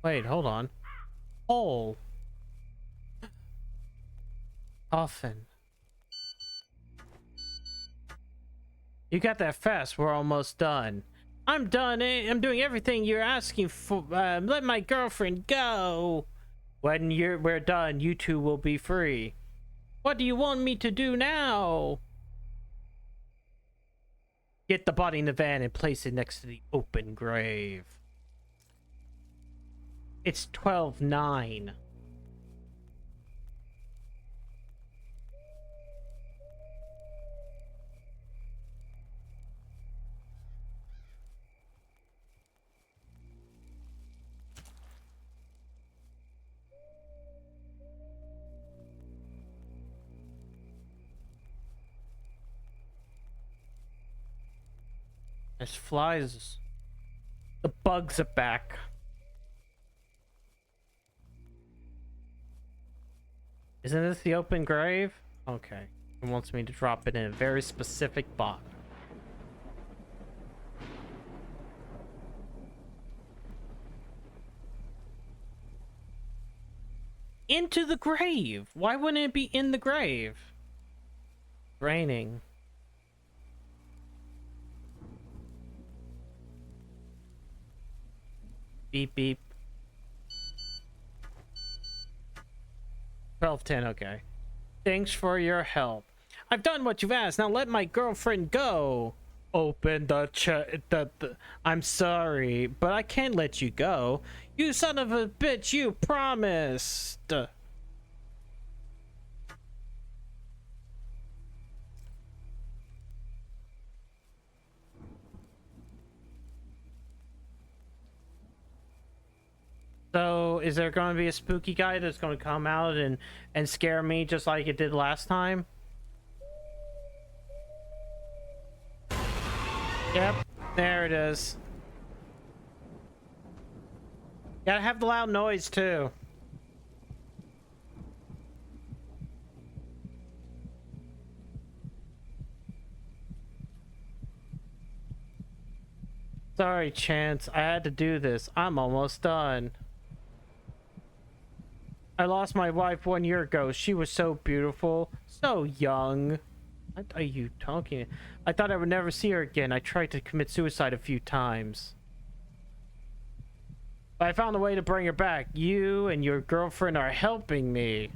Wait, hold on. Oh. Coffin. You got that fast. We're almost done. I'm done. I'm doing everything you're asking for. Let my girlfriend go. When we're done, you two will be free. What do you want me to do now? Get the body in the van and place it next to the open grave. It's 12:09. There's flies. The bugs are back. Isn't this the open grave? Okay. It wants me to drop it in a very specific box. Into the grave! Why wouldn't it be in the grave? Raining. Beep beep. 12:10, okay. Thanks for your help. I've done what you've asked. Now let my girlfriend go. Open the I'm sorry, but I can't let you go. You son of a bitch, you promised. So, is there going to be a spooky guy that's going to come out and scare me just like it did last time? Yep, there it is. Gotta have the loud noise too. Sorry, Chance. I had to do this. I'm almost done. I lost my wife 1 year ago. She was so beautiful, so young. What are you talking? I thought I would never see her again. I tried to commit suicide a few times. But I found a way to bring her back. You and your girlfriend are helping me.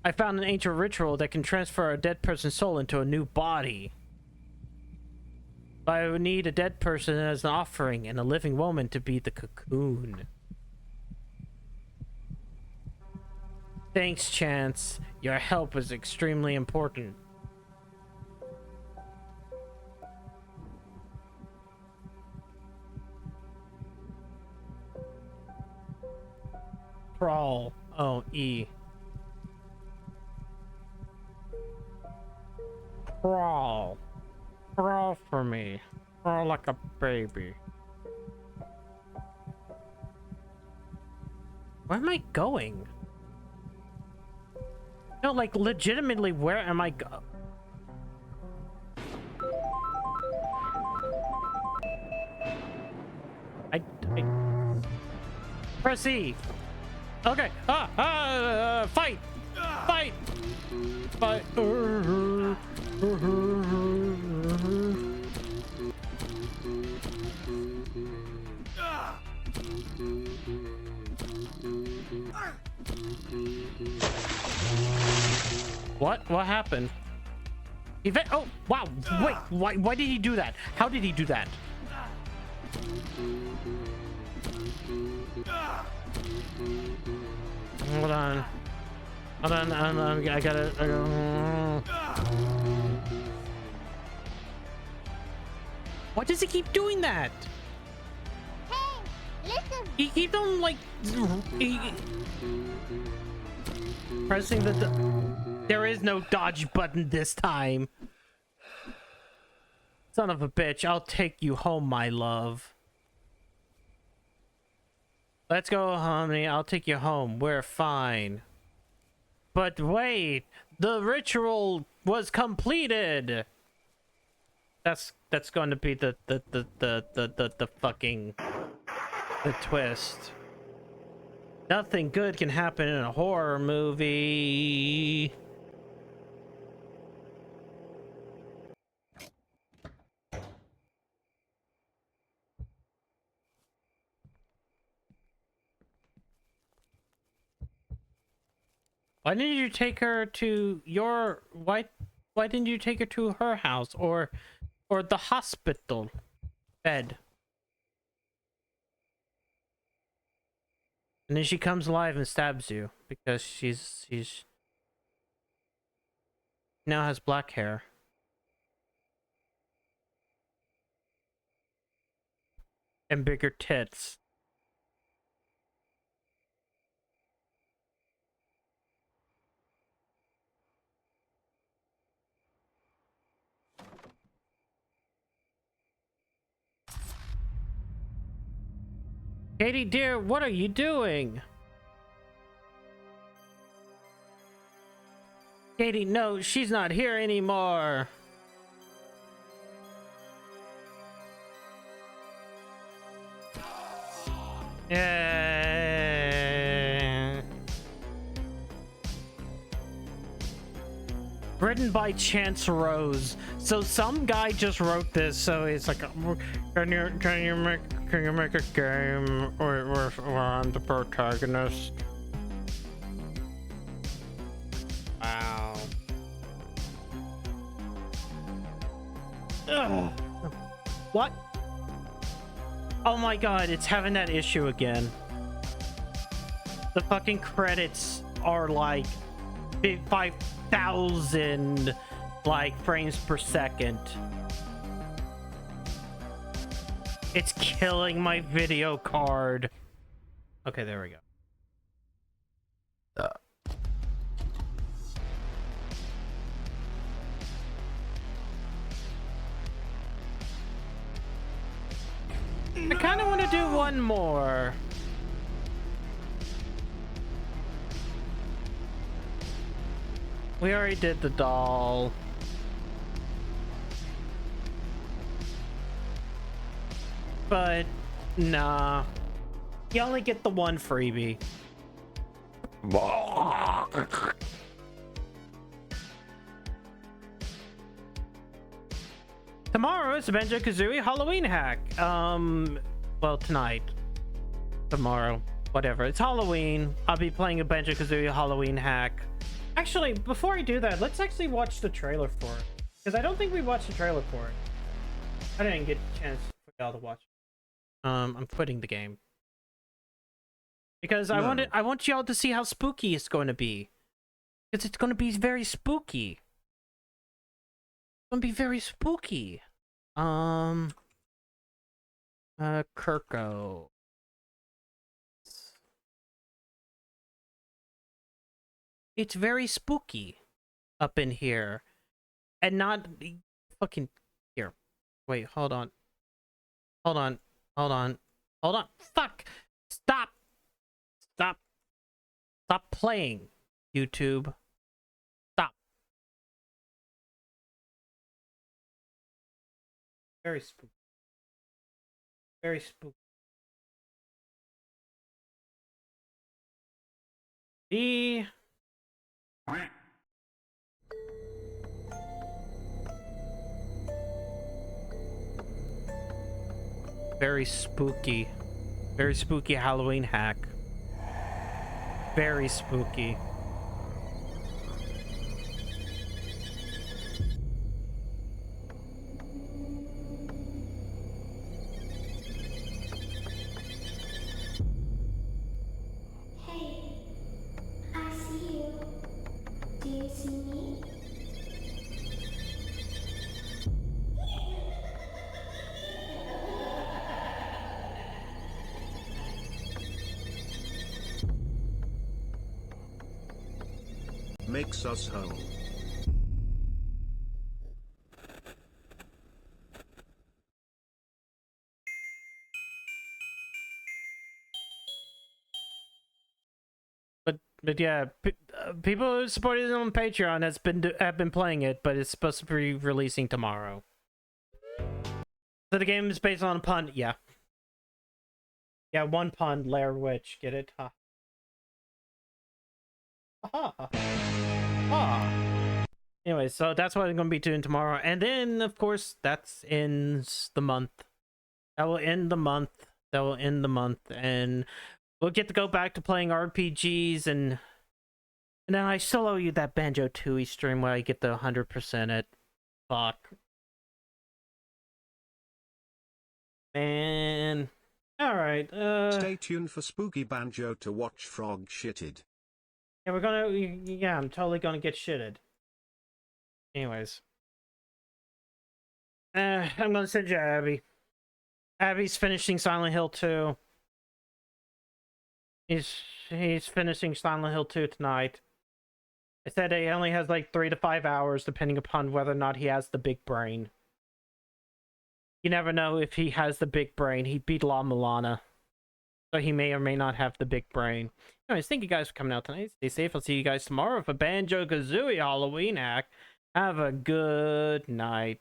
I found an ancient ritual that can transfer a dead person's soul into a new body. But I would need a dead person as an offering and a living woman to be the cocoon. Thanks, Chance. Your help is extremely important. Crawl. Oh, E. Crawl. Crawl for me. Crawl like a baby. Where am I going? No, like, legitimately, where am I go? I press E. Okay. Fight! Fight! Fight! What happened? Oh, wow. Wait, why did he do that? How did he do that? Hold on. I gotta... Why does he keep doing that? Hey, listen. He keeps on, like... pressing the... There is no dodge button this time. Son of a bitch, I'll take you home, my love. Let's go, honey. I'll take you home. We're fine. But wait, the ritual was completed. That's going to be the fucking the twist. Nothing good can happen in a horror movie. Why didn't you take her to your why didn't you take her to her house or the hospital bed? And then she comes alive and stabs you because she's now has black hair. And bigger tits. Katie, dear, what are you doing? Katie, no, she's not here anymore. Yeah. Written by Chance Rose. So some guy just wrote this. So it's like, can you make a game where I'm the protagonist? Wow. Ugh. What? Oh my god, it's having that issue again. The fucking credits are like 5,000 like frames per second. It's killing my video card. Okay, there we go. I kind of want to do one more. We already did the doll. But nah. You only get the one freebie. Tomorrow is Banjo-Kazooie Halloween hack. Well, tonight. Tomorrow. Whatever. It's Halloween. I'll be playing a Banjo-Kazooie Halloween hack. Actually, before I do that, let's actually watch the trailer for it. Because I don't think we watched the trailer for it. I didn't get a chance for y'all to watch it. I'm quitting the game. Because I want y'all to see how spooky it's going to be. Because it's going to be very spooky. Gonna be very spooky. Kirko. It's very spooky up in here. And not fucking here. Wait, hold on. Hold on. Hold on. Hold on. Fuck! Stop! Stop. Stop playing, YouTube. Very spooky. Very spooky. The very spooky. Very spooky Halloween hack. Very spooky. Makes us whole. But yeah, people who supported it on Patreon have been playing it, but it's supposed to be releasing tomorrow. So the game is based on a pun. Yeah. Yeah, one pun, Lair Witch. Get it? Huh. Anyway, so that's what I'm going to be doing tomorrow. And then, of course, that ends the month. That will end the month. That will end the month. And we'll get to go back to playing RPGs. And then I still owe you that Banjo-Tooie stream where I get the 100% it. Fuck. Man. Alright, Stay tuned for Spooky Banjo to watch Frog shitted. Yeah, we're gonna... Yeah, I'm totally gonna get shitted. Anyways. I'm gonna send you Abby. Abby's finishing Silent Hill 2. He's finishing Silent Hill 2 tonight. I said he only has like 3 to 5 hours, depending upon whether or not he has the big brain. You never know if he has the big brain. He beat La Milana. So he may or may not have the big brain. Anyways, thank you guys for coming out tonight. Stay safe. I'll see you guys tomorrow for Banjo-Kazooie Halloween act. Have a good night.